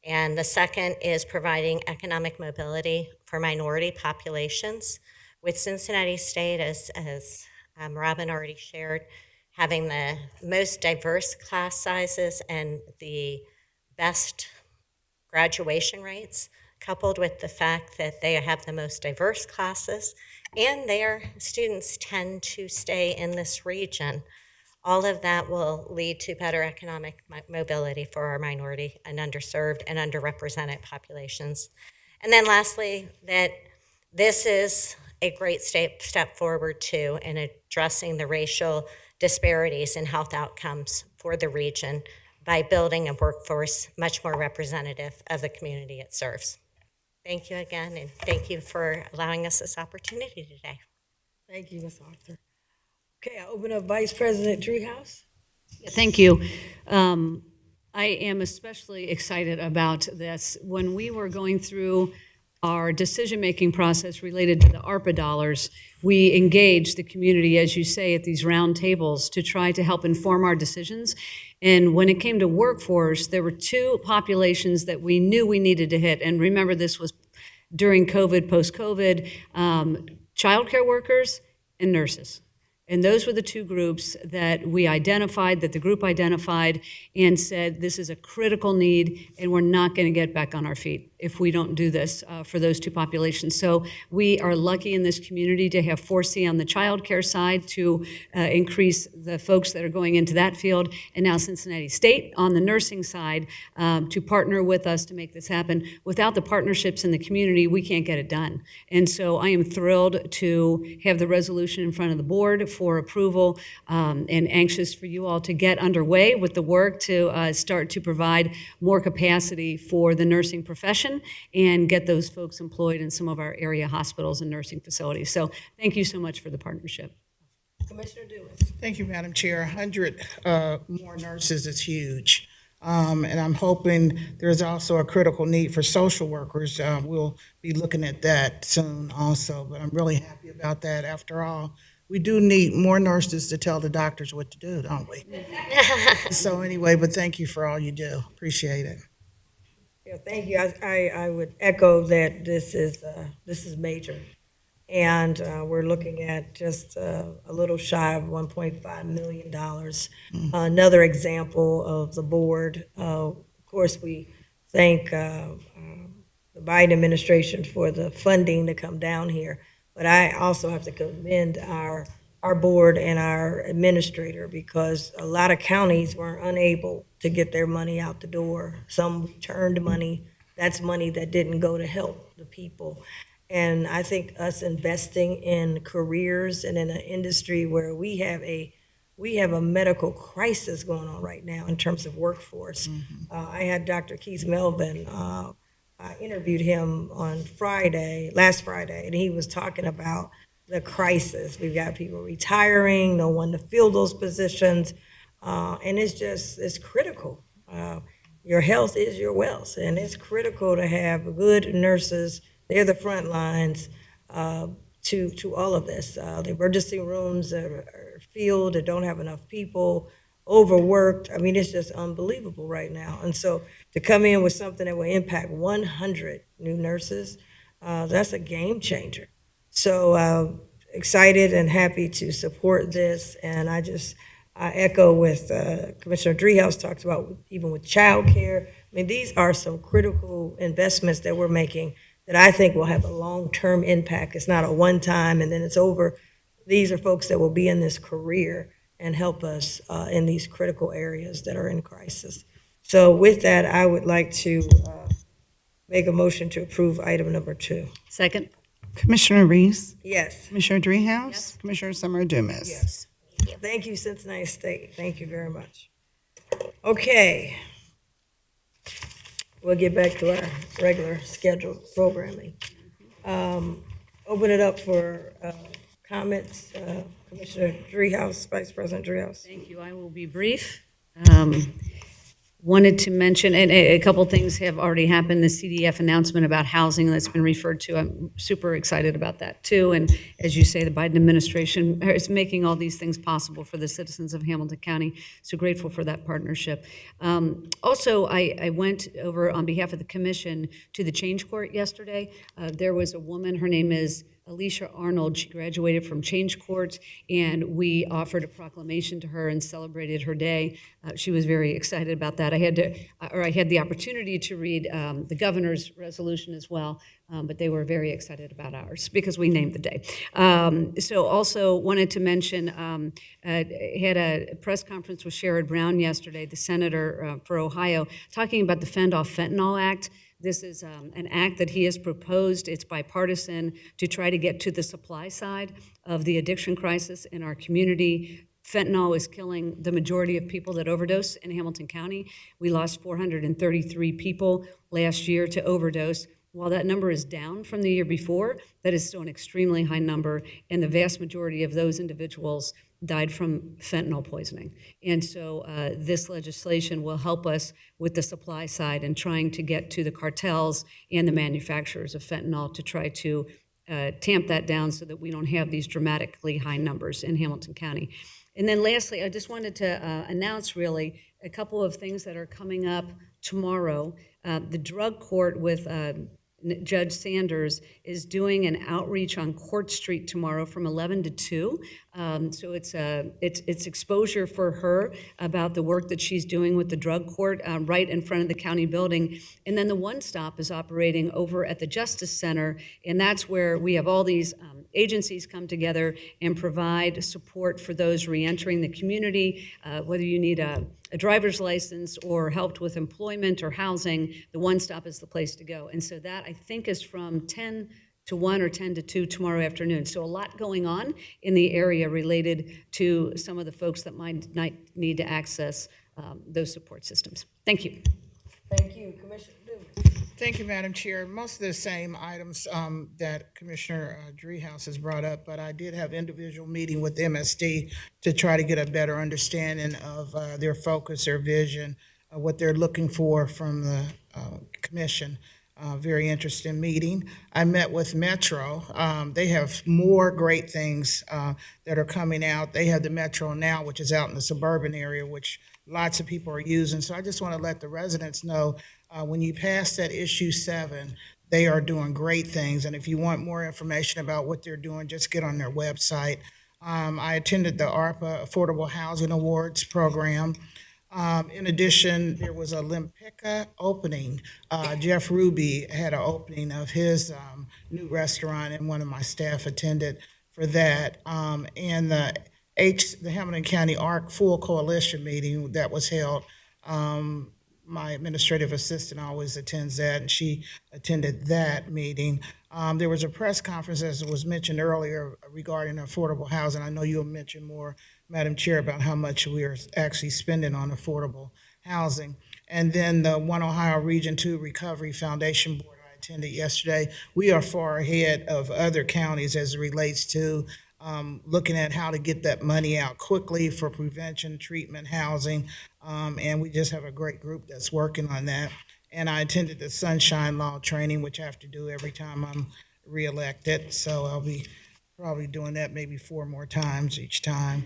Speaker 16: And the second is providing economic mobility for minority populations. With Cincinnati State, as Robin already shared, having the most diverse class sizes and the best graduation rates, coupled with the fact that they have the most diverse classes and their students tend to stay in this region. All of that will lead to better economic mobility for our minority and underserved and underrepresented populations. And then lastly, that this is a great step forward too in addressing the racial disparities in health outcomes for the region by building a workforce much more representative of the community it serves. Thank you again, and thank you for allowing us this opportunity today.
Speaker 1: Thank you, Ms. Arthur. Okay, I open up Vice President Driehaus.
Speaker 2: Thank you. I am especially excited about this. When we were going through our decision-making process related to the ARPA dollars, we engaged the community, as you say, at these round tables to try to help inform our decisions. And when it came to workforce, there were two populations that we knew we needed to hit. And remember, this was during COVID, post-COVID, childcare workers and nurses. And those were the two groups that we identified, that the group identified, and said, this is a critical need, and we're not going to get back on our feet if we don't do this for those two populations. So we are lucky in this community to have 4C on the child care side to increase the folks that are going into that field, and now Cincinnati State on the nursing side to partner with us to make this happen. Without the partnerships in the community, we can't get it done. And so I am thrilled to have the resolution in front of the board for approval and anxious for you all to get underway with the work to start to provide more capacity for the nursing profession and get those folks employed in some of our area hospitals and nursing facilities. So thank you so much for the partnership.
Speaker 1: Commissioner Dumas.
Speaker 4: Thank you, Madam Chair. 100 more nurses is huge. And I'm hoping there's also a critical need for social workers. We'll be looking at that soon also, but I'm really happy about that. After all, we do need more nurses to tell the doctors what to do, don't we? So anyway, but thank you for all you do. Appreciate it.
Speaker 1: Yeah, thank you. I would echo that this is major. And we're looking at just a little shy of $1.5 million. Another example of the board. Of course, we thank the Biden administration for the funding to come down here. But I also have to commend our board and our administrator, because a lot of counties were unable to get their money out the door. Some returned money. That's money that didn't go to help the people. And I think us investing in careers and in an industry where we have a medical crisis going on right now in terms of workforce. I had Dr. Keith Melvin. I interviewed him on last Friday, and he was talking about the crisis. We've got people retiring, no one to fill those positions, and it's critical. Your health is your wealth, and it's critical to have good nurses. They're the front lines to all of this. The emergency rooms are filled, they don't have enough people, overworked. I mean, it's just unbelievable right now. And so to come in with something that will impact 100 new nurses, that's a game changer. So excited and happy to support this. And I echo with Commissioner Driehaus talks about, even with child care. I mean, these are some critical investments that we're making that I think will have a long-term impact. It's not a one-time and then it's over. These are folks that will be in this career and help us in these critical areas that are in crisis. So with that, I would like to make a motion to approve item number 2.
Speaker 2: Second.
Speaker 3: Commissioner Reese?
Speaker 1: Yes.
Speaker 3: Commissioner Driehaus? Yes. Commissioner Summer Dumas?
Speaker 1: Yes. Thank you, Cincinnati State. Thank you very much. Okay. We'll get back to our regular scheduled programming. Open it up for comments. Commissioner Driehaus, Vice President Driehaus.
Speaker 2: Thank you. I will be brief. Wanted to mention, and a couple things have already happened, the CDF announcement about housing that's been referred to. I'm super excited about that too. And as you say, the Biden administration is making all these things possible for the citizens of Hamilton County. So grateful for that partnership. Also, I went over on behalf of the commission to the Change Court yesterday. There was a woman, her name is Alicia Arnold. She graduated from Change Court, and we offered a proclamation to her and celebrated her day. She was very excited about that. I had the opportunity to read the governor's resolution as well, but they were very excited about ours because we named the day. So also wanted to mention, had a press conference with Sherrod Brown yesterday, the senator for Ohio, talking about the Fend Off Fentanyl Act. This is an act that he has proposed. It's bipartisan to try to get to the supply side of the addiction crisis in our community. Fentanyl is killing the majority of people that overdose in Hamilton County. We lost 433 people last year to overdose. While that number is down from the year before, that is still an extremely high number, and the vast majority of those individuals died from fentanyl poisoning. And so this legislation will help us with the supply side and trying to get to the cartels and the manufacturers of fentanyl to try to tamp that down so that we don't have these dramatically high numbers in Hamilton County. And then lastly, I just wanted to announce really a couple of things that are coming up tomorrow. The drug court with Judge Sanders is doing an outreach on Court Street tomorrow from 11 to 2. So it's exposure for her about the work that she's doing with the drug court right in front of the county building. And then the One Stop is operating over at the Justice Center, and that's where we have all these agencies come together and provide support for those reentering the community, whether you need a driver's license or helped with employment or housing. The One Stop is the place to go. And so that, I think, is from 10 to 1 or 10 to 2 tomorrow afternoon. So a lot going on in the area related to some of the folks that might need to access those support systems. Thank you.
Speaker 1: Thank you, Commissioner Dumas.
Speaker 4: Thank you, Madam Chair. Most of the same items that Commissioner Dreehouse has brought up, but I did have individual meeting with MSD to try to get a better understanding of their focus, their vision, what they're looking for from the commission. Very interesting meeting. I met with Metro. They have more great things that are coming out. They have the Metro Now, which is out in the suburban area, which lots of people are using. So I just want to let the residents know when you pass that issue 7, they are doing great things. And if you want more information about what they're doing, just get on their website. I attended the ARPA Affordable Housing Awards program. In addition, there was a Limpica opening. Jeff Ruby had an opening of his new restaurant, and one of my staff attended for that. And the Hamilton County ARC Full Coalition meeting that was held, my administrative assistant always attends that, and she attended that meeting. There was a press conference, as was mentioned earlier, regarding affordable housing. I know you'll mention more, Madam Chair, about how much we are actually spending on affordable housing. And then the One Ohio Region 2 Recovery Foundation Board I attended yesterday. We are far ahead of other counties as it relates to looking at how to get that money out quickly for prevention, treatment, housing, and we just have a great group that's working on that. And I attended the Sunshine Law training, which I have to do every time I'm reelected, so I'll be probably doing that maybe 4 more times each time.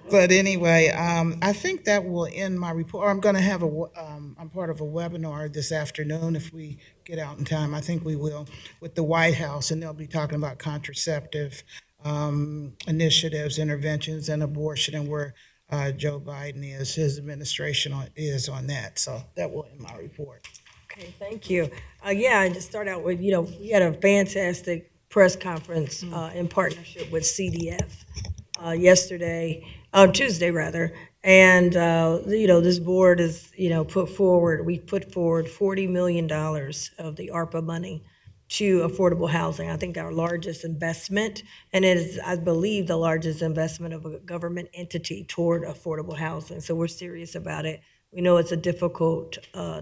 Speaker 4: But anyway, I think that will end my report. I'm going to have I'm part of a webinar this afternoon if we get out in time. I think we will, with the White House, and they'll be talking about contraceptive initiatives, interventions, and abortion, and where Joe Biden is, his administration is on that. So that will end my report.
Speaker 1: Okay, thank you. Yeah, and to start out with, we had a fantastic press conference in partnership with CDF Tuesday rather, and this board is we put forward $40 million of the ARPA money to affordable housing. I think our largest investment, and it is, I believe, the largest investment of a government entity toward affordable housing. So we're serious about it. We know it's a difficult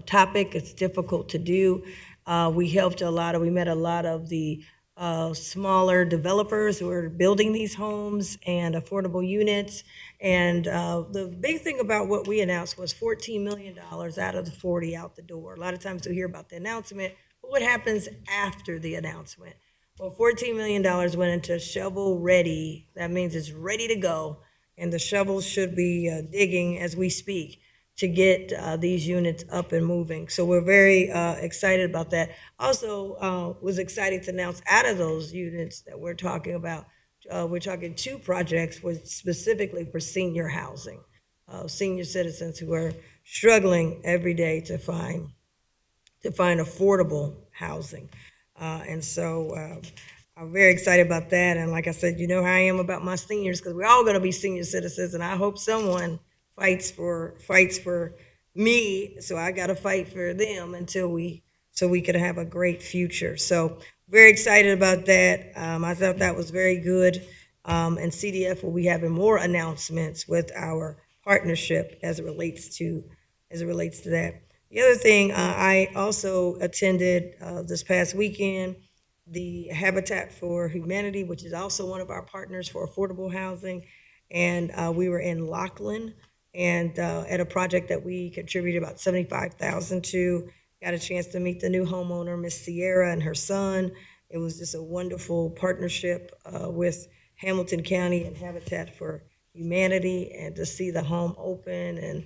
Speaker 1: topic. It's difficult to do. We met a lot of the smaller developers who are building these homes and affordable units. And the big thing about what we announced was $14 million out of the 40 out the door. A lot of times we hear about the announcement, but what happens after the announcement? Well, $14 million went into shovel ready. That means it's ready to go, and the shovels should be digging as we speak. to get these units up and moving. So we're very excited about that. Also, was excited to announce out of those units that we're talking about, we're talking 2 projects specifically for senior housing, senior citizens who are struggling every day to find affordable housing. And so I'm very excited about that. And like I said, you know how I am about my seniors, because we're all going to be senior citizens, and I hope someone fights for me, so I got to fight for them so we could have a great future. So very excited about that. I thought that was very good. And CDF will be having more announcements with our partnership as it relates to that. The other thing, I also attended this past weekend the Habitat for Humanity, which is also one of our partners for affordable housing, and we were in Laughlin and at a project that we contributed about $75,000 to. Got a chance to meet the new homeowner, Miss Sierra, and her son. It was just a wonderful partnership with Hamilton County and Habitat for Humanity, and to see the home open, and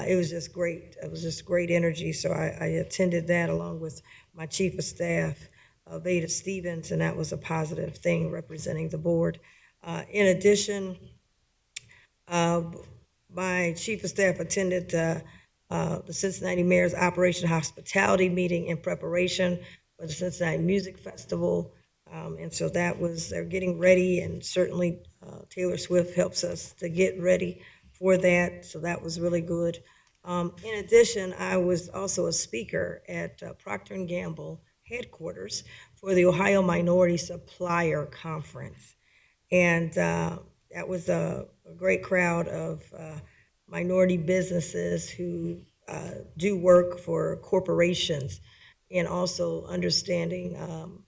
Speaker 1: it was just great. It was just great energy. So I attended that along with my chief of staff, Veda Stevens, and that was a positive thing representing the board. In addition, my chief of staff attended the Cincinnati Mayor's Operation Hospitality meeting in preparation for the Cincinnati Music Festival. And so they're getting ready, and certainly Taylor Swift helps us to get ready for that. So that was really good. In addition, I was also a speaker at Procter & Gamble headquarters for the Ohio Minority Supplier Conference. And that was a great crowd of minority businesses who do work for corporations, and also understanding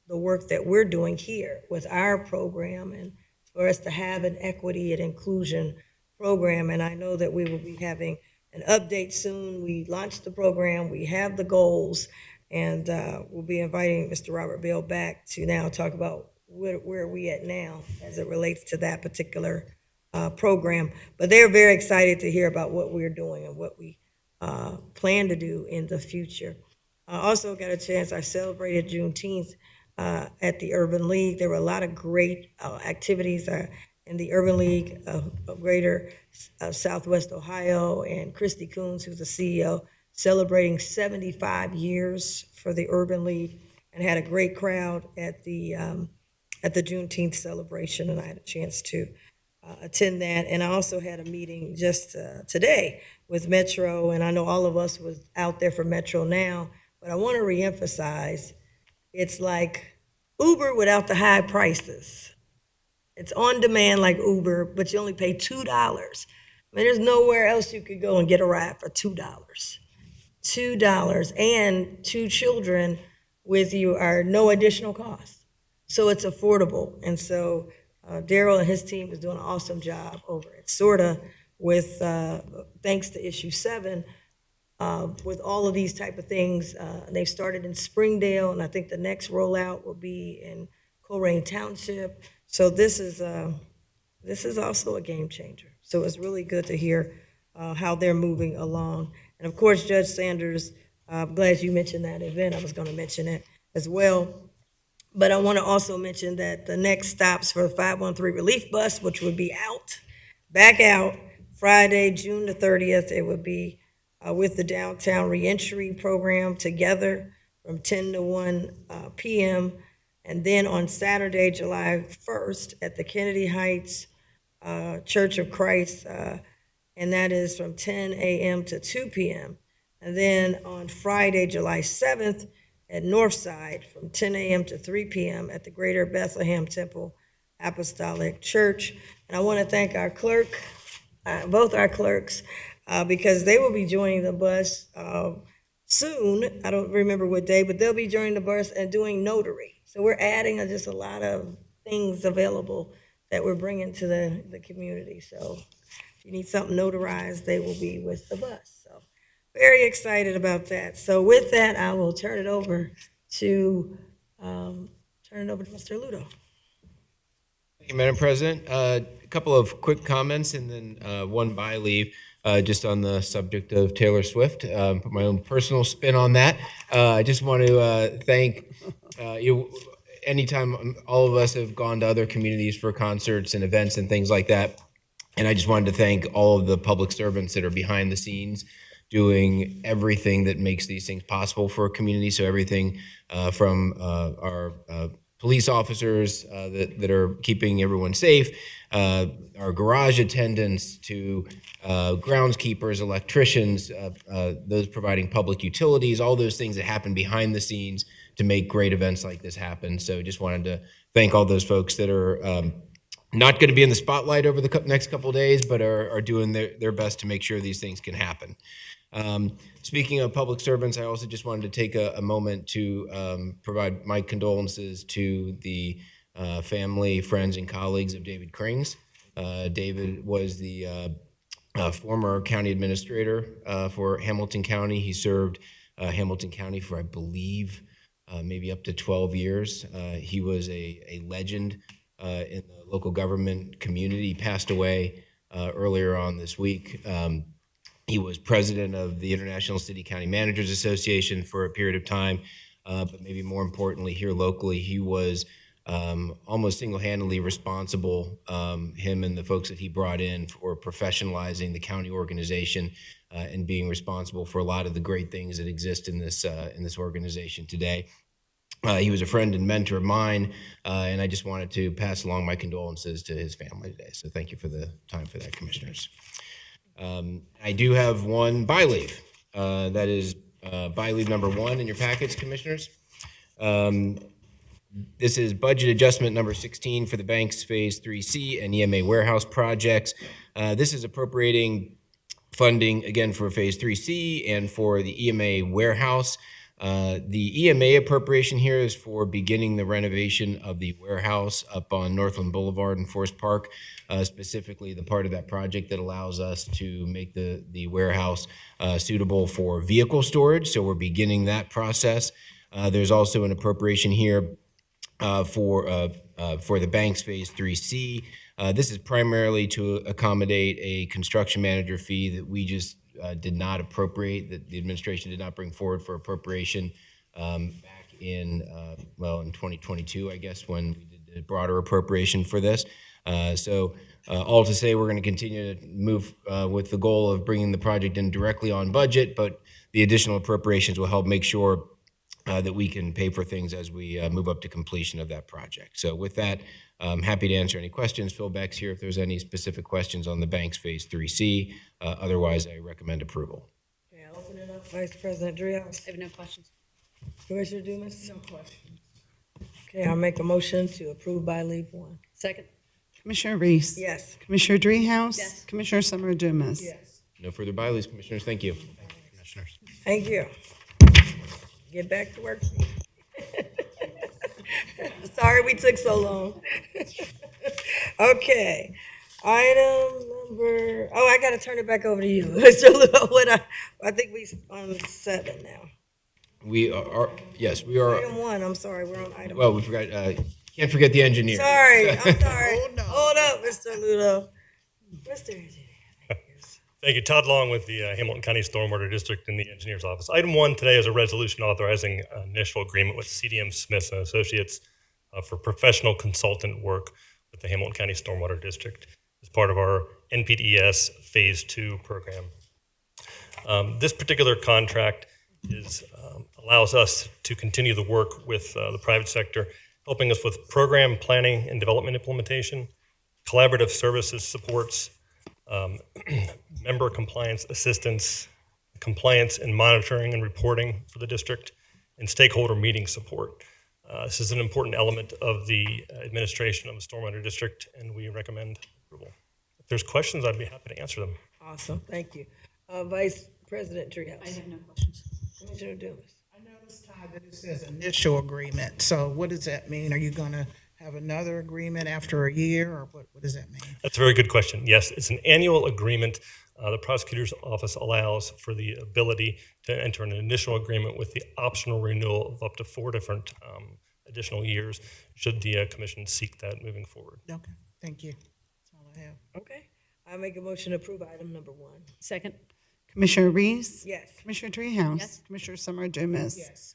Speaker 1: the work that we're doing here with our program, and for us to have an equity and inclusion program. And I know that we will be having an update soon. We launched the program, we have the goals, and we'll be inviting Mr. Robert Bell back to now talk about where are we at now as it relates to that particular program. But they're very excited to hear about what we're doing and what we plan to do in the future. I also got a chance, I celebrated Juneteenth at the Urban League. There were a lot of great activities in the Urban League of Greater Southwest Ohio, and Christy Coons, who's the CEO, celebrating 75 years for the Urban League, and had a great crowd at the Juneteenth celebration, and I had a chance to attend that. And I also had a meeting just today with Metro, and I know all of us was out there for Metro Now, but I want to reemphasize, it's like Uber without the high prices. It's on demand like Uber, but you only pay $2. I mean, there's nowhere else you could go and get a ride for $2. $2, and 2 children with you are no additional cost. So it's affordable. And so Daryl and his team is doing an awesome job over at Sorta with, thanks to Issue 7, with all of these type of things. They started in Springdale, and I think the next rollout will be in Colerain Township. So this is also a game changer. So it's really good to hear how they're moving along. And of course, Judge Sanders, I'm glad you mentioned that event. I was going to mention it as well. But I want to also mention that the next stops for the 513 Relief Bus, which would be back out Friday, June the 30th. It would be with the Downtown Reentry Program together from 10 to 1 p.m. And then on Saturday, July 1st, at the Kennedy Heights Church of Christ, and that is from 10 a.m. to 2 p.m. And then on Friday, July 7th, at Northside, from 10 a.m. to 3 p.m. at the Greater Bethlehem Temple Apostolic Church. And I want to thank our clerk, both our clerks, because they will be joining the bus soon. I don't remember what day, but they'll be joining the bus and doing notary. So we're adding just a lot of things available that we're bringing to the community. So if you need something notarized, they will be with the bus. So very excited about that. So with that, I will turn it over to Mr. Ludo.
Speaker 7: Thank you, Madam President. A couple of quick comments and then one by leave. just on the subject of Taylor Swift, put my own personal spin on that. I just want to thank you. Anytime all of us have gone to other communities for concerts and events and things like that, and I just wanted to thank all of the public servants that are behind the scenes doing everything that makes these things possible for a community. So everything from our police officers that are keeping everyone safe, our garage attendants, to groundskeepers, electricians, those providing public utilities, all those things that happen behind the scenes to make great events like this happen. So just wanted to thank all those folks that are not going to be in the spotlight over the next couple of days, but are doing their best to make sure these things can happen. Speaking of public servants, I also just wanted to take a moment to provide my condolences to the family, friends, and colleagues of David Krings. David was the former county administrator for Hamilton County. He served Hamilton County for, I believe, maybe up to 12 years. He was a legend in the local government community. He passed away earlier on this week. He was president of the International City County Managers Association for a period of time, but maybe more importantly, here locally, he was almost single-handedly responsible, him and the folks that he brought in, for professionalizing the county organization and being responsible for a lot of the great things that exist in this organization today. He was a friend and mentor of mine, and I just wanted to pass along my condolences to his family today. So thank you for the time for that, commissioners. I do have one by leave. That is by leave number 1 in your packets, commissioners. This is budget adjustment number 16 for the bank's Phase 3C and EMA warehouse projects. This is appropriating funding, again, for Phase 3C and for the EMA warehouse. The EMA appropriation here is for beginning the renovation of the warehouse up on Northland Boulevard in Forest Park, specifically the part of that project that allows us to make the warehouse suitable for vehicle storage. So we're beginning that process. There's also an appropriation here for the bank's Phase 3C. This is primarily to accommodate a construction manager fee that we just did not appropriate, that the administration did not bring forward for appropriation back in 2022, I guess, when we did the broader appropriation for this. So all to say, we're going to continue to move with the goal of bringing the project in directly on budget, but the additional appropriations will help make sure that we can pay for things as we move up to completion of that project. So with that, I'm happy to answer any questions. Phil Beck's here if there's any specific questions on the bank's Phase 3C. Otherwise, I recommend approval.
Speaker 1: Okay, I'll open it up. Vice President Dreehouse.
Speaker 2: I have no questions.
Speaker 1: Commissioner Dumas? No questions. Okay, I'll make a motion to approve by leave 1.
Speaker 2: Second.
Speaker 3: Commissioner Reese.
Speaker 1: Yes.
Speaker 3: Commissioner Dreehouse.
Speaker 2: Yes.
Speaker 3: Commissioner Summer Dumas.
Speaker 1: Yes.
Speaker 7: No further bylaws, commissioners. Thank you.
Speaker 11: Commissioners.
Speaker 1: Thank you. Get back to work. Sorry we took so long. Okay, item number, I gotta turn it back over to you. I think we on 7 now.
Speaker 7: We are, yes, we are.
Speaker 1: Item 1, I'm sorry, we're on item.
Speaker 7: Well, we forgot, can't forget the engineer.
Speaker 1: Sorry, I'm sorry. Hold up, Mr. Ludo. Mr. Engineer.
Speaker 17: Thank you. Todd Long with the Hamilton County Stormwater District in the Engineer's Office. Item 1 today is a resolution authorizing an initial agreement with CDM Smith and Associates for professional consultant work with the Hamilton County Stormwater District as part of our NPDES Phase 2 program. This particular contract allows us to continue the work with the private sector, helping us with program planning and development implementation, collaborative services supports, member compliance assistance, compliance and monitoring and reporting for the district, and stakeholder meeting support. This is an important element of the administration of the Stormwater District, and we recommend approval. If there's questions, I'd be happy to answer them.
Speaker 1: Awesome, thank you. Vice President Treehouse.
Speaker 2: I have no questions.
Speaker 1: Commissioner Dumas.
Speaker 4: I noticed, Todd, that it says initial agreement. So what does that mean? Are you going to have another agreement after a year, or what does that mean?
Speaker 17: That's a very good question. Yes, it's an annual agreement. The prosecutor's office allows for the ability to enter an initial agreement with the optional renewal of up to 4 different additional years, should the commission seek that moving forward.
Speaker 4: Okay, thank you. That's all I have.
Speaker 1: Okay. I make a motion to approve item number 1.
Speaker 2: Second.
Speaker 3: Commissioner Reese?
Speaker 1: Yes.
Speaker 3: Commissioner Dreehouse?
Speaker 2: Yes.
Speaker 3: Commissioner Summer Dumas?
Speaker 4: Yes.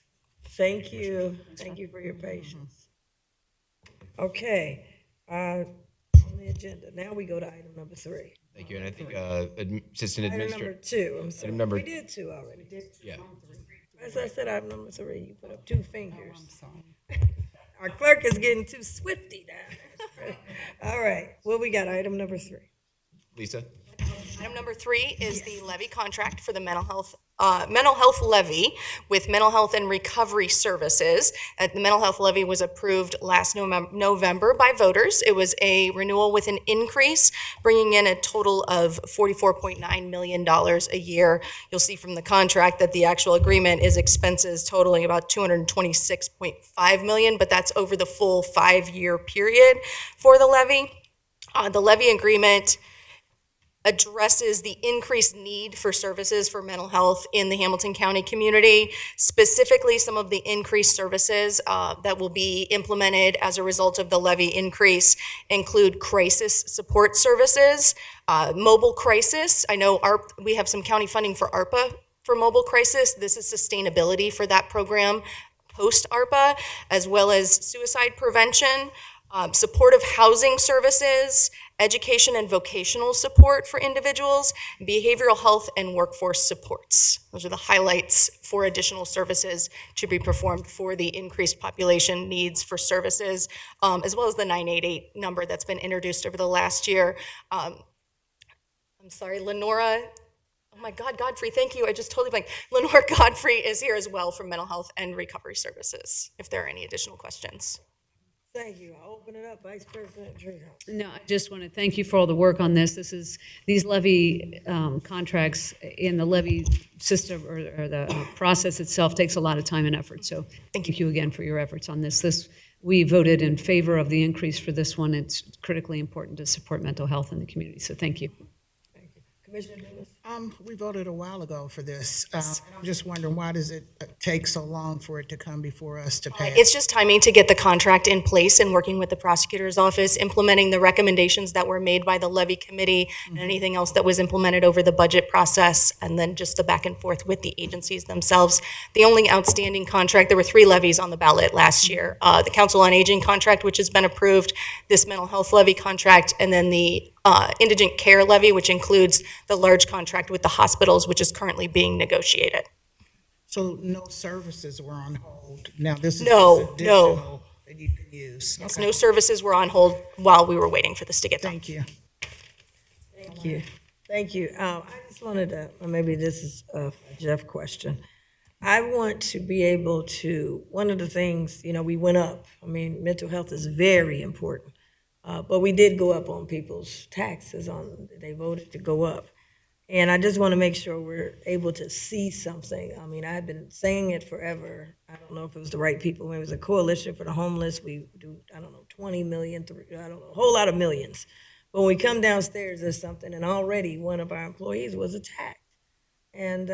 Speaker 1: Thank you. Thank you for your patience. Okay, on the agenda, now we go to item number 3.
Speaker 7: Thank you. And I think Assistant
Speaker 1: Item number
Speaker 7: Administrator.
Speaker 1: 2, I'm sorry.
Speaker 7: Item number-
Speaker 1: We did 2 already.
Speaker 7: Yeah.
Speaker 1: As I said, item number 3, you put up 2 fingers.
Speaker 3: I'm sorry.
Speaker 1: Our clerk is getting too swifty now. All right, well, we got item number 3.
Speaker 7: Lisa?
Speaker 8: Item number 3 is the levy contract for the mental health levy with Mental Health and Recovery Services. The mental health levy was approved last November by voters. It was a renewal with an increase, bringing in a total of $44.9 million a year. You'll see from the contract that the actual agreement is expenses totaling about $226.5 million, but that's over the full 5-year period for the levy. The levy agreement addresses the increased need for services for mental health in the Hamilton County community. Specifically, some of the increased services that will be implemented as a result of the levy increase include crisis support services, mobile crisis. I know we have some county funding for ARPA for mobile crisis. This is sustainability for that program post-ARPA, as well as suicide prevention, supportive housing services, education and vocational support for individuals, behavioral health, and workforce supports. Those are the highlights for additional services to be performed for the increased population needs for services, as well as the 988 number that's been introduced over the last year. I'm sorry, Lenora. Oh my God, Godfrey, thank you. I just totally blanked. Lenore Godfrey is here as well from Mental Health and Recovery Services, if there are any additional questions.
Speaker 1: Thank you. I'll open it up, Vice President Dreehouse.
Speaker 2: No, I just want to thank you for all the work on this. These levy contracts in the levy system or the process itself takes a lot of time and effort. So thank you again for your efforts on this. We voted in favor of the increase for this one. It's critically important to support mental health in the community. So thank you.
Speaker 1: Thank you. Commissioner Dumas?
Speaker 4: We voted a while ago for this. And I'm just wondering, why does it take so long for it to come before us to pass?
Speaker 8: It's just timing to get the contract in place and working with the prosecutor's office, implementing the recommendations that were made by the levy committee and anything else that was implemented over the budget process, and then just the back and forth with the agencies themselves. The only outstanding contract, there were 3 levies on the ballot last year. The Council on Aging contract, which has been approved, this mental health levy contract, and then the indigent care levy, which includes the large contract with the hospitals, which is currently being negotiated.
Speaker 4: So no services were on hold. Now this is
Speaker 8: No.
Speaker 4: additional that you can use.
Speaker 8: Yes,
Speaker 4: Okay.
Speaker 8: no services were on hold while we were waiting for this to get done.
Speaker 4: Thank you.
Speaker 1: Thank you. Thank you. I just wanted to, or maybe this is a Jeff question. I want to be able to, one of the things, we went up. I mean, mental health is very important. But we did go up on people's taxes they voted to go up. And I just want to make sure we're able to see something. I mean, I've been saying it forever. I don't know if it was the right people. It was a coalition for the homeless. We do, 20 million, a whole lot of millions. But when we come downstairs, there's something, and already one of our employees was attacked. And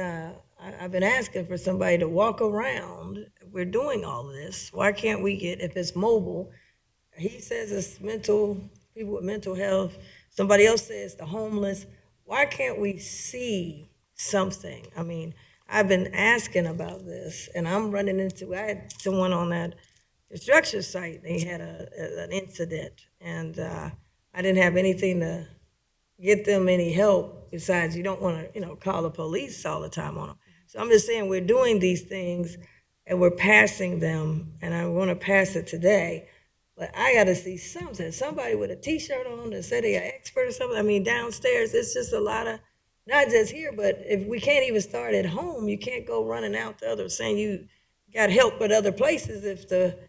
Speaker 1: I've been asking for somebody to walk around. We're doing all of this. Why can't we get, if it's mobile, he says it's people with mental health. Somebody else says the homeless. Why can't we see something? I mean, I've been asking about this, and I'm running into, I had someone on that construction site, they had an incident, and I didn't have anything to get them any help besides you don't want to, call the police all the time on them. So I'm just saying we're doing these things, and we're passing them, and I want to pass it today. But I got to see something. Somebody with a T-shirt on that said they're an expert or something. I mean, downstairs, it's just a lot of, not just here, but if we can't even start at home, you can't go running out to others saying you got help at other places if the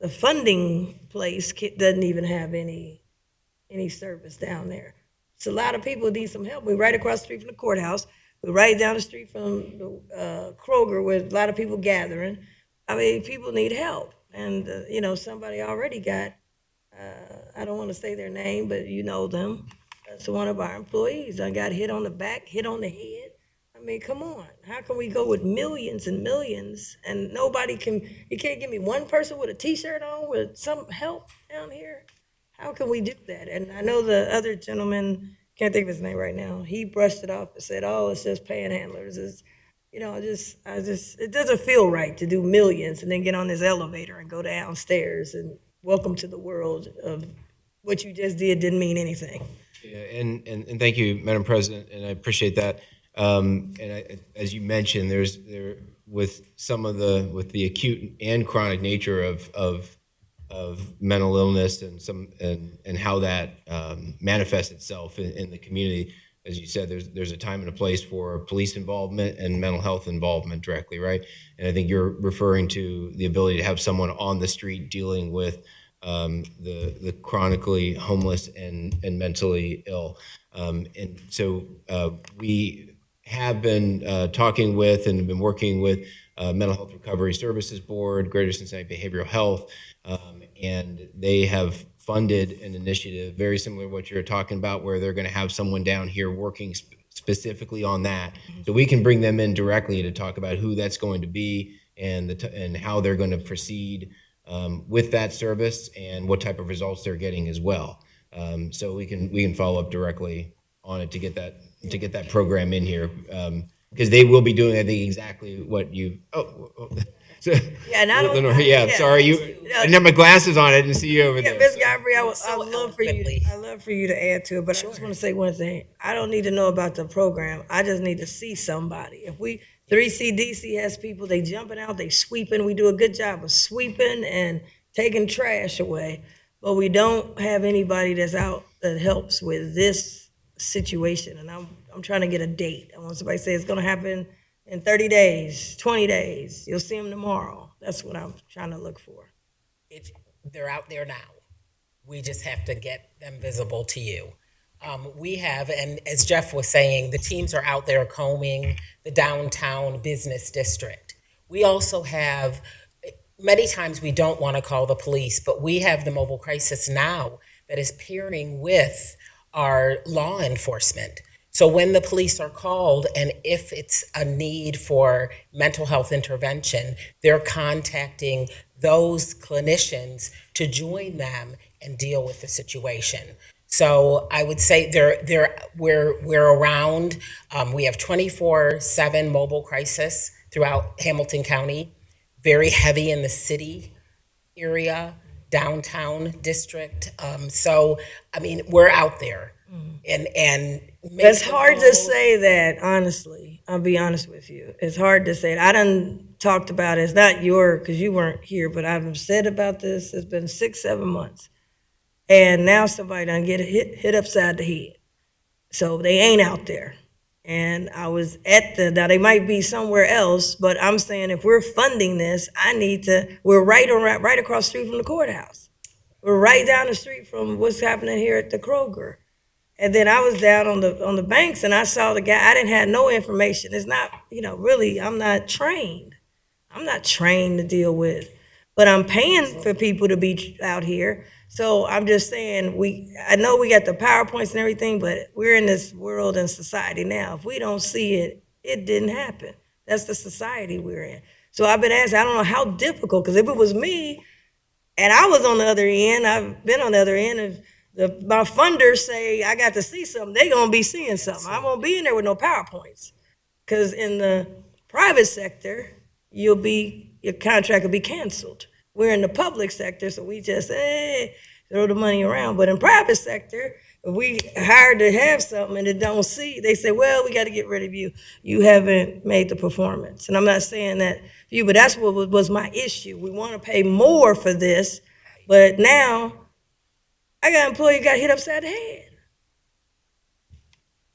Speaker 1: funding place doesn't even have any service down there. So a lot of people need some help. We're right across the street from the courthouse. We're right down the street from Kroger where a lot of people gathering. I mean, people need help. And, somebody already got, I don't want to say their name, but you know them. That's one of our employees. I got hit on the back, hit on the head. I mean, come on. How can we go with millions and millions and you can't give me one person with a T-shirt on with some help down here? How can we do that? And I know the other gentleman can't think of his name right now. He brushed it off and said, "Oh, it's just panhandlers." It's, it doesn't feel right to do millions and then get on this elevator and go downstairs and welcome to the world of what you just didn't mean anything.
Speaker 7: Yeah, and thank you, Madam President, and I appreciate that. As you mentioned, with the acute and chronic nature of mental illness and how that manifests itself in the community. As you said, there's a time and a place for police involvement and mental health involvement directly, right? And I think you're referring to the ability to have someone on the street dealing with the chronically homeless and mentally ill. And so we have been talking with and been working with Mental Health Recovery Services Board, Greater Cincinnati Behavioral Health, and they have funded an initiative very similar to what you're talking about, where they're going to have someone down here working specifically on that. So we can bring them in directly to talk about who that's going to be and how they're going to proceed with that service and what type of results they're getting as well. So we can follow up directly on it to get that program in here, because they will be doing, I think, exactly what you. So,
Speaker 1: yeah, and I don't.
Speaker 7: Sorry, I didn't have my glasses on. I didn't see you over there.
Speaker 1: Ms. Gabrielle, I'd love for you to add to it, but I just want to say one thing. I don't need to know about the program. I just need to see somebody. If 3CDC has people, they jumping out, they sweeping. We do a good job of sweeping and taking trash away, but we don't have anybody that's out that helps with this situation. And I'm trying to get a date. I want somebody to say it's going to happen in 30 days, 20 days. You'll see them tomorrow. That's what I'm trying to look for.
Speaker 18: They're out there now. We just have to get them visible to you. We have, and as Jeff was saying, the teams are out there combing the downtown business district. We also have, many times we don't want to call the police, but we have the mobile crisis now that is pairing with our law enforcement. So when the police are called, and if it's a need for mental health intervention, they're contacting those clinicians to join them and deal with the situation. So I would say we're around. We have 24/7 mobile crisis throughout Hamilton County, very heavy in the city area, downtown district. So I mean, we're out there, and
Speaker 1: it's hard to say that, honestly. I'll be honest with you. It's hard to say it. I done talked about it. It's not because you weren't here, but I've said about this. It's been 6-7 months. And now somebody done get hit upside the head. So they ain't out there. And I was now they might be somewhere else, but I'm saying if we're funding this, we're right across the street from the courthouse. We're right down the street from what's happening here at the Kroger. And then I was down on the banks and I saw the guy. I didn't have no information. It's not, really, I'm not trained. I'm not trained to deal with, but I'm paying for people to be out here. So I'm just saying, I know we got the PowerPoints and everything, but we're in this world and society now. If we don't see it, it didn't happen. That's the society we're in. So I've been asking, I don't know how difficult, because if it was me and I was on the other end, I've been on the other end, if my funders say I got to see something, they're going to be seeing something. I won't be in there with no PowerPoints. Because in the private sector, your contract will be canceled. We're in the public sector, so we just throw the money around. But in private sector, if we hired to have something and it don't see, they say, well, we got to get rid of you. You haven't made the performance. And I'm not saying that for you, but that's what was my issue. We want to pay more for this, but now I got an employee who got hit upside the head.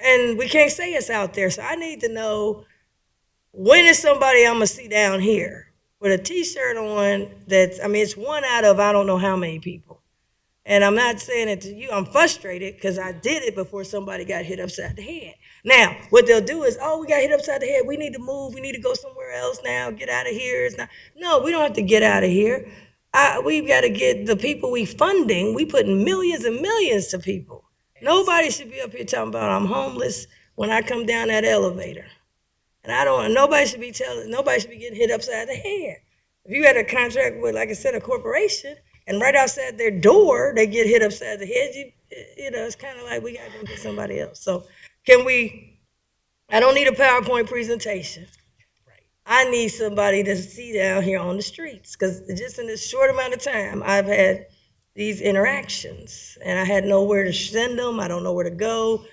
Speaker 1: And we can't say it's out there. So I need to know, when is somebody I'm going to see down here with a T-shirt on it's one out of I don't know how many people. And I'm not saying it to you. I'm frustrated because I did it before somebody got hit upside the head. Now, what they'll do is, we got hit upside the head. We need to move. We need to go somewhere else now. Get out of here. No, we don't have to get out of here. We've got to get the people we funding. We putting millions and millions to people. Nobody should be up here talking about I'm homeless when I come down that elevator. And nobody should be getting hit upside the head. If you had a contract with, like I said, a corporation, and right outside their door, they get hit upside the head, it's kind of like we got to go get somebody else. So can we, I don't need a PowerPoint presentation. I need somebody to see down here on the streets, because just in this short amount of time, I've had these interactions, and I had nowhere to send them. I don't know where to go.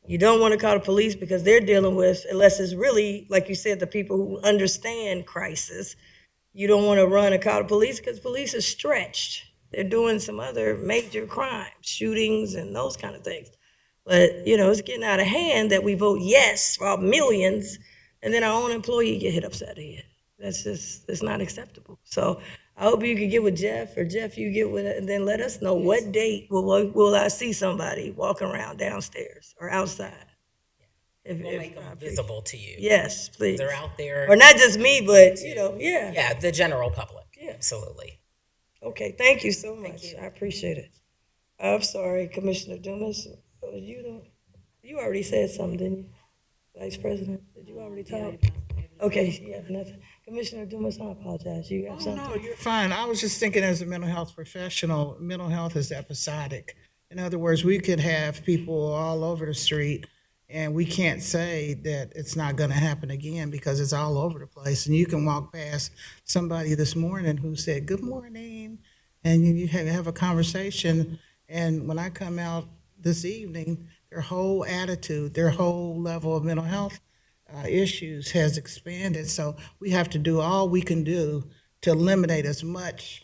Speaker 1: You don't want to call the police because they're dealing with, unless it's really, like you said, the people who understand crisis. You don't want to run and call the police because police are stretched. They're doing some other major crimes, shootings and those kind of things. But, it's getting out of hand that we vote yes for millions, and then our own employee get hit upside the head. It's not acceptable. So I hope you can get with Jeff, or Jeff, you get with it, and then let us know what date will I see somebody walking around downstairs or outside.
Speaker 18: We'll make them visible to you.
Speaker 1: Yes, please.
Speaker 18: They're out there.
Speaker 1: Or not just me, but, yeah.
Speaker 18: Yeah, the general public.
Speaker 1: Yeah.
Speaker 18: Absolutely.
Speaker 1: Okay, thank you so much. I appreciate it. I'm sorry, Commissioner Dumas. You already said something, didn't you? Vice President, did you already talk? Okay, yeah, nothing. Commissioner Dumas, I apologize. You got something?
Speaker 4: No, you're fine. I was just thinking, as a mental health professional, mental health is episodic. In other words, we could have people all over the street, and we can't say that it's not going to happen again because it's all over the place. And you can walk past somebody this morning who said, "Good morning," and you have a conversation. And when I come out this evening, their whole attitude, their whole level of mental health issues has expanded. So we have to do all we can do to eliminate as much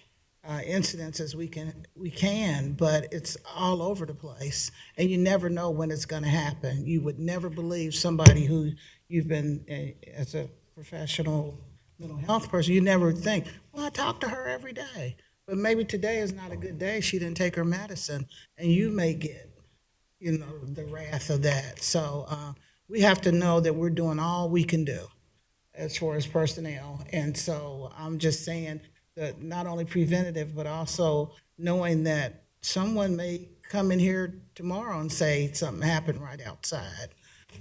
Speaker 4: incidents as we can, but it's all over the place, and you never know when it's going to happen. You would never believe somebody who you've been, as a professional mental health person, you never think, well, I talk to her every day, but maybe today is not a good day. She didn't take her medicine, and you may get, the wrath of that. So we have to know that we're doing all we can do as far as personnel, and so I'm just saying that not only preventative, but also knowing that someone may come in here tomorrow and say something happened right outside.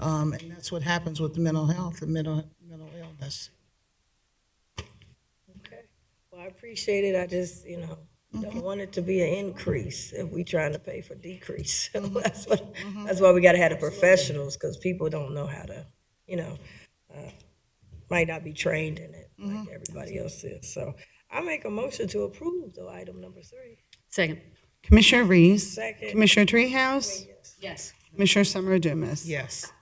Speaker 4: And that's what happens with mental health and mental illness.
Speaker 1: Okay. Well, I appreciate it. I just, don't want it to be an increase if we trying to pay for decrease. That's why we got to have the professionals, because people don't know how to, might not be trained in it like everybody else is. So I make a motion to approve the item number 3.
Speaker 2: Second.
Speaker 3: Commissioner Reese.
Speaker 1: Second.
Speaker 3: Commissioner Dreehouse.
Speaker 2: Yes.
Speaker 3: Commissioner Summer Dumas.
Speaker 4: Yes.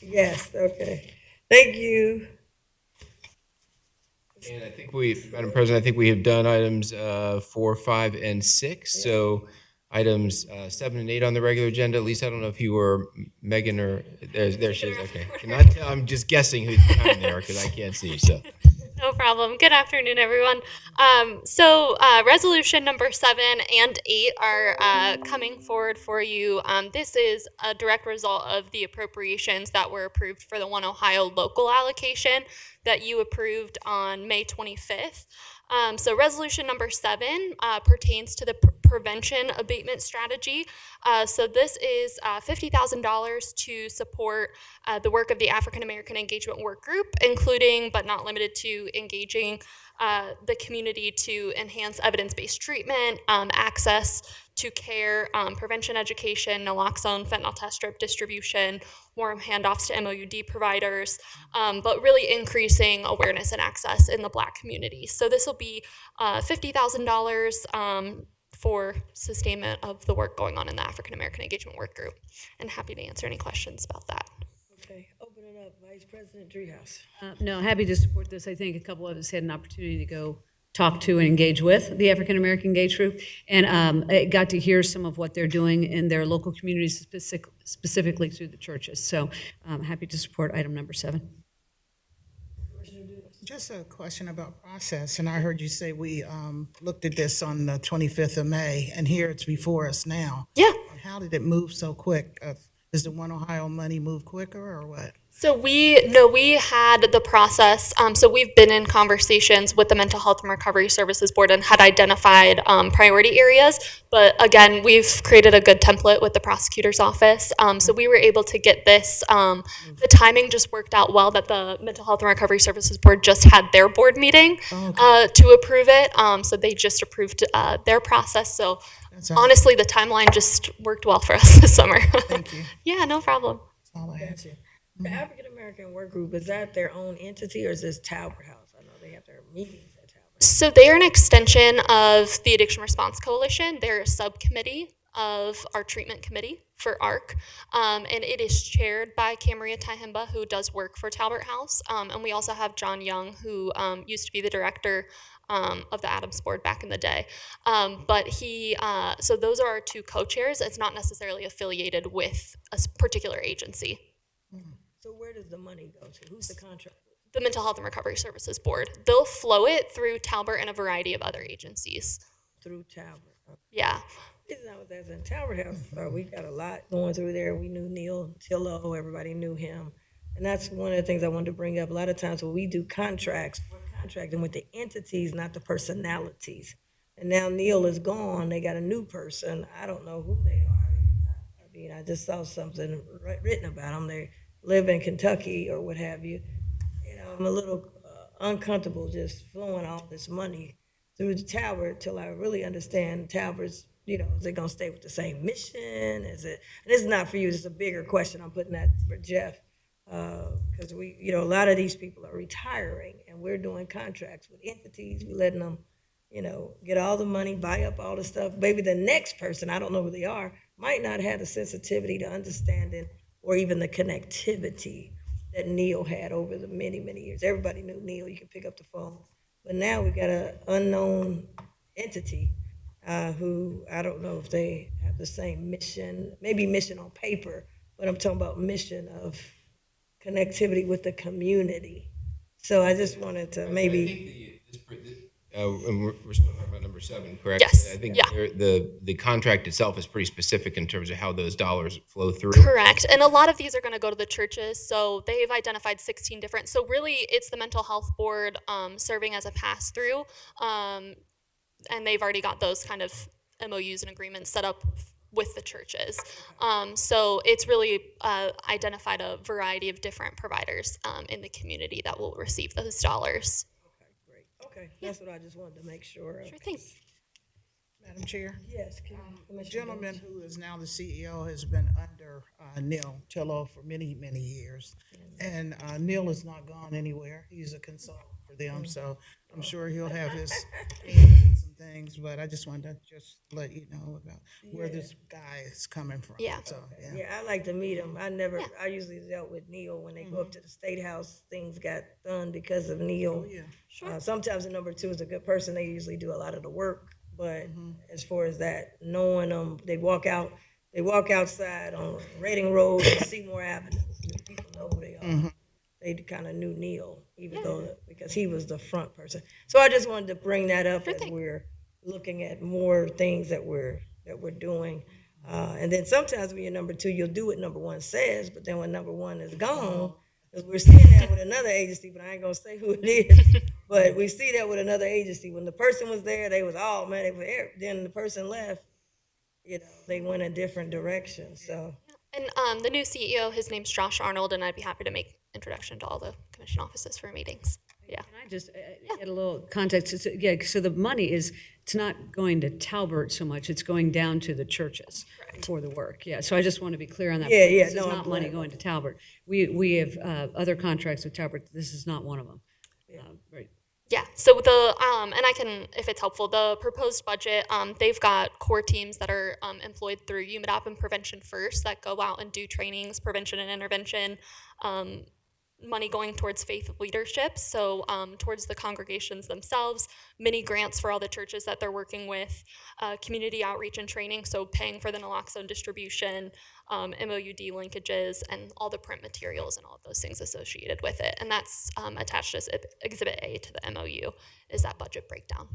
Speaker 1: Yes, okay. Thank you.
Speaker 7: And I think Madam President, we have done items 4, 5, and 6. So items 7 and 8 on the regular agenda. At least I don't know if you were Megan or there she is. Okay, cannot tell. I'm just guessing who's behind there because I can't see. So.
Speaker 19: No problem. Good afternoon, everyone. Resolution number 7 and 8 are coming forward for you. This is a direct result of the appropriations that were approved for the One Ohio local allocation that you approved on May 25th. So resolution number 7 pertains to the prevention abatement strategy. So this is $50,000 to support the work of the African American Engagement Work Group, including but not limited to engaging the community to enhance evidence-based treatment, access to care, prevention education, naloxone, fentanyl test strip distribution, more handoffs to MOUD providers, but really increasing awareness and access in the Black community. So this will be $50,000 for sustainment of the work going on in the African American Engagement Work Group. And happy to answer any questions about that.
Speaker 1: Okay, open it up, Vice President Dreehouse.
Speaker 2: No, happy to support this. I think a couple of us had an opportunity to go talk to and engage with the African American Engaged Group, and I got to hear some of what they're doing in their local communities, specifically through the churches. So I'm happy to support item number 7.
Speaker 4: Just a question about process, and I heard you say we looked at this on the 25th of May, and here it's before us now.
Speaker 19: Yeah.
Speaker 4: How did it move so quick? Does the One Ohio money move quicker or what?
Speaker 19: So we had the process. So we've been in conversations with the Mental Health and Recovery Services Board and had identified priority areas. But again, we've created a good template with the prosecutor's office. So we were able to get this. The timing just worked out well that the Mental Health and Recovery Services Board just had their board meeting to approve it. So they just approved their process. So
Speaker 4: That's all.
Speaker 19: Honestly, the timeline just worked well for us this summer.
Speaker 4: Thank you.
Speaker 19: Yeah, no problem.
Speaker 4: That's all I have.
Speaker 1: Gotcha. The African American Work Group, is that their own entity or is this Talbot House? I know they have their meetings at Talbot.
Speaker 19: So they are an extension of the Addiction Response Coalition. They're a subcommittee of our treatment committee for ARC, and it is chaired by Camaria Tahimba, who does work for Talbot House, and we also have John Young, who used to be the director of the Adams Board back in the day. But so those are our two co-chairs. It's not necessarily affiliated with a particular agency.
Speaker 1: So where does the money go to? Who's the contract?
Speaker 19: The Mental Health and Recovery Services Board. They'll flow it through Talbot and a variety of other agencies.
Speaker 1: Through Talbot. Okay.
Speaker 19: Yeah.
Speaker 1: Reason I was asking, Talbot House, we got a lot going through there. We knew Neil Tillo, everybody knew him. And that's one of the things I wanted to bring up. A lot of times when we do contracts, we're contracting with the entities, not the personalities. And now Neil is gone. They got a new person. I don't know who they are. I mean, I just saw something written about them. They live in Kentucky or what have you. You know, I'm a little uncomfortable just flowing all this money through the Talbot till I really understand Talbot's, you know, is it gonna stay with the same mission? Is it, and this is not for you, it's a bigger question, I'm putting that for Jeff. Because we, you know, a lot of these people are retiring and we're doing contracts with entities, we're letting them, you know, get all the money, buy up all the stuff. Maybe the next person, I don't know who they are, might not have the sensitivity to understanding or even the connectivity that Neil had over the many, many years. Everybody knew Neil, you can pick up the phone. But now we got an unknown entity who, I don't know if they have the same mission, maybe mission on paper, but I'm talking about mission of connectivity with the community. So I just wanted to maybe.
Speaker 7: And we're talking about number 7, correct?
Speaker 19: Yes,
Speaker 7: I think
Speaker 19: yeah.
Speaker 7: the contract itself is pretty specific in terms of how those dollars flow through.
Speaker 19: Correct. And a lot of these are going to go to the churches. So they've identified 16 different. So really, it's the mental health board serving as a pass through. And they've already got those kind of MOUs and agreements set up with the churches. So it's really identified a variety of different providers in the community that will receive those dollars.
Speaker 1: Okay, that's what I just wanted to make sure of.
Speaker 19: Sure thing.
Speaker 4: Madam Chair?
Speaker 1: Yes.
Speaker 4: The gentleman who is now the CEO has been under Neil Tillo for many, many years. And Neil is not gone anywhere. He's a consultant for them, so I'm sure he'll have his hands in some things, but I just wanted to just let you know about where this guy is coming from.
Speaker 19: Yeah.
Speaker 4: So,
Speaker 1: Yeah, I like to meet him. I usually dealt with Neil when they go up to the State House. Things got done because of Neil.
Speaker 4: Oh, yeah.
Speaker 19: Sure.
Speaker 1: Sometimes the number 2 is a good person. They usually do a lot of the work. But as far as that, knowing them, they walk outside on Reading Road and Seymour Avenue. People know who they are. They kind of knew Neil, even though because he was the front person. So I just wanted to bring that up as we're looking at more things that we're doing. And then sometimes when you're number 2, you'll do what number 1 says, but then when number 1 is gone, because we're seeing that with another agency, but I ain't gonna say who it is. But we see that with another agency. When the person was there, they was, oh man, they were there. Then the person left, you know, they went a different direction. So.
Speaker 19: And the new CEO, his name's Josh Arnold, and I'd be happy to make introduction to all the commission offices for meetings. Yeah.
Speaker 2: Can I just get a little context? So the money it's not going to Talbot so much, it's going down to the churches for the work. Yeah, so I just want to be clear on that.
Speaker 1: Yeah, yeah,
Speaker 2: This is
Speaker 1: no,
Speaker 2: not
Speaker 1: I'm
Speaker 2: money
Speaker 1: glad.
Speaker 2: going to Talbot. We have other contracts with Talbot. This is not one of them. Right.
Speaker 19: Yeah, so the, and I can, if it's helpful, the proposed budget, they've got core teams that are employed through UMADAP and Prevention First that go out and do trainings, prevention and intervention, money going towards faith leadership, so towards the congregations themselves, many grants for all the churches that they're working with, community outreach and training, so paying for the naloxone distribution, MOUD linkages, and all the print materials and all of those things associated with it. And that's attached as Exhibit A to the MOU, is that budget breakdown.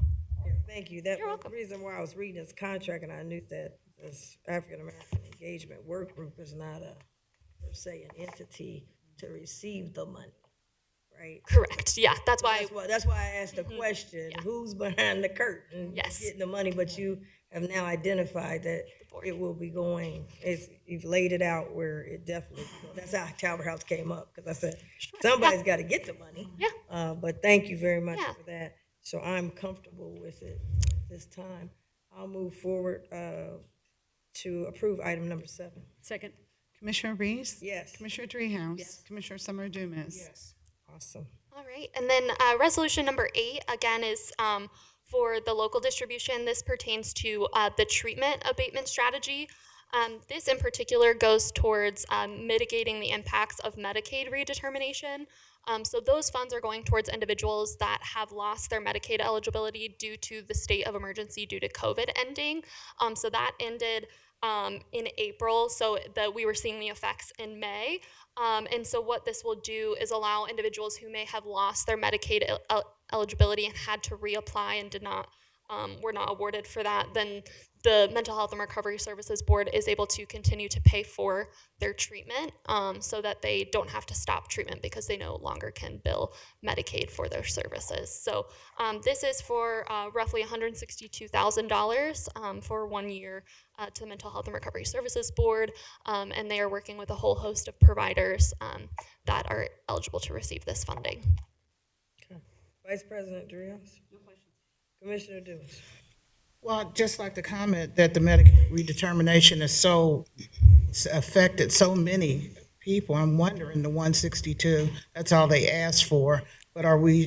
Speaker 1: Yeah, thank you. That was the reason why I was reading this contract, and I knew that this African American Engagement Work Group is not a, per se, an entity to receive the money, right?
Speaker 19: Correct. Yeah, that's why
Speaker 1: I asked the question: who's behind the curtain, getting the money? But you have now identified that it will be going. You've laid it out where it definitely. That's how Talbot House came up, because I said somebody's got to get the money.
Speaker 19: Yeah.
Speaker 1: But thank you very much for that. So I'm comfortable with it this time. I'll move forward to approve item number 7.
Speaker 2: Second.
Speaker 3: Commissioner Reese?
Speaker 1: Yes.
Speaker 3: Commissioner Dreehouse?
Speaker 2: Yes.
Speaker 3: Commissioner Summer Dumas?
Speaker 4: Yes.
Speaker 1: Awesome.
Speaker 19: All right, and then resolution number 8 again is for the local distribution. This pertains to the treatment abatement strategy. This in particular goes towards mitigating the impacts of Medicaid redetermination. So those funds are going towards individuals that have lost their Medicaid eligibility due to the state of emergency due to COVID ending. So that ended in April, so that we were seeing the effects in May. And so what this will do is allow individuals who may have lost their Medicaid eligibility and had to reapply and were not awarded for that, then the Mental Health and Recovery Services Board is able to continue to pay for their treatment so that they don't have to stop treatment because they no longer can bill Medicaid for their services. So this is for roughly $162,000 for 1 year to the Mental Health and Recovery Services Board, and they are working with a whole host of providers that are eligible to receive this funding.
Speaker 1: Okay. Vice President Dreehouse? No questions. Commissioner Dumas?
Speaker 4: Well, I'd just like to comment that the Medicaid redetermination has affected so many people. I'm wondering, the 162, that's all they asked for, but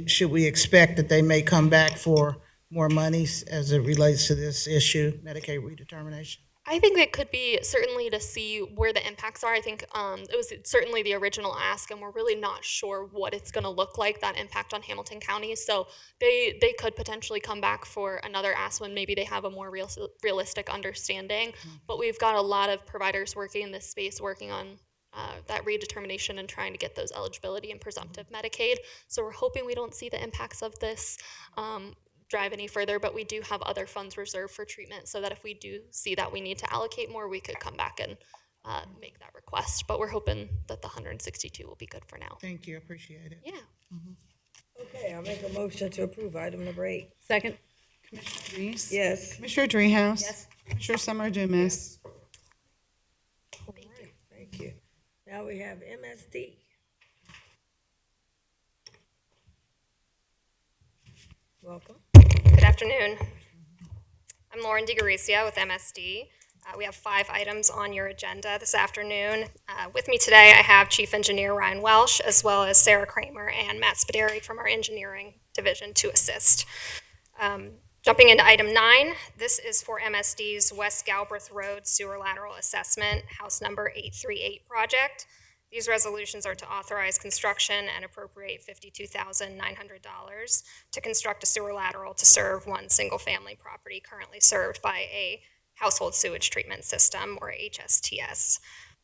Speaker 4: should we expect that they may come back for more monies as it relates to this issue, Medicaid redetermination?
Speaker 19: I think it could be certainly to see where the impacts are. I think it was certainly the original ask, and we're really not sure what it's going to look like, that impact on Hamilton County. So they could potentially come back for another ask when maybe they have a more realistic understanding. But we've got a lot of providers working in this space, working on that redetermination and trying to get those eligibility and presumptive Medicaid. So we're hoping we don't see the impacts of this drive any further, but we do have other funds reserved for treatment so that if we do see that we need to allocate more, we could come back and make that request. But we're hoping that the 162 will be good for now.
Speaker 4: Thank you, appreciate it.
Speaker 19: Yeah.
Speaker 1: Okay, I'll make a motion to approve item number 8.
Speaker 2: Second.
Speaker 3: Commissioner Reese?
Speaker 1: Yes.
Speaker 3: Commissioner Dreehouse?
Speaker 2: Yes.
Speaker 3: Commissioner Summer Dumas?
Speaker 1: All right, thank you. Now we have MSD. Welcome.
Speaker 20: Good afternoon. I'm Lauren DiGaricia with MSD. We have 5 items on your agenda this afternoon. With me today, I have Chief Engineer Ryan Welsh, as well as Sarah Kramer and Matt Spaderi from our engineering division to assist. Jumping into item 9, this is for MSD's West Galbraith Road Sewer Lateral Assessment, House Number 838 project. These resolutions are to authorize construction and appropriate $52,900 to construct a sewer lateral to serve one single-family property currently served by a household sewage treatment system, or HSTS.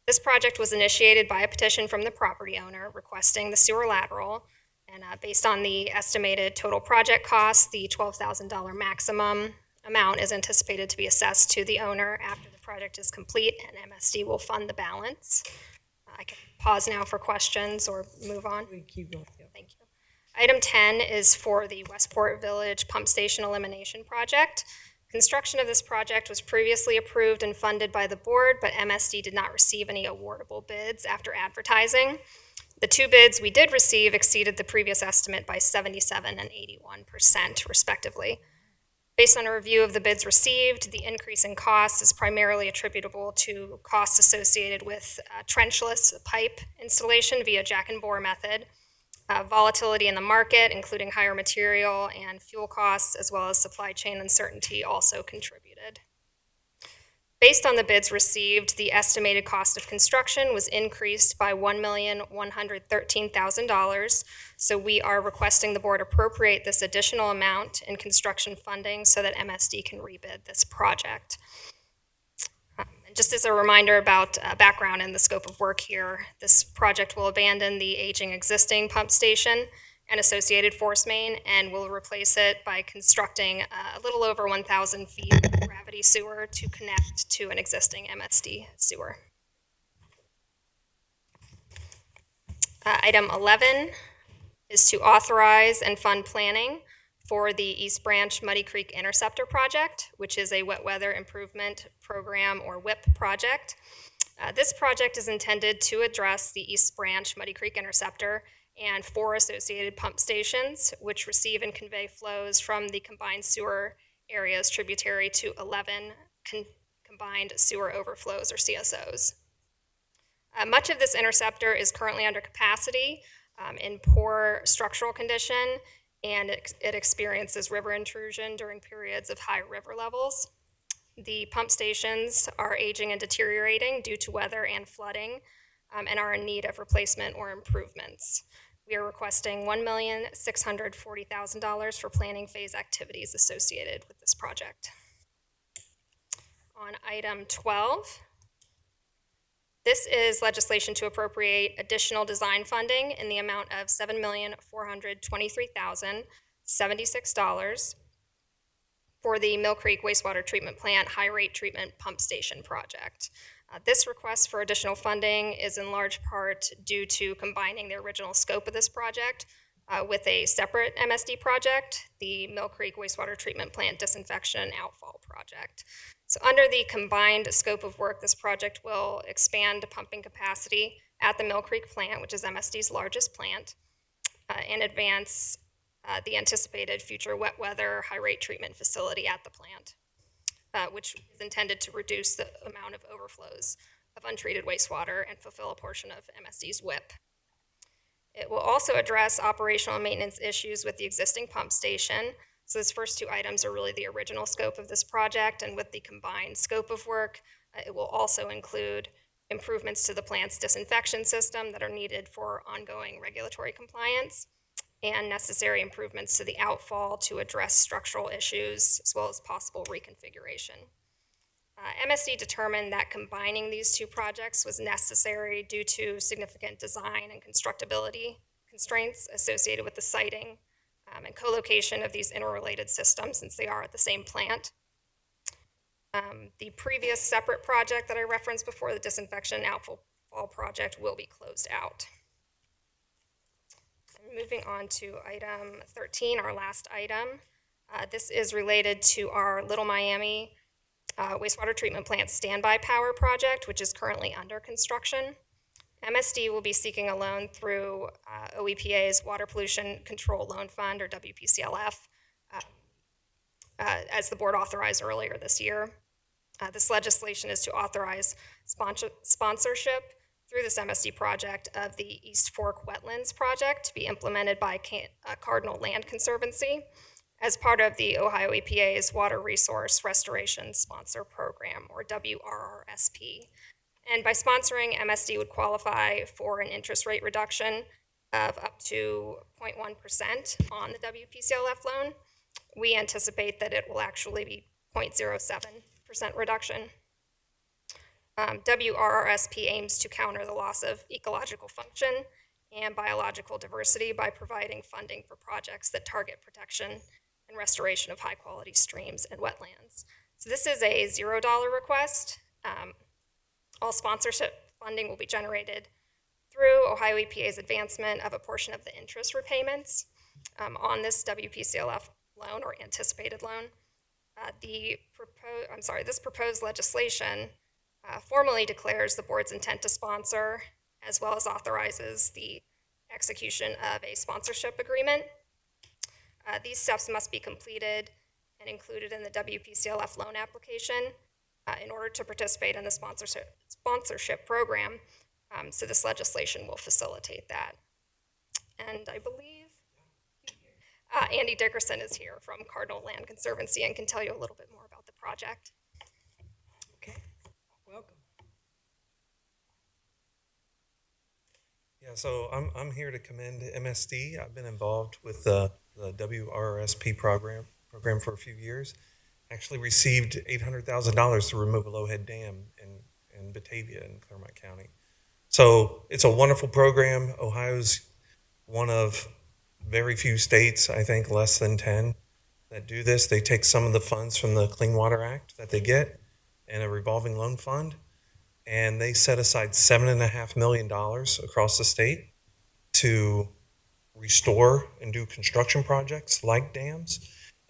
Speaker 20: This project was initiated by a petition from the property owner requesting the sewer lateral, and based on the estimated total project cost, the $12,000 maximum amount is anticipated to be assessed to the owner after the project is complete, and MSD will fund the balance. I can pause now for questions or move on.
Speaker 1: We keep going.
Speaker 20: Thank you. Item 10 is for the Westport Village Pump Station Elimination Project. Construction of this project was previously approved and funded by the board, but MSD did not receive any awardable bids after advertising. The 2 bids we did receive exceeded the previous estimate by 77% and 81%, respectively. Based on a review of the bids received, the increase in costs is primarily attributable to costs associated with trenchless pipe installation via jack and bore method, volatility in the market, including higher material and fuel costs, as well as supply chain uncertainty also contributed. Based on the bids received, the estimated cost of construction was increased by $1,113,000. So we are requesting the board appropriate this additional amount in construction funding so that MSD can rebid this project. And just as a reminder about background and the scope of work here, this project will abandon the aging existing pump station and associated force main, and will replace it by constructing a little over 1,000 feet of gravity sewer to connect to an existing MSD sewer. Item 11 is to authorize and fund planning for the East Branch Muddy Creek Interceptor Project, which is a wet weather improvement program, or WIP project. This project is intended to address the East Branch Muddy Creek Interceptor and 4 associated pump stations, which receive and convey flows from the combined sewer areas tributary to 11 combined sewer overflows, or CSOs. Much of this interceptor is currently under capacity, in poor structural condition, and it experiences river intrusion during periods of high river levels. The pump stations are aging and deteriorating due to weather and flooding, and are in need of replacement or improvements. We are requesting $1,640,000 for planning phase activities associated with this project. On item 12, this is legislation to appropriate additional design funding in the amount of $7,423,076 for the Mill Creek Wastewater Treatment Plant High Rate Treatment Pump Station project. This request for additional funding is in large part due to combining the original scope of this project with a separate MSD project, the Mill Creek Wastewater Treatment Plant Disinfection and Outfall project. So under the combined scope of work, this project will expand pumping capacity at the Mill Creek plant, which is MSD's largest plant, and advance the anticipated future wet weather high rate treatment facility at the plant, which is intended to reduce the amount of overflows of untreated wastewater and fulfill a portion of MSD's WIP. It will also address operational and maintenance issues with the existing pump station. So these first two items are really the original scope of this project, and with the combined scope of work, it will also include improvements to the plant's disinfection system that are needed for ongoing regulatory compliance, and necessary improvements to the outfall to address structural issues as well as possible reconfiguration. MSD determined that combining these two projects was necessary due to significant design and constructability constraints associated with the siting and co-location of these interrelated systems, since they are at the same plant. The previous separate project that I referenced before, the disinfection and outfall project, will be closed out. Moving on to item 13, our last item. This is related to our Little Miami wastewater treatment plant standby power project, which is currently under construction. MSD will be seeking a loan through OEPA's Water Pollution Control Loan Fund, or WPCLF, as the board authorized earlier this year. This legislation is to authorize sponsorship through this MSD project of the East Fork Wetlands Project to be implemented by Cardinal Land Conservancy as part of the Ohio EPA's Water Resource Restoration Sponsor Program, or WRRSP. And by sponsoring, MSD would qualify for an interest rate reduction of up to 0.1% on the WPCLF loan. We anticipate that it will actually be 0.07% reduction. WRRSP aims to counter the loss of ecological function and biological diversity by providing funding for projects that target protection and restoration of high-quality streams and wetlands. So this is a $0 request. All sponsorship funding will be generated through Ohio EPA's advancement of a portion of the interest repayments on this WPCLF loan, or anticipated loan. This proposed legislation formally declares the board's intent to sponsor, as well as authorizes the execution of a sponsorship agreement. These steps must be completed and included in the WPCLF loan application in order to participate in the sponsorship program. So this legislation will facilitate that. And I believe Andy Dickerson is here from Cardinal Land Conservancy and can tell you a little bit more about the project.
Speaker 1: Welcome.
Speaker 21: Yeah, so I'm here to commend MSD. I've been involved with the WRSP program for a few years. Actually received $800,000 to remove a low-head dam in Batavia in Clermont County. So it's a wonderful program. Ohio's one of very few states, I think less than 10, that do this. They take some of the funds from the Clean Water Act that they get in a revolving loan fund, and they set aside $7.5 million across the state to restore and do construction projects like dams.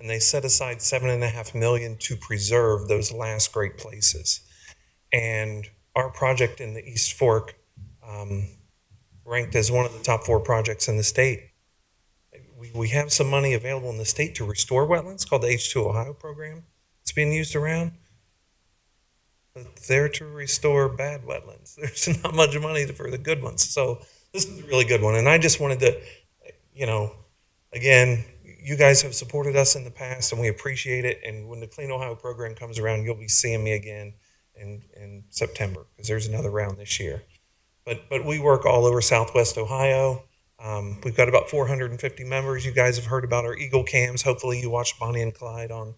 Speaker 21: And they set aside $7.5 million to preserve those last great places. And our project in the East Fork ranked as one of the top 4 projects in the state. we have some money available in the state to restore wetlands called the H2 Ohio program. It's being used around. But there to restore bad wetlands. There's not much money for the good ones. So this is a really good one. And I just wanted to, again, you guys have supported us in the past and we appreciate it. And when the Clean Ohio program comes around, you'll be seeing me again in September because there's another round this year. But we work all over Southwest Ohio. We've got about 450 members. You guys have heard about our Eagle Cams. Hopefully you watched Bonnie and Clyde on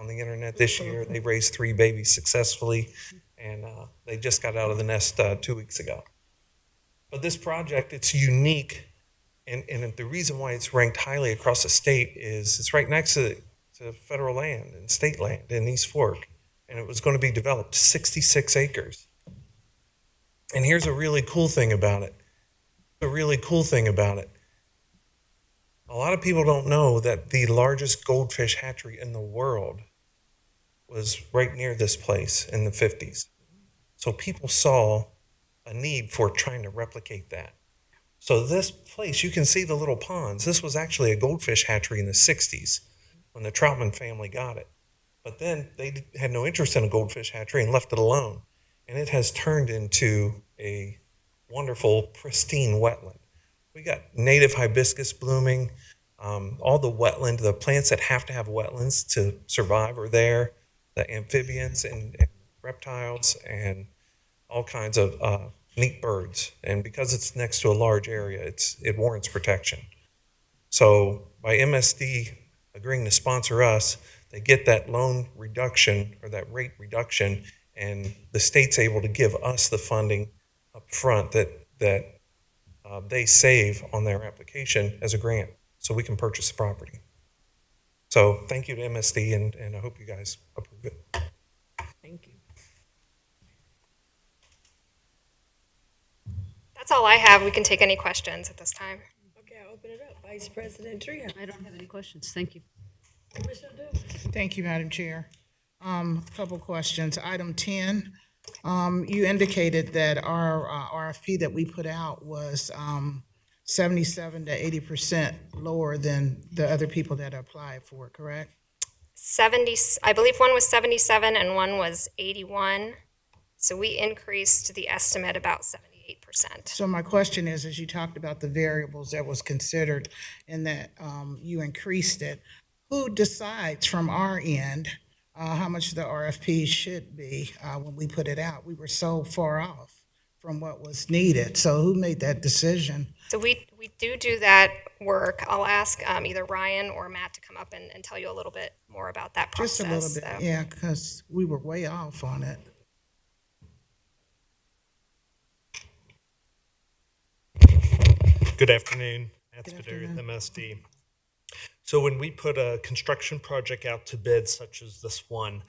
Speaker 21: the internet this year. They raised 3 babies successfully, and they just got out of the nest 2 weeks ago. But this project, it's unique, and the reason why it's ranked highly across the state is it's right next to federal land and state land in East Fork, and it was going to be developed 66 acres. And here's a really cool thing about it. A lot of people don't know that the largest goldfish hatchery in the world was right near this place in the 50s. So people saw a need for trying to replicate that. So this place, you can see the little ponds. This was actually a goldfish hatchery in the 60s when the Troutman family got it. But then they had no interest in a goldfish hatchery and left it alone. And it has turned into a wonderful, pristine wetland. We got native hibiscus blooming. All the wetland, the plants that have to have wetlands to survive are there. The amphibians and reptiles and all kinds of neat birds. And because it's next to a large area, it warrants protection. So by MSD agreeing to sponsor us, they get that loan reduction or that rate reduction, and the state's able to give us the funding up front that they save on their application as a grant so we can purchase the property. So thank you to MSD, and I hope you guys approve it.
Speaker 1: Thank you.
Speaker 20: That's all I have. We can take any questions at this time.
Speaker 1: Okay, I'll open it up. Vice President Treehouse.
Speaker 2: I don't have any questions. Thank you.
Speaker 1: Commissioner Dumas.
Speaker 4: Thank you, Madam Chair. A couple questions. Item 10, you indicated that our RFP that we put out was 77 to 80% lower than the other people that applied for it, correct?
Speaker 20: 70, I believe one was 77 and one was 81. So we increased the estimate about 78%.
Speaker 4: So my question is, as you talked about the variables that was considered and that you increased it, who decides from our end how much the RFP should be when we put it out? We were so far off from what was needed. So who made that decision?
Speaker 20: So we do that work. I'll ask either Ryan or Matt to come up and tell you a little bit more about that process.
Speaker 4: Just a little bit, yeah, because we were way off on it.
Speaker 5: Good afternoon, Matt Spadari with MSD. So when we put a construction project out to bid, such as this one,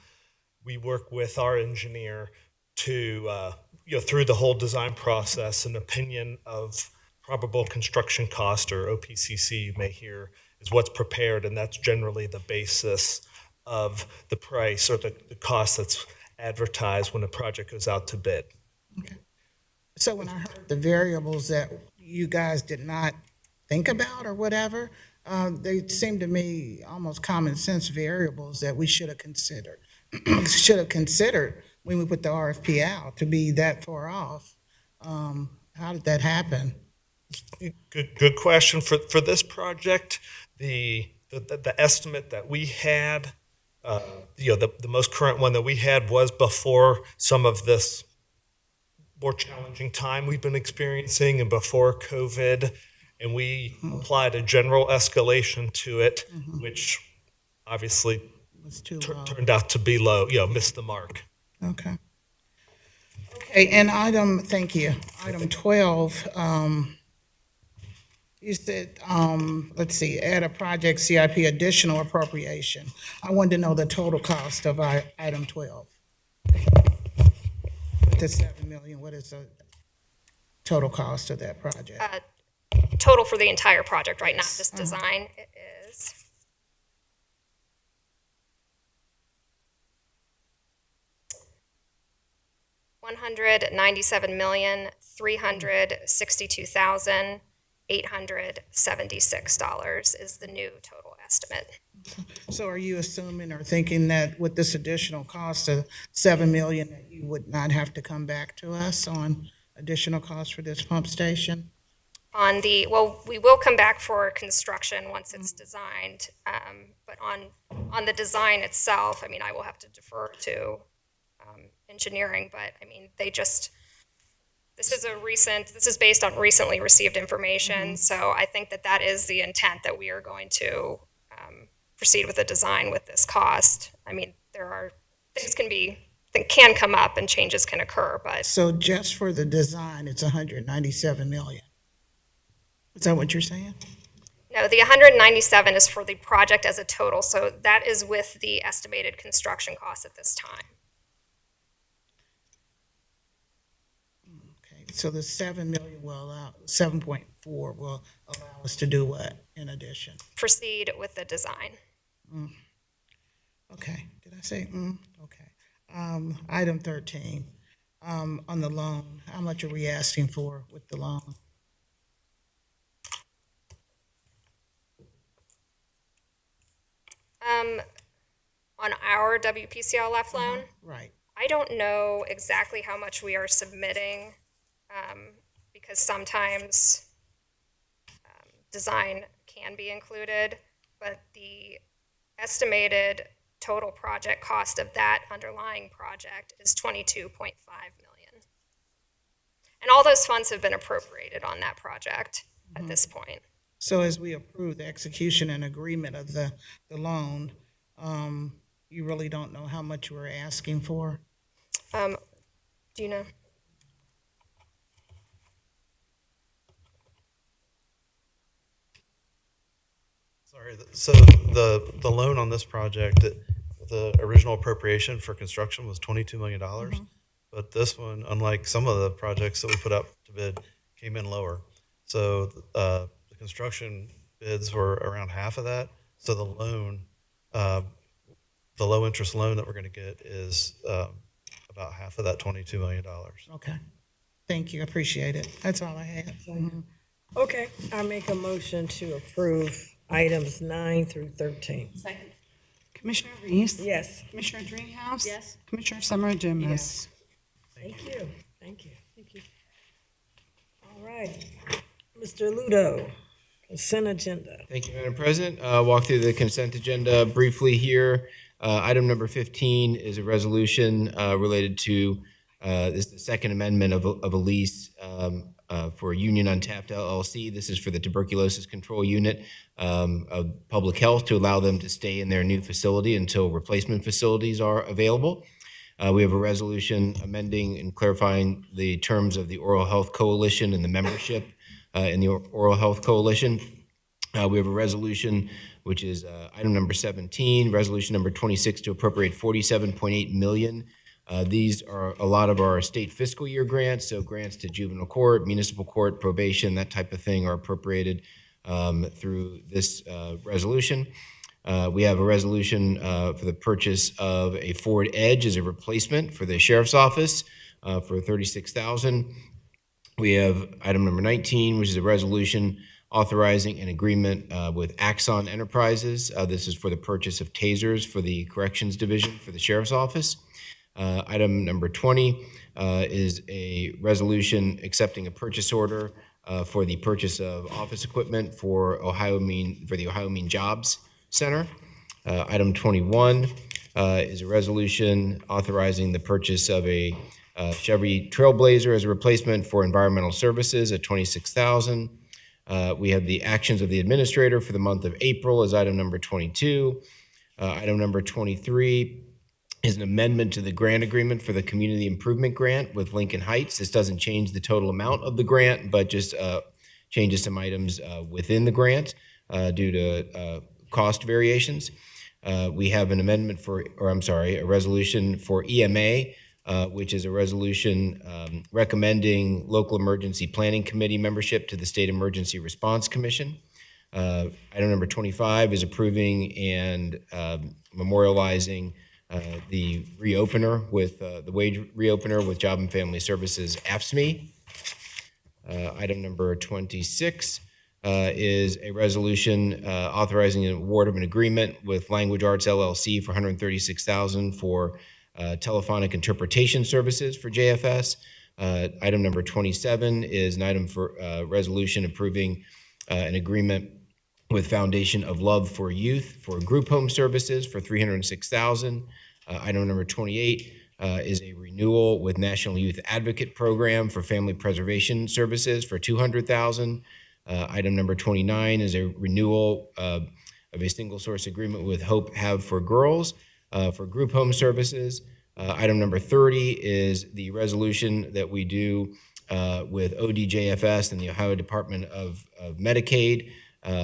Speaker 5: we work with our engineer to, through the whole design process, an opinion of probable construction cost, or OPCC you may hear, is what's prepared, and that's generally the basis of the price or the cost that's advertised when a project goes out to bid.
Speaker 4: Okay. So when I heard the variables that you guys did not think about or whatever, they seem to me almost common sense variables that we should have considered. When we put the RFP out to be that far off. How did that happen?
Speaker 5: Good question. For this project, the estimate that we had, the most current one that we had was before some of this more challenging time we've been experiencing and before COVID, and we applied a general escalation to it, which obviously turned out to be low, missed the mark.
Speaker 4: Okay. Okay, and thank you. Item 12, you said, let's see, add a project CIP additional appropriation. I wanted to know the total cost of item 12. The $7 million, what is the total cost of that project?
Speaker 20: Total for the entire project, right? Not just design. It is $197,362,000 $876 is the new total estimate.
Speaker 4: So are you assuming or thinking that with this additional cost of $7 million, that you would not have to come back to us on additional costs for this pump station?
Speaker 20: Well, we will come back for construction once it's designed, but on the design itself, I mean, I will have to defer to engineering, but I mean, this is based on recently received information, so I think that is the intent, that we are going to proceed with the design with this cost. I mean, things can come up and changes can occur, but.
Speaker 4: So just for the design, it's $197 million. Is that what you're saying?
Speaker 20: No, the 197 is for the project as a total, so that is with the estimated construction costs at this time.
Speaker 4: Okay, so the 7 million will allow, 7.4 will allow us to do what in addition?
Speaker 20: Proceed with the design.
Speaker 4: Okay, did I say, okay. Item 13, on the loan, how much are we asking for with the loan?
Speaker 20: On our WPCLF loan,
Speaker 4: Right.
Speaker 20: I don't know exactly how much we are submitting, because sometimes design can be included, but the estimated total project cost of that underlying project is $22.5 million. And all those funds have been appropriated on that project at this point.
Speaker 4: So as we approve the execution and agreement of the loan, you really don't know how much we're asking for?
Speaker 20: Do you know?
Speaker 21: Sorry, so the loan on this project, the original appropriation for construction was $22 million. But this one, unlike some of the projects that we put up to bid, came in lower. So the construction bids were around half of that. So the loan, the low interest loan that we're going to get is about half of that $22 million.
Speaker 4: Okay. Thank you. I appreciate it. That's all I had.
Speaker 1: Okay, I make a motion to approve items 9 through 13.
Speaker 3: Second. Commissioner Reese?
Speaker 1: Yes.
Speaker 3: Commissioner Dreehouse?
Speaker 2: Yes.
Speaker 3: Commissioner Summer Dumas?
Speaker 1: Yes. Thank you. Thank you. Thank you. All right. Mr. Ludo, consent agenda.
Speaker 7: Thank you, Madam President. Walk through the consent agenda briefly here. Item number 15 is a resolution related to this is the second amendment of a lease for Union Untapped LLC. This is for the tuberculosis control unit of public health to allow them to stay in their new facility until replacement facilities are available. We have a resolution amending and clarifying the terms of the Oral Health Coalition and the membership in the Oral Health Coalition. We have a resolution, which is item number 17, resolution number 26 to appropriate $47.8 million. These are a lot of our state fiscal year grants, so grants to juvenile court, municipal court, probation, that type of thing are appropriated through this resolution. We have a resolution for the purchase of a Ford Edge as a replacement for the sheriff's office for $36,000. We have item number 19, which is a resolution authorizing an agreement with Axon Enterprises. This is for the purchase of tasers for the corrections division for the sheriff's office. Item number 20 is a resolution accepting a purchase order for the purchase of office equipment for the Ohio Mean Jobs Center. Item 21 is a resolution authorizing the purchase of a Chevy Trailblazer as a replacement for environmental services at $26,000. We have the actions of the administrator for the month of April as item number 22. Item number 23 is an amendment to the grant agreement for the community improvement grant with Lincoln Heights. This doesn't change the total amount of the grant, but just changes some items within the grant due to cost variations. We have an amendment a resolution for EMA, which is a resolution recommending local emergency planning committee membership to the State Emergency Response Commission. Item number 25 is approving and memorializing the reopener with the wage reopener with Job and Family Services, AFSCME. Item number 26 is a resolution authorizing an award of an agreement with Language Arts LLC for $136,000 for telephonic interpretation services for JFS. Item number 27 is an item for resolution approving an agreement with Foundation of Love for Youth for group home services for $306,000. Item number 28 is a renewal with National Youth Advocate Program for family preservation services for $200,000. Item number 29 is a renewal of a single source agreement with Hope Have for Girls for group home services. Item number 30 is the resolution that we do with ODJFS and the Ohio Department of Medicaid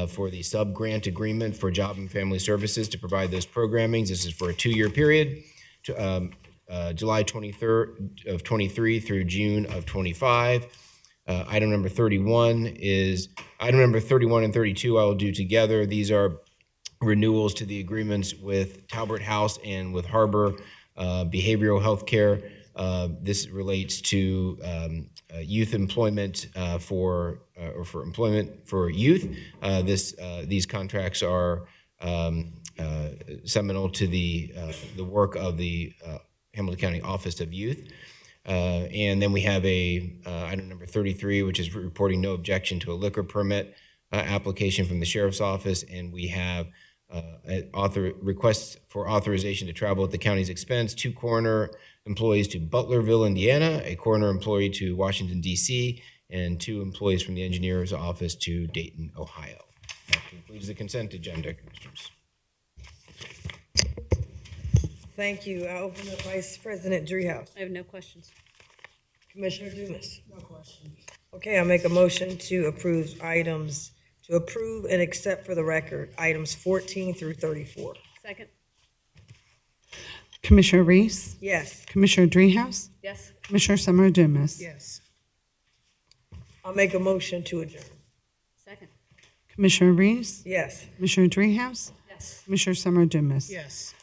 Speaker 7: for the sub-grant agreement for Job and Family Services to provide those programmings. This is for a 2-year period, July 23rd of 23 through June of 25. Item number 31 and 32 I will do together. These are renewals to the agreements with Talbert House and with Harbor Behavioral Health Care. This relates to youth employment for employment for youth. These contracts are seminal to the work of the Hamilton County Office of Youth. And then we have item number 33, which is reporting no objection to a liquor permit application from the Sheriff's Office. And we have requests for authorization to travel at the county's expense, 2 coroner employees to Butlerville, Indiana, a coroner employee to Washington, D.C., and 2 employees from the engineer's office to Dayton, Ohio. That concludes the consent agenda, Commissioners.
Speaker 1: Thank you. I open up Vice President Dreehouse.
Speaker 2: I have no questions.
Speaker 1: Commissioner Dumas. No questions. Okay, I make a motion to approve and accept for the record items 14 through 34.
Speaker 2: Second.
Speaker 3: Commissioner Reese?
Speaker 1: Yes.
Speaker 3: Commissioner Dreehouse?
Speaker 2: Yes.
Speaker 3: Commissioner Summer Dumas?
Speaker 4: Yes.
Speaker 1: I'll make a motion to adjourn.
Speaker 2: Second.
Speaker 3: Commissioner Reese?
Speaker 1: Yes.
Speaker 3: Commissioner Dreehouse?
Speaker 2: Yes.
Speaker 3: Commissioner Summer Dumas?
Speaker 4: Yes.